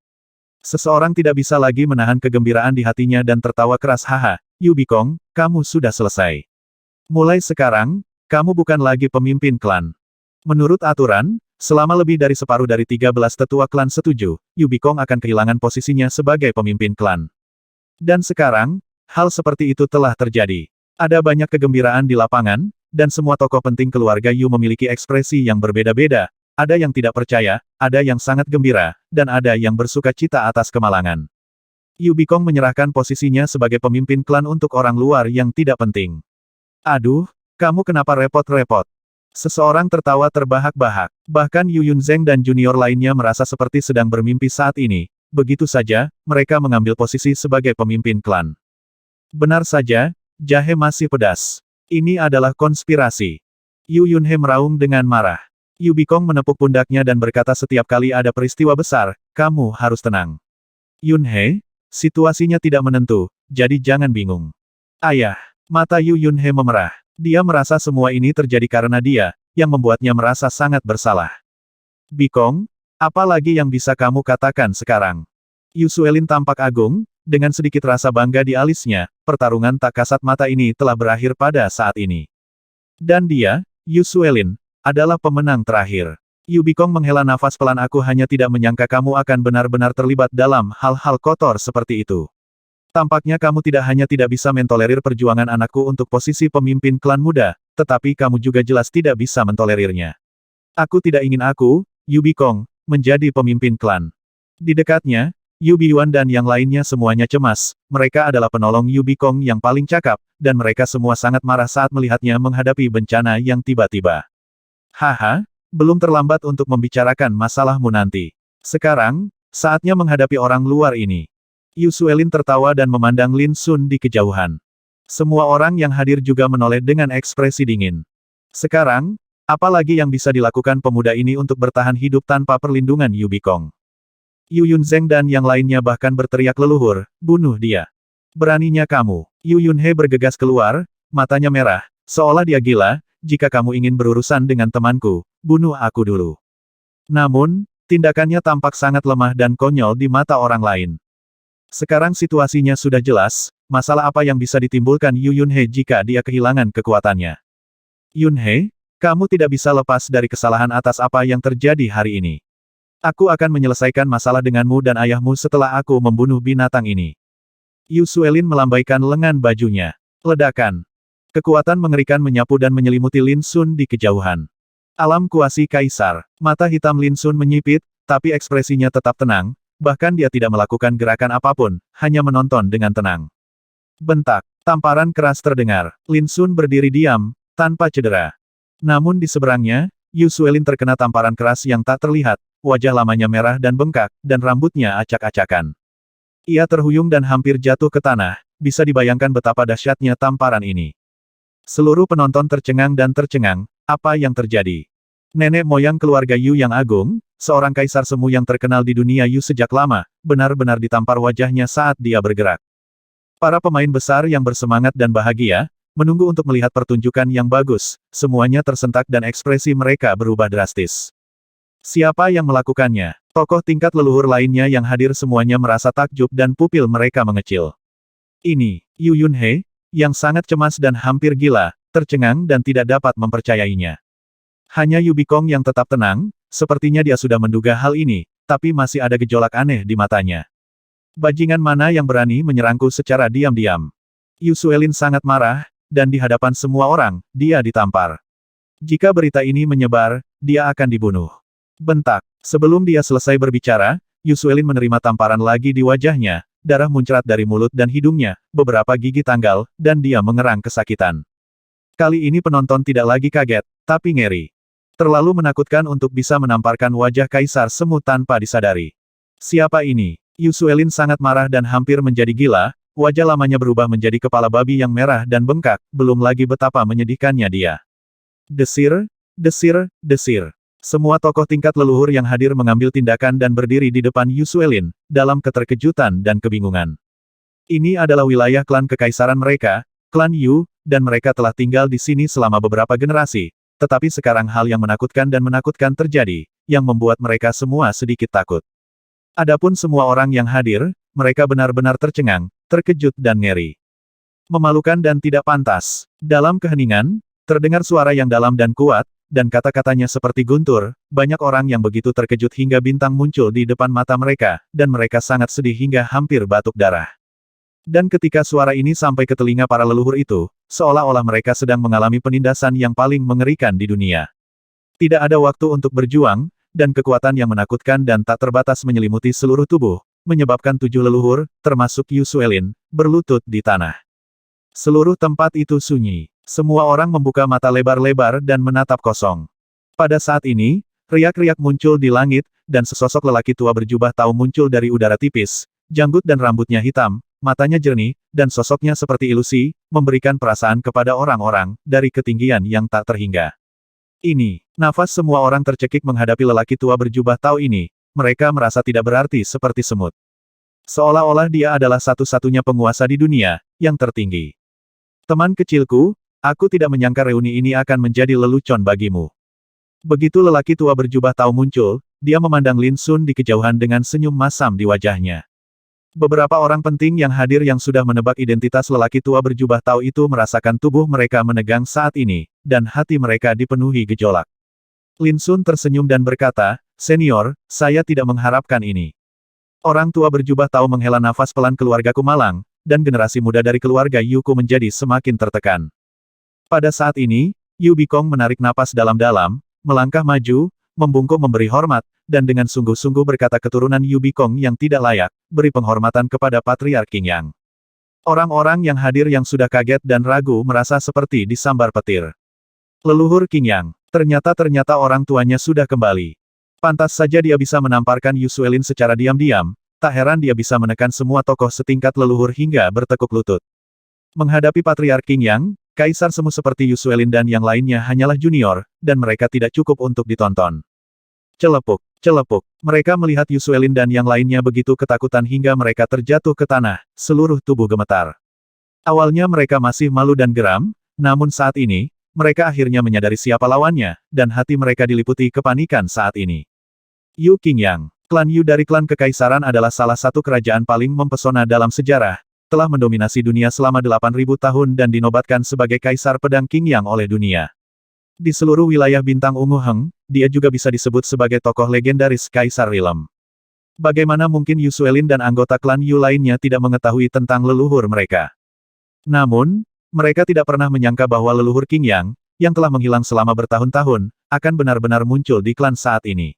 Seseorang tidak bisa lagi menahan kegembiraan di hatinya dan tertawa keras. Haha, Yu Bikong, kamu sudah selesai. Mulai sekarang, kamu bukan lagi pemimpin klan. Menurut aturan, selama lebih dari separuh dari 13 tetua klan setuju, Yu Bikong akan kehilangan posisinya sebagai pemimpin klan. Dan sekarang, hal seperti itu telah terjadi. Ada banyak kegembiraan di lapangan, dan semua tokoh penting keluarga Yu memiliki ekspresi yang berbeda-beda, ada yang tidak percaya, ada yang sangat gembira, dan ada yang bersuka cita atas kemalangan. Yu Bikong menyerahkan posisinya sebagai pemimpin klan untuk orang luar yang tidak penting. Aduh, kamu kenapa repot-repot? Seseorang tertawa terbahak-bahak. Bahkan Yu Yunzeng dan junior lainnya merasa seperti sedang bermimpi saat ini. Begitu saja, mereka mengambil posisi sebagai pemimpin klan. Benar saja, jahe masih pedas. Ini adalah konspirasi. Yu Yunhe meraung dengan marah. Yu Bikong menepuk pundaknya dan berkata setiap kali ada peristiwa besar, kamu harus tenang. Yunhe, situasinya tidak menentu, jadi jangan bingung. Ayah, mata Yu Yunhe memerah. Dia merasa semua ini terjadi karena dia, yang membuatnya merasa sangat bersalah. Bikong, apa lagi yang bisa kamu katakan sekarang? Yu Suelin tampak agung, dengan sedikit rasa bangga di alisnya, pertarungan tak kasat mata ini telah berakhir pada saat ini. Dan dia, Yu Suelin, adalah pemenang terakhir. Yu Bikong menghela nafas pelan. Aku hanya tidak menyangka kamu akan benar-benar terlibat dalam hal-hal kotor seperti itu. Tampaknya kamu tidak hanya tidak bisa mentolerir perjuangan anakku untuk posisi pemimpin klan muda, tetapi kamu juga jelas tidak bisa mentolerirnya. Aku tidak ingin aku, Yu Bikong, menjadi pemimpin klan. Di dekatnya, Yu Biyuan dan yang lainnya semuanya cemas, mereka adalah penolong Yu Bikong yang paling cakap, dan mereka semua sangat marah saat melihatnya menghadapi bencana yang tiba-tiba. Haha, belum terlambat untuk membicarakan masalahmu nanti. Sekarang, saatnya menghadapi orang luar ini. Yu Suelin tertawa dan memandang Lin Sun di kejauhan. Semua orang yang hadir juga menoleh dengan ekspresi dingin. Sekarang, apa lagi yang bisa dilakukan pemuda ini untuk bertahan hidup tanpa perlindungan Yu Bikong? Yu Yunzeng dan yang lainnya bahkan berteriak leluhur, bunuh dia. Beraninya kamu. Yu Yunhe bergegas keluar, matanya merah, seolah dia gila, jika kamu ingin berurusan dengan temanku, bunuh aku dulu. Namun, tindakannya tampak sangat lemah dan konyol di mata orang lain. Sekarang situasinya sudah jelas, masalah apa yang bisa ditimbulkan Yu Yunhe jika dia kehilangan kekuatannya. Yunhe, kamu tidak bisa lepas dari kesalahan atas apa yang terjadi hari ini. Aku akan menyelesaikan masalah denganmu dan ayahmu setelah aku membunuh binatang ini. Yu Suelin melambaikan lengan bajunya. Ledakan. Kekuatan mengerikan menyapu dan menyelimuti Lin Sun di kejauhan. Alam kuasi kaisar. Mata hitam Lin Sun menyipit, tapi ekspresinya tetap tenang. Bahkan dia tidak melakukan gerakan apapun, hanya menonton dengan tenang. Bentak. Tamparan keras terdengar. Lin Sun berdiri diam, tanpa cedera. Namun di seberangnya, Yu Suelin terkena tamparan keras yang tak terlihat, wajah lamanya merah dan bengkak, dan rambutnya acak-acakan. Ia terhuyung dan hampir jatuh ke tanah, bisa dibayangkan betapa dahsyatnya tamparan ini. Seluruh penonton tercengang dan tercengang, apa yang terjadi? Nenek moyang keluarga Yu yang agung, seorang kaisar semu yang terkenal di dunia Yu sejak lama, benar-benar ditampar wajahnya saat dia bergerak. Para pemain besar yang bersemangat dan bahagia, menunggu untuk melihat pertunjukan yang bagus, semuanya tersentak dan ekspresi mereka berubah drastis. Siapa yang melakukannya? Tokoh tingkat leluhur lainnya yang hadir semuanya merasa takjub dan pupil mereka mengecil. Ini, Yu Yunhe, yang sangat cemas dan hampir gila, tercengang dan tidak dapat mempercayainya. Hanya Yu Bikong yang tetap tenang, sepertinya dia sudah menduga hal ini, tapi masih ada gejolak aneh di matanya. Bajingan mana yang berani menyerangku secara diam-diam? Yu Suelin sangat marah, dan di hadapan semua orang, dia ditampar. Jika berita ini menyebar, dia akan dibunuh. Bentak. Sebelum dia selesai berbicara, Yu Suelin menerima tamparan lagi di wajahnya, darah muncrat dari mulut dan hidungnya, beberapa gigi tanggal, dan dia mengerang kesakitan. Kali ini penonton tidak lagi kaget, tapi ngeri. Terlalu menakutkan untuk bisa menamparkan wajah Kaisar Semu tanpa disadari. Siapa ini? Yu Suelin sangat marah dan hampir menjadi gila, wajah lamanya berubah menjadi kepala babi yang merah dan bengkak, belum lagi betapa menyedihkannya dia. Desir, desir, desir. Semua tokoh tingkat leluhur yang hadir mengambil tindakan dan berdiri di depan Yu Suelin, dalam keterkejutan dan kebingungan. Ini adalah wilayah klan kekaisaran mereka, klan Yu, dan mereka telah tinggal di sini selama beberapa generasi, tetapi sekarang hal yang menakutkan dan menakutkan terjadi, yang membuat mereka semua sedikit takut. Adapun semua orang yang hadir, mereka benar-benar tercengang, terkejut dan ngeri. Memalukan dan tidak pantas. Dalam keheningan, terdengar suara yang dalam dan kuat, dan kata-katanya seperti guntur, banyak orang yang begitu terkejut hingga bintang muncul di depan mata mereka, dan mereka sangat sedih hingga hampir batuk darah. Dan ketika suara ini sampai ke telinga para leluhur itu, seolah-olah mereka sedang mengalami penindasan yang paling mengerikan di dunia. Tidak ada waktu untuk berjuang, dan kekuatan yang menakutkan dan tak terbatas menyelimuti seluruh tubuh, menyebabkan 7 leluhur, termasuk Yu Suelin, berlutut di tanah. Seluruh tempat itu sunyi. Semua orang membuka mata lebar-lebar dan menatap kosong. Pada saat ini, riak-riak muncul di langit, dan sesosok lelaki tua berjubah tahu muncul dari udara tipis, janggut dan rambutnya hitam, matanya jernih, dan sosoknya seperti ilusi, memberikan perasaan kepada orang-orang, dari ketinggian yang tak terhingga. Ini, nafas semua orang tercekik menghadapi lelaki tua berjubah tahu ini, mereka merasa tidak berarti seperti semut. Seolah-olah dia adalah satu-satunya penguasa di dunia, yang tertinggi. Teman kecilku, aku tidak menyangka reuni ini akan menjadi lelucon bagimu. Begitu lelaki tua berjubah tahu muncul, dia memandang Lin Sun di kejauhan dengan senyum masam di wajahnya. Beberapa orang penting yang hadir yang sudah menebak identitas lelaki tua berjubah tahu itu merasakan tubuh mereka menegang saat ini, dan hati mereka dipenuhi gejolak. Lin Sun tersenyum dan berkata, "Senior, saya tidak mengharapkan ini." Orang tua berjubah tahu menghela nafas pelan. Keluargaku malang, dan generasi muda dari keluarga Yuku menjadi semakin tertekan. Pada saat ini, Yu Bikong menarik napas dalam-dalam, melangkah maju, membungkuk memberi hormat, dan dengan sungguh-sungguh berkata, "Keturunan Yu Bikong yang tidak layak, beri penghormatan kepada Patriark Qingyang." Orang-orang yang hadir yang sudah kaget dan ragu merasa seperti disambar petir. Leluhur Qingyang, ternyata orang tuanya sudah kembali. Pantas saja dia bisa menamparkan Yu Suelin secara diam-diam, tak heran dia bisa menekan semua tokoh setingkat leluhur hingga bertekuk lutut. Menghadapi Patriark Qingyang, Kaisar Semu seperti Yu Suelin dan yang lainnya hanyalah junior, dan mereka tidak cukup untuk ditonton. Celepuk, celepuk. Mereka melihat Yu Suelin dan yang lainnya begitu ketakutan hingga mereka terjatuh ke tanah, seluruh tubuh gemetar. Awalnya mereka masih malu dan geram, namun saat ini, mereka akhirnya menyadari siapa lawannya, dan hati mereka diliputi kepanikan saat ini. Yu Qingyang, klan Yu dari klan kekaisaran adalah salah satu kerajaan paling mempesona dalam sejarah, telah mendominasi dunia selama 8.000 tahun dan dinobatkan sebagai Kaisar Pedang Qingyang oleh dunia. Di seluruh wilayah bintang ungu Heng, dia juga bisa disebut sebagai tokoh legendaris Kaisar Rilem. Bagaimana mungkin Yu Suelin dan anggota klan Yu lainnya tidak mengetahui tentang leluhur mereka? Namun, mereka tidak pernah menyangka bahwa leluhur Qingyang, yang telah menghilang selama bertahun-tahun, akan benar-benar muncul di klan saat ini.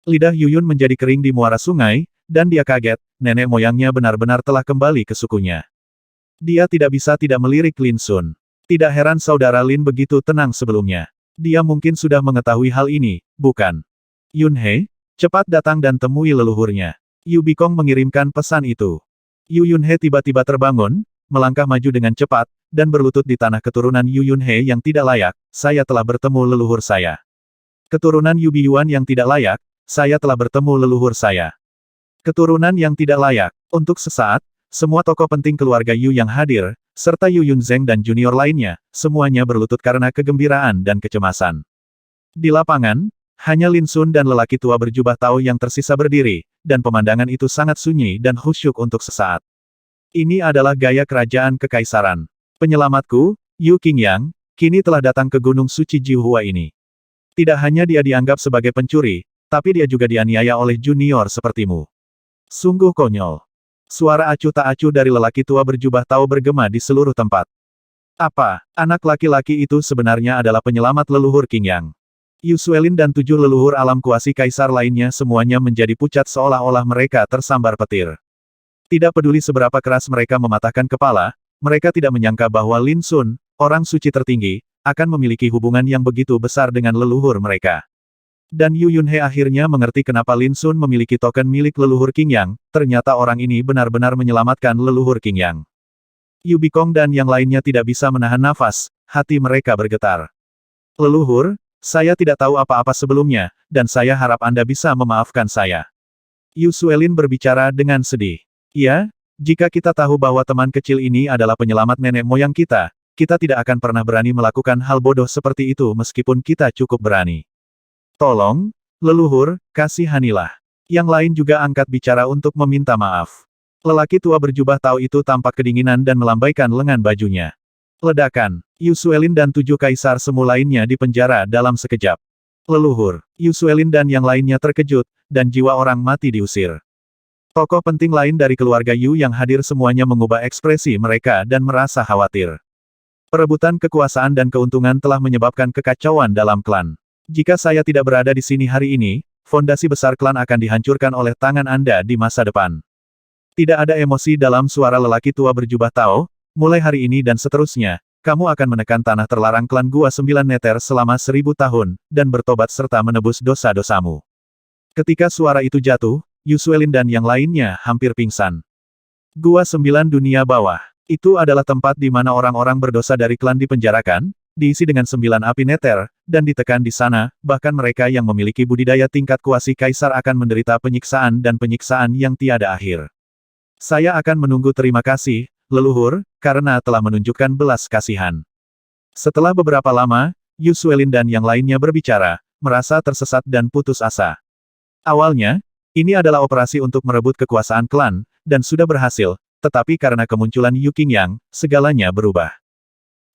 Lidah Yuyun menjadi kering di muara sungai, dan dia kaget, nenek moyangnya benar-benar telah kembali ke sukunya. Dia tidak bisa tidak melirik Lin Sun. Tidak heran saudara Lin begitu tenang sebelumnya. Dia mungkin sudah mengetahui hal ini, bukan? Yun He, cepat datang dan temui leluhurnya. Yu Bikong mengirimkan pesan itu. Yu Yun He tiba-tiba terbangun, melangkah maju dengan cepat, dan berlutut di tanah. Keturunan Yu Yun He yang tidak layak, saya telah bertemu leluhur saya. Keturunan Yu Biyuan yang tidak layak, saya telah bertemu leluhur saya. Keturunan yang tidak layak. Untuk sesaat, semua tokoh penting keluarga Yu yang hadir, serta Yu Yunzeng dan junior lainnya, semuanya berlutut karena kegembiraan dan kecemasan. Di lapangan, hanya Lin Sun dan lelaki tua berjubah tahu yang tersisa berdiri, dan pemandangan itu sangat sunyi dan khusyuk untuk sesaat. Ini adalah gaya kerajaan kekaisaran. Penyelamatku, Yu Qingyang, kini telah datang ke Gunung Suci Jiuhua ini. Tidak hanya dia dianggap sebagai pencuri, tapi dia juga dianiaya oleh junior sepertimu. Sungguh konyol. Suara acuh tak acuh dari lelaki tua berjubah Tao bergema di seluruh tempat. Apa, anak laki-laki itu sebenarnya adalah penyelamat leluhur Qing Yang? Yu Suelin dan 7 leluhur alam kuasi kaisar lainnya semuanya menjadi pucat seolah-olah mereka tersambar petir. Tidak peduli seberapa keras mereka mematahkan kepala, mereka tidak menyangka bahwa Lin Sun, orang suci tertinggi, akan memiliki hubungan yang begitu besar dengan leluhur mereka. Dan Yu Yunhe akhirnya mengerti kenapa Lin Sun memiliki token milik leluhur Qing Yang, ternyata orang ini benar-benar menyelamatkan leluhur Qing Yang. Yu Bikong dan yang lainnya tidak bisa menahan nafas, hati mereka bergetar. Leluhur, saya tidak tahu apa-apa sebelumnya, dan saya harap Anda bisa memaafkan saya. Yu Suelin berbicara dengan sedih. Ya, jika kita tahu bahwa teman kecil ini adalah penyelamat nenek moyang kita tidak akan pernah berani melakukan hal bodoh seperti itu meskipun kita cukup berani. Tolong, leluhur, kasihanilah. Yang lain juga angkat bicara untuk meminta maaf. Lelaki tua berjubah Tao itu tampak kedinginan dan melambaikan lengan bajunya. Ledakan, Yu Suelin dan 7 kaisar semu lainnya dipenjara dalam sekejap. Leluhur, Yu Suelin dan yang lainnya terkejut, dan jiwa orang mati diusir. Tokoh penting lain dari keluarga Yu yang hadir semuanya mengubah ekspresi mereka dan merasa khawatir. Perebutan kekuasaan dan keuntungan telah menyebabkan kekacauan dalam klan. Jika saya tidak berada di sini hari ini, fondasi besar klan akan dihancurkan oleh tangan Anda di masa depan. Tidak ada emosi dalam suara lelaki tua berjubah Tao, mulai hari ini dan seterusnya, kamu akan menekan tanah terlarang klan Gua 9 Neter selama 1000 tahun, dan bertobat serta menebus dosa-dosamu. Ketika suara itu jatuh, Yu Suelin dan yang lainnya hampir pingsan. Gua 9 dunia bawah. Itu adalah tempat di mana orang-orang berdosa dari klan dipenjarakan, diisi dengan 9 api Neter, dan ditekan di sana, bahkan mereka yang memiliki budidaya tingkat kuasi kaisar akan menderita penyiksaan dan penyiksaan yang tiada akhir. Saya akan menunggu terima kasih, leluhur, karena telah menunjukkan belas kasihan. Setelah beberapa lama, Yu Suelin dan yang lainnya berbicara, merasa tersesat dan putus asa. Awalnya, ini adalah operasi untuk merebut kekuasaan klan, dan sudah berhasil, tetapi karena kemunculan Yu Qing Yang, segalanya berubah.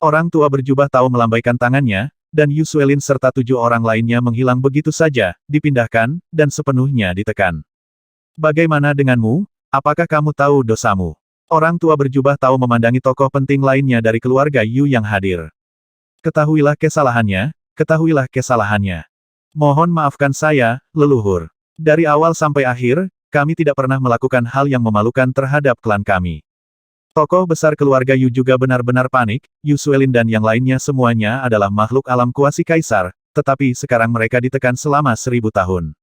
Orang tua berjubah Tao melambaikan tangannya, dan Yu Suelin serta 7 orang lainnya menghilang begitu saja, dipindahkan, dan sepenuhnya ditekan. Bagaimana denganmu? Apakah kamu tahu dosamu? Orang tua berjubah Tao memandangi tokoh penting lainnya dari keluarga Yu yang hadir. Ketahuilah kesalahannya, ketahuilah kesalahannya. Mohon maafkan saya, leluhur. Dari awal sampai akhir, kami tidak pernah melakukan hal yang memalukan terhadap klan kami. Tokoh besar keluarga Yu juga benar-benar panik, Yu Suelin dan yang lainnya semuanya adalah makhluk alam kuasi kaisar, tetapi sekarang mereka ditekan selama 1000 tahun.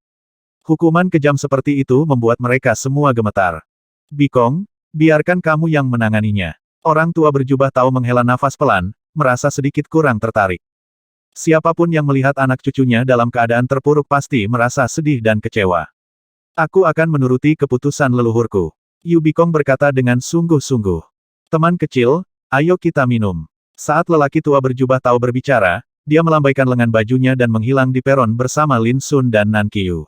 Hukuman kejam seperti itu membuat mereka semua gemetar. Bikong, biarkan kamu yang menanganinya. Orang tua berjubah Tao menghela nafas pelan, merasa sedikit kurang tertarik. Siapapun yang melihat anak cucunya dalam keadaan terpuruk pasti merasa sedih dan kecewa. Aku akan menuruti keputusan leluhurku. Yu Bikong berkata dengan sungguh-sungguh. Teman kecil, ayo kita minum. Saat lelaki tua berjubah Tao berbicara, dia melambaikan lengan bajunya dan menghilang di peron bersama Lin Sun dan Nan Qiu.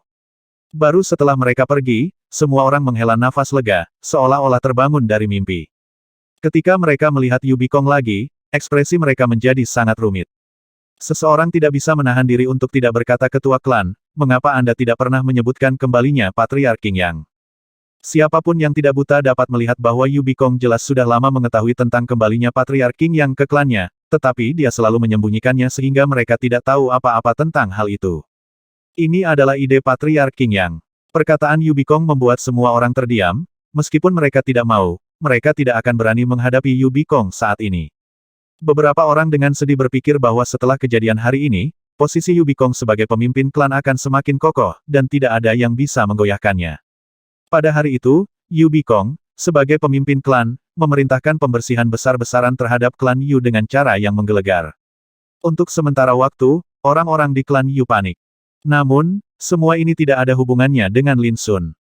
Baru setelah mereka pergi, semua orang menghela nafas lega, seolah-olah terbangun dari mimpi. Ketika mereka melihat Yu Bikong lagi, ekspresi mereka menjadi sangat rumit. Seseorang tidak bisa menahan diri untuk tidak berkata ketua klan, mengapa Anda tidak pernah menyebutkan kembalinya Patriark Qing Yang? Siapapun yang tidak buta dapat melihat bahwa Yu Bikong jelas sudah lama mengetahui tentang kembalinya Patriark Qing Yang ke klannya, tetapi dia selalu menyembunyikannya sehingga mereka tidak tahu apa-apa tentang hal itu. Ini adalah ide Patriark Qing Yang. Perkataan Yu Bikong membuat semua orang terdiam, meskipun mereka tidak mau, mereka tidak akan berani menghadapi Yu Bikong saat ini. Beberapa orang dengan sedih berpikir bahwa setelah kejadian hari ini, posisi Yu Bikong sebagai pemimpin klan akan semakin kokoh, dan tidak ada yang bisa menggoyahkannya. Pada hari itu, Yu Bikong, sebagai pemimpin klan, memerintahkan pembersihan besar-besaran terhadap klan Yu dengan cara yang menggelegar. Untuk sementara waktu, orang-orang di klan Yu panik. Namun, semua ini tidak ada hubungannya dengan Lin Sun.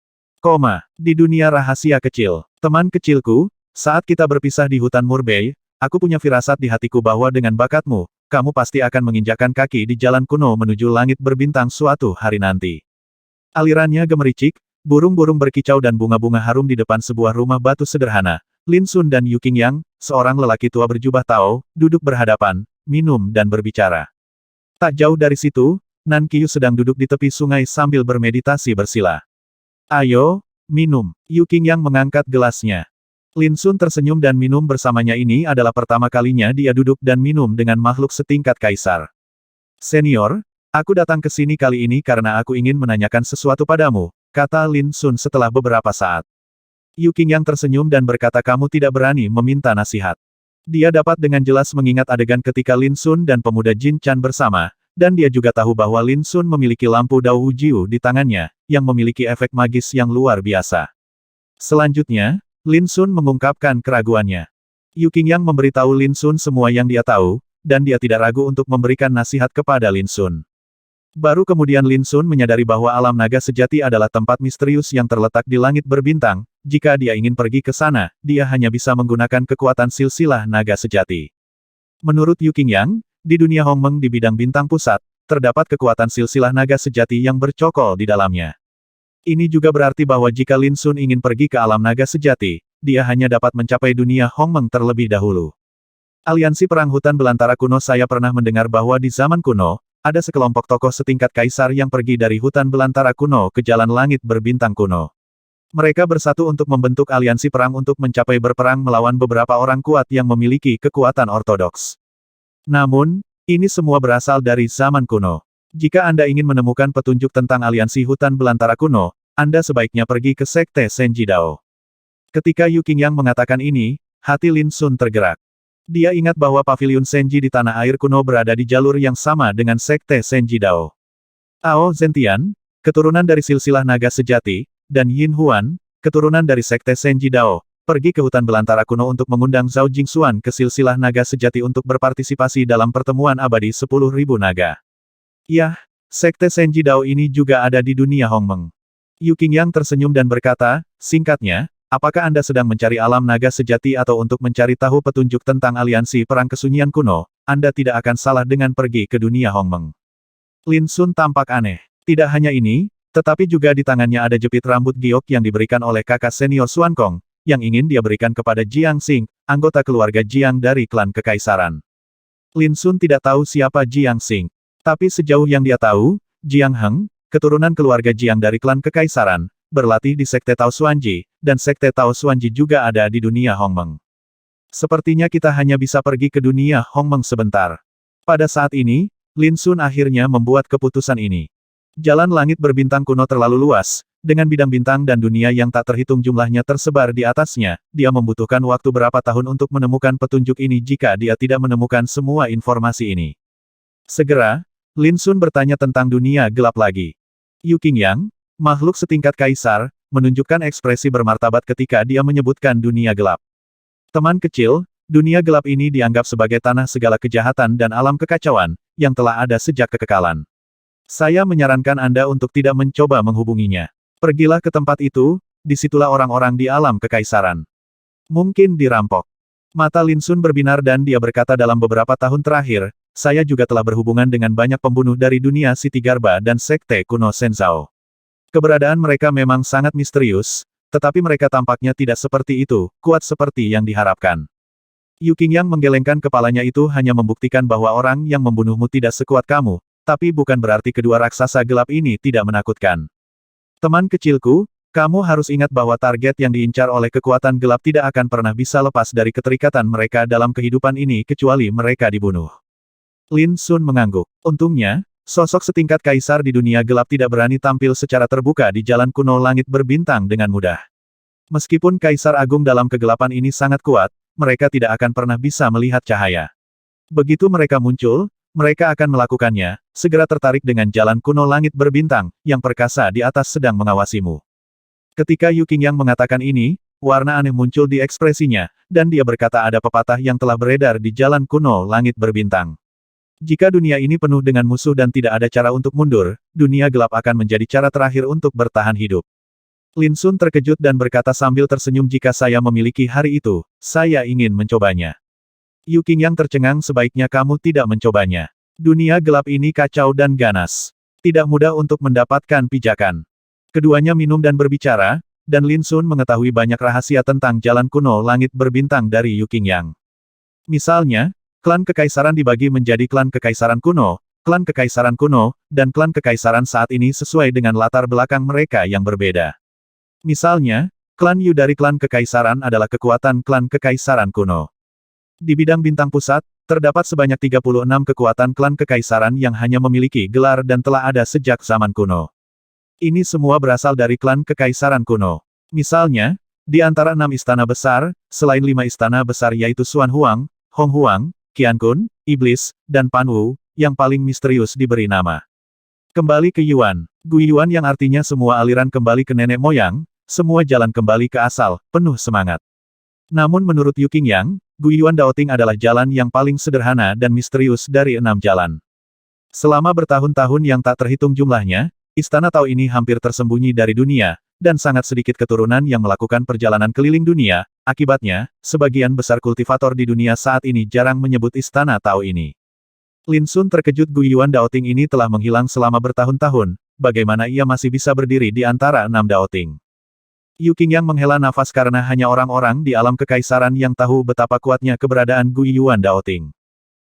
Di dunia rahasia kecil, teman kecilku, saat kita berpisah di hutan Murbei, aku punya firasat di hatiku bahwa dengan bakatmu, kamu pasti akan menginjakkan kaki di jalan kuno menuju langit berbintang suatu hari nanti. Alirannya gemericik, burung-burung berkicau dan bunga-bunga harum di depan sebuah rumah batu sederhana. Lin Sun dan Yu Qing Yang, seorang lelaki tua berjubah Tao, duduk berhadapan, minum dan berbicara. Tak jauh dari situ, Nan Qiu sedang duduk di tepi sungai sambil bermeditasi bersila. Ayo, Minum. Yu Qingyang mengangkat gelasnya. Lin Sun tersenyum dan minum bersamanya. Ini adalah pertama kalinya dia duduk dan minum dengan makhluk setingkat kaisar. Senior, aku datang ke sini kali ini karena aku ingin menanyakan sesuatu padamu, kata Lin Sun setelah beberapa saat. Yu Qingyang tersenyum dan berkata kamu tidak berani meminta nasihat. Dia dapat dengan jelas mengingat adegan ketika Lin Sun dan pemuda Jin Chan bersama, dan dia juga tahu bahwa Lin Sun memiliki lampu Dao Wujiu di tangannya, yang memiliki efek magis yang luar biasa. Selanjutnya, Lin Sun mengungkapkan keraguannya. Yu Qingyang memberitahu Lin Sun semua yang dia tahu, dan dia tidak ragu untuk memberikan nasihat kepada Lin Sun. Baru kemudian Lin Sun menyadari bahwa alam naga sejati adalah tempat misterius yang terletak di langit berbintang. Jika dia ingin pergi ke sana, dia hanya bisa menggunakan kekuatan silsilah naga sejati. Menurut Yu Qingyang, di dunia Hongmeng di bidang bintang pusat, terdapat kekuatan silsilah naga sejati yang bercokol di dalamnya. Ini juga berarti bahwa jika Lin Sun ingin pergi ke alam naga sejati, dia hanya dapat mencapai dunia Hongmeng terlebih dahulu. Aliansi Perang Hutan Belantara Kuno. Saya pernah mendengar bahwa di zaman kuno, ada sekelompok tokoh setingkat kaisar yang pergi dari hutan belantara kuno ke jalan langit berbintang kuno. Mereka bersatu untuk membentuk aliansi perang untuk mencapai berperang melawan beberapa orang kuat yang memiliki kekuatan ortodoks. Namun, ini semua berasal dari zaman kuno. Jika Anda ingin menemukan petunjuk tentang aliansi hutan belantara kuno, Anda sebaiknya pergi ke Sekte Senji Dao. Ketika Yu Qingyang mengatakan ini, hati Lin Sun tergerak. Dia ingat bahwa paviliun Senji di tanah air kuno berada di jalur yang sama dengan Sekte Senji Dao. Ao Zentian, keturunan dari silsilah naga sejati, dan Yin Huan, keturunan dari Sekte Senji Dao, pergi ke hutan belantara kuno untuk mengundang Zhao Jingxuan ke silsilah naga sejati untuk berpartisipasi dalam pertemuan abadi 10.000 naga. Yah, Sekte Senji Dao ini juga ada di dunia Hongmeng. Yu Qingyang tersenyum dan berkata, singkatnya, apakah Anda sedang mencari alam naga sejati atau untuk mencari tahu petunjuk tentang aliansi perang kesunyian kuno, Anda tidak akan salah dengan pergi ke dunia Hongmeng. Lin Sun tampak aneh. Tidak hanya ini, tetapi juga di tangannya ada jepit rambut giok yang diberikan oleh kakak senior Xuan Kong, yang ingin dia berikan kepada Jiang Xing, anggota keluarga Jiang dari klan kekaisaran. Lin Sun tidak tahu siapa Jiang Xing. Tapi sejauh yang dia tahu, Jiang Heng, keturunan keluarga Jiang dari klan kekaisaran, berlatih di Sekte Tao Xuanji, dan Sekte Tao Xuanji juga ada di dunia Hongmeng. Sepertinya kita hanya bisa pergi ke dunia Hongmeng sebentar. Pada saat ini, Lin Sun akhirnya membuat keputusan ini. Jalan langit berbintang kuno terlalu luas, dengan bidang-bintang dan dunia yang tak terhitung jumlahnya tersebar di atasnya, dia membutuhkan waktu berapa tahun untuk menemukan petunjuk ini jika dia tidak menemukan semua informasi ini. Segera, Lin Sun bertanya tentang dunia gelap lagi. Yu Qingyang, makhluk setingkat kaisar, menunjukkan ekspresi bermartabat ketika dia menyebutkan dunia gelap. Teman kecil, dunia gelap ini dianggap sebagai tanah segala kejahatan dan alam kekacauan, yang telah ada sejak kekekalan. Saya menyarankan Anda untuk tidak mencoba menghubunginya. Pergilah ke tempat itu, disitulah orang-orang di alam kekaisaran. Mungkin dirampok. Mata Lin Sun berbinar dan dia berkata dalam beberapa tahun terakhir, saya juga telah berhubungan dengan banyak pembunuh dari dunia Siti Garba dan Sekte kuno Shenzhou. Keberadaan mereka memang sangat misterius, tetapi mereka tampaknya tidak seperti itu, kuat seperti yang diharapkan. Yu Qingyang menggelengkan kepalanya. Itu hanya membuktikan bahwa orang yang membunuhmu tidak sekuat kamu, tapi bukan berarti kedua raksasa gelap ini tidak menakutkan. Teman kecilku, kamu harus ingat bahwa target yang diincar oleh kekuatan gelap tidak akan pernah bisa lepas dari keterikatan mereka dalam kehidupan ini kecuali mereka dibunuh. Lin Sun mengangguk. Untungnya, sosok setingkat kaisar di dunia gelap tidak berani tampil secara terbuka di jalan kuno langit berbintang dengan mudah. Meskipun kaisar agung dalam kegelapan ini sangat kuat, mereka tidak akan pernah bisa melihat cahaya. Begitu mereka muncul, mereka akan melakukannya, segera tertarik dengan jalan kuno langit berbintang, yang perkasa di atas sedang mengawasimu. Ketika Yu Qingyang mengatakan ini, warna aneh muncul di ekspresinya, dan dia berkata ada pepatah yang telah beredar di jalan kuno langit berbintang. Jika dunia ini penuh dengan musuh dan tidak ada cara untuk mundur, dunia gelap akan menjadi cara terakhir untuk bertahan hidup. Lin Sun terkejut dan berkata sambil tersenyum jika saya memiliki hari itu, saya ingin mencobanya. Yu Qingyang tercengang sebaiknya kamu tidak mencobanya. Dunia gelap ini kacau dan ganas. Tidak mudah untuk mendapatkan pijakan. Keduanya minum dan berbicara, dan Lin Sun mengetahui banyak rahasia tentang jalan kuno langit berbintang dari Yu Qingyang. Misalnya, klan kekaisaran dibagi menjadi klan kekaisaran kuno, dan klan kekaisaran saat ini sesuai dengan latar belakang mereka yang berbeda. Misalnya, klan Yu dari klan kekaisaran adalah kekuatan klan kekaisaran kuno. Di bidang bintang pusat, terdapat sebanyak 36 kekuatan klan kekaisaran yang hanya memiliki gelar dan telah ada sejak zaman kuno. Ini semua berasal dari klan kekaisaran kuno. Misalnya, di antara 6 istana besar, selain 5 istana besar yaitu Xuan Huang, Hong Huang, Qiankun, Iblis, dan Panwu, yang paling misterius diberi nama. Kembali ke Yuan. Guiyuan yang artinya semua aliran kembali ke nenek moyang, semua jalan kembali ke asal, penuh semangat. Namun menurut Yu Qingyang, Guiyuan Daoting adalah jalan yang paling sederhana dan misterius dari 6 jalan. Selama bertahun-tahun yang tak terhitung jumlahnya, Istana Tao ini hampir tersembunyi dari dunia, dan sangat sedikit keturunan yang melakukan perjalanan keliling dunia. Akibatnya, sebagian besar kultivator di dunia saat ini jarang menyebut Istana Tao ini. Lin Sun terkejut Guiyuan Daoting ini telah menghilang selama bertahun-tahun, bagaimana ia masih bisa berdiri di antara 6 Daoting. Yu Qingyang menghela nafas karena hanya orang-orang di alam kekaisaran yang tahu betapa kuatnya keberadaan Guiyuan Daoting.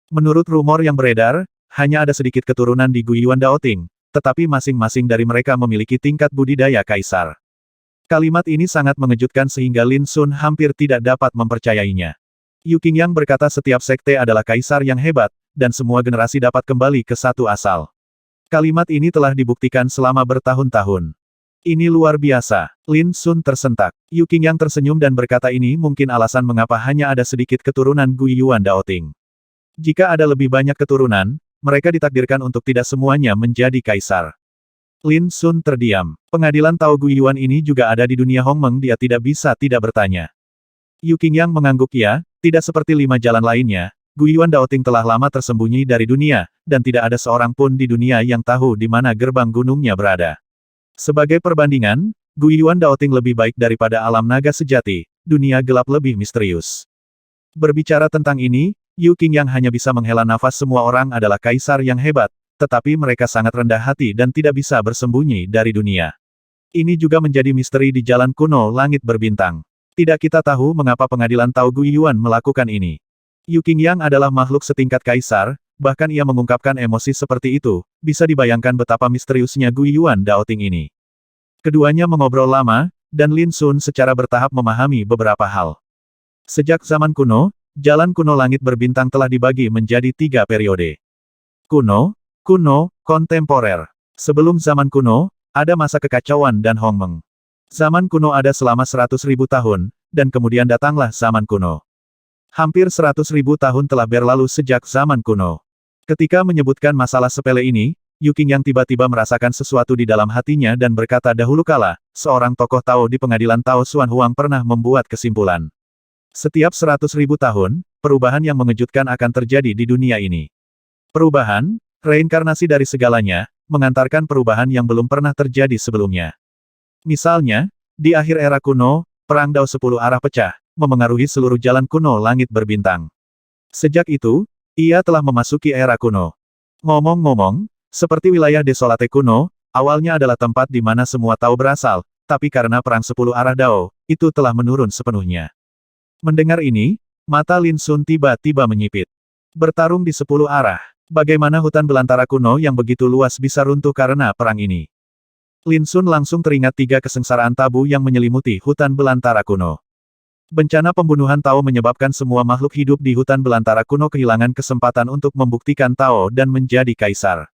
Menurut rumor yang beredar, hanya ada sedikit keturunan di Guiyuan Daoting, tetapi masing-masing dari mereka memiliki tingkat budidaya kaisar. Kalimat ini sangat mengejutkan sehingga Lin Sun hampir tidak dapat mempercayainya. Yu Qingyang berkata setiap sekte adalah kaisar yang hebat, dan semua generasi dapat kembali ke satu asal. Kalimat ini telah dibuktikan selama bertahun-tahun. Ini luar biasa. Lin Sun tersentak. Yu Qingyang tersenyum dan berkata ini mungkin alasan mengapa hanya ada sedikit keturunan Guiyuan Daoting. Jika ada lebih banyak keturunan, mereka ditakdirkan untuk tidak semuanya menjadi kaisar. Lin Sun terdiam. Pengadilan Tao Guiyuan ini juga ada di dunia Hongmeng, dia tidak bisa tidak bertanya. Yu Qingyang mengangguk ya, tidak seperti 5 jalan lainnya, Guiyuan Daoting telah lama tersembunyi dari dunia, dan tidak ada seorang pun di dunia yang tahu di mana gerbang gunungnya berada. Sebagai perbandingan, Guiyuan Daoting lebih baik daripada alam naga sejati, dunia gelap lebih misterius. Berbicara tentang ini, Yu Qingyang hanya bisa menghela nafas. Semua orang adalah kaisar yang hebat, tetapi mereka sangat rendah hati dan tidak bisa bersembunyi dari dunia. Ini juga menjadi misteri di jalan kuno langit berbintang. Tidak kita tahu mengapa pengadilan Tao Guiyuan melakukan ini. Yu Qingyang adalah makhluk setingkat kaisar, bahkan ia mengungkapkan emosi seperti itu, bisa dibayangkan betapa misteriusnya Guiyuan Daoting ini. Keduanya mengobrol lama, dan Lin Sun secara bertahap memahami beberapa hal. Sejak zaman kuno, jalan kuno langit berbintang telah dibagi menjadi 3 periode. Kuno, kontemporer. Sebelum zaman kuno, ada masa kekacauan dan Hongmeng. Zaman kuno ada selama 100.000 tahun, dan kemudian datanglah zaman kuno. Hampir 100.000 tahun telah berlalu sejak zaman kuno. Ketika menyebutkan masalah sepele ini, Yu Qingyang tiba-tiba merasakan sesuatu di dalam hatinya dan berkata dahulu kala, seorang tokoh Tao di pengadilan Tao Xuan Huang pernah membuat kesimpulan. Setiap 100.000 tahun, perubahan yang mengejutkan akan terjadi di dunia ini. Perubahan, reinkarnasi dari segalanya, mengantarkan perubahan yang belum pernah terjadi sebelumnya. Misalnya, di akhir era kuno, Perang Dao 10 arah pecah, memengaruhi seluruh jalan kuno langit berbintang. Sejak itu, ia telah memasuki era kuno. Ngomong-ngomong, seperti wilayah desolate kuno, awalnya adalah tempat di mana semua Tao berasal, tapi karena Perang 10 arah Dao, itu telah menurun sepenuhnya. Mendengar ini, mata Lin Sun tiba-tiba menyipit. Bertarung di 10 arah. Bagaimana hutan belantara kuno yang begitu luas bisa runtuh karena perang ini? Lin Sun langsung teringat 3 kesengsaraan tabu yang menyelimuti hutan belantara kuno. Bencana pembunuhan Tao menyebabkan semua makhluk hidup di hutan belantara kuno kehilangan kesempatan untuk membuktikan Tao dan menjadi kaisar.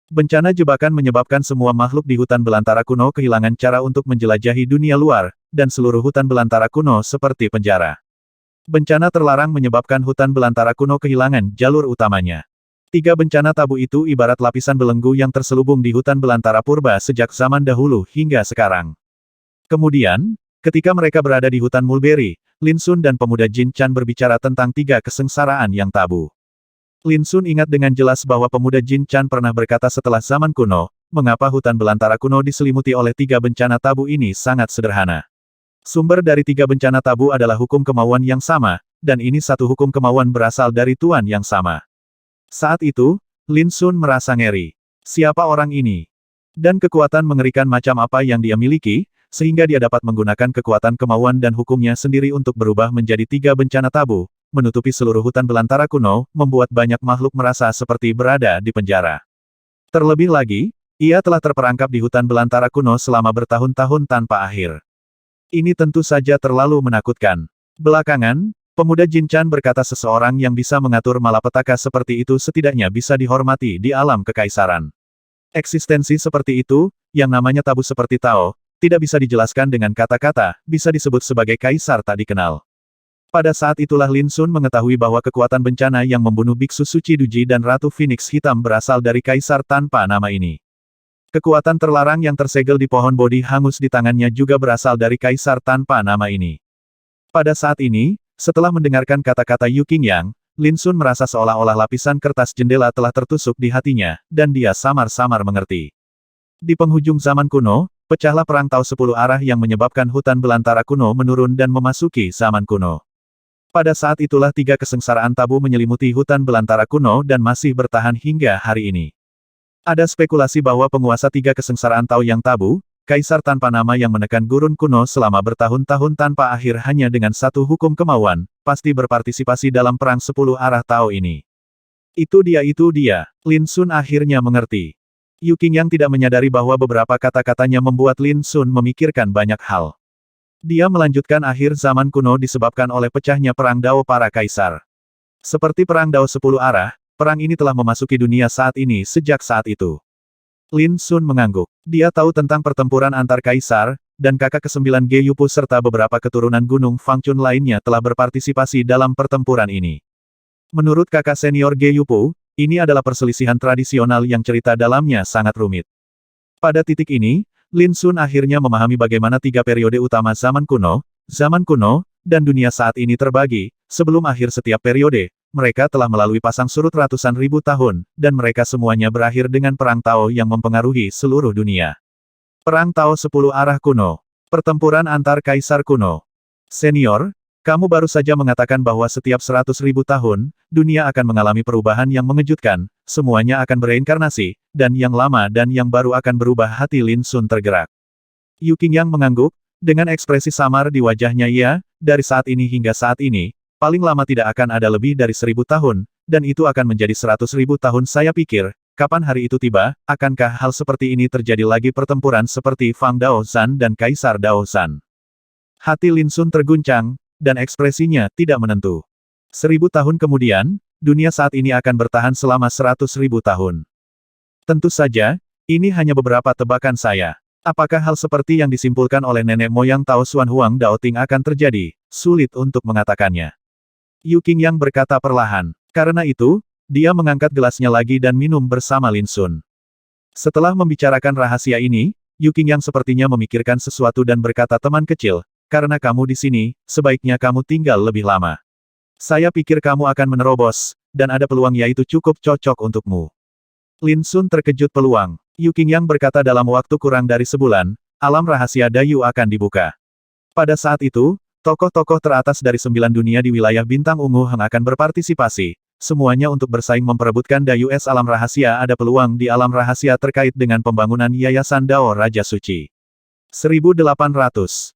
Bencana jebakan menyebabkan semua makhluk di hutan belantara kuno kehilangan cara untuk menjelajahi dunia luar, dan seluruh hutan belantara kuno seperti penjara. Bencana terlarang menyebabkan hutan belantara kuno kehilangan jalur utamanya. 3 bencana tabu itu ibarat lapisan belenggu yang terselubung di hutan belantara purba sejak zaman dahulu hingga sekarang. Kemudian, ketika mereka berada di hutan Mulberry, Lin Sun dan pemuda Jin Chan berbicara tentang 3 kesengsaraan yang tabu. Lin Sun ingat dengan jelas bahwa pemuda Jin Chan pernah berkata setelah zaman kuno, mengapa hutan belantara kuno diselimuti oleh 3 bencana tabu ini sangat sederhana. Sumber dari 3 bencana tabu adalah hukum kemauan yang sama, dan ini satu hukum kemauan berasal dari Tuan yang sama. Saat itu, Lin Sun merasa ngeri. Siapa orang ini? Dan kekuatan mengerikan macam apa yang dia miliki, sehingga dia dapat menggunakan kekuatan kemauan dan hukumnya sendiri untuk berubah menjadi 3 bencana tabu, menutupi seluruh hutan belantara kuno, membuat banyak makhluk merasa seperti berada di penjara. Terlebih lagi, ia telah terperangkap di hutan belantara kuno selama bertahun-tahun tanpa akhir. Ini tentu saja terlalu menakutkan. Belakangan, pemuda Jin Chan berkata seseorang yang bisa mengatur malapetaka seperti itu setidaknya bisa dihormati di alam kekaisaran. Eksistensi seperti itu, yang namanya tabu seperti Tao, tidak bisa dijelaskan dengan kata-kata, bisa disebut sebagai kaisar tak dikenal. Pada saat itulah Lin Sun mengetahui bahwa kekuatan bencana yang membunuh Biksu Suci Duji dan Ratu Phoenix Hitam berasal dari kaisar tanpa nama ini. Kekuatan terlarang yang tersegel di pohon bodi hangus di tangannya juga berasal dari kaisar tanpa nama ini. Pada saat ini, setelah mendengarkan kata-kata Yu Qingyang, Lin Sun merasa seolah-olah lapisan kertas jendela telah tertusuk di hatinya, dan dia samar-samar mengerti. Di penghujung zaman kuno, pecahlah perang Tao 10 arah yang menyebabkan hutan belantara kuno menurun dan memasuki zaman kuno. Pada saat itulah 3 kesengsaraan tabu menyelimuti hutan belantara kuno dan masih bertahan hingga hari ini. Ada spekulasi bahwa penguasa 3 kesengsaraan Tao yang tabu, kaisar tanpa nama yang menekan gurun kuno selama bertahun-tahun tanpa akhir hanya dengan satu hukum kemauan, pasti berpartisipasi dalam perang 10 arah Tao ini. Itu dia. Lin Sun akhirnya mengerti. Yu Qingyang tidak menyadari bahwa beberapa kata-katanya membuat Lin Sun memikirkan banyak hal. Dia melanjutkan akhir zaman kuno disebabkan oleh pecahnya perang Dao para kaisar. Seperti perang Dao 10 arah, perang ini telah memasuki dunia saat ini sejak saat itu. Lin Sun mengangguk. Dia tahu tentang pertempuran antar kaisar, dan kakak ke-9 Ge Yupu serta beberapa keturunan gunung Fangchun lainnya telah berpartisipasi dalam pertempuran ini. Menurut kakak senior Ge Yupu, ini adalah perselisihan tradisional yang cerita dalamnya sangat rumit. Pada titik ini, Lin Sun akhirnya memahami bagaimana 3 periode utama zaman kuno, dan dunia saat ini terbagi. Sebelum akhir setiap periode, mereka telah melalui pasang surut ratusan ribu tahun, dan mereka semuanya berakhir dengan perang Tao yang mempengaruhi seluruh dunia. Perang Tao 10 arah kuno. Pertempuran antar kaisar kuno. Senior, kamu baru saja mengatakan bahwa setiap 100.000 tahun, dunia akan mengalami perubahan yang mengejutkan, semuanya akan bereinkarnasi, dan yang lama dan yang baru akan berubah. Hati Lin Sun tergerak. Yu Qingyang mengangguk, dengan ekspresi samar di wajahnya. Ya, dari saat ini hingga saat ini, paling lama tidak akan ada lebih dari 1000 tahun, dan itu akan menjadi 100.000 tahun. Saya pikir, kapan hari itu tiba, akankah hal seperti ini terjadi lagi, pertempuran seperti Fang Dao Zhan dan Kaisar Dao Zhan? Hati Lin Sun terguncang, dan ekspresinya tidak menentu. 1000 tahun kemudian, dunia saat ini akan bertahan selama 100.000 tahun. Tentu saja, ini hanya beberapa tebakan saya. Apakah hal seperti yang disimpulkan oleh nenek moyang Tao Xuan Huang Daoting akan terjadi? Sulit untuk mengatakannya. Yu Qingyang berkata perlahan. Karena itu, dia mengangkat gelasnya lagi dan minum bersama Lin Sun. Setelah membicarakan rahasia ini, Yu Qingyang sepertinya memikirkan sesuatu dan berkata, teman kecil, karena kamu di sini, sebaiknya kamu tinggal lebih lama. Saya pikir kamu akan menerobos, dan ada peluang yaitu cukup cocok untukmu. Lin Sun terkejut. Peluang. Yu Qingyang berkata, dalam waktu kurang dari sebulan, alam rahasia Dayu akan dibuka. Pada saat itu, tokoh-tokoh teratas dari 9 dunia di wilayah Bintang Ungu Heng akan berpartisipasi, semuanya untuk bersaing memperebutkan Dayu Es alam rahasia. Ada peluang di alam rahasia terkait dengan pembangunan Yayasan Dao Raja Suci. 1800.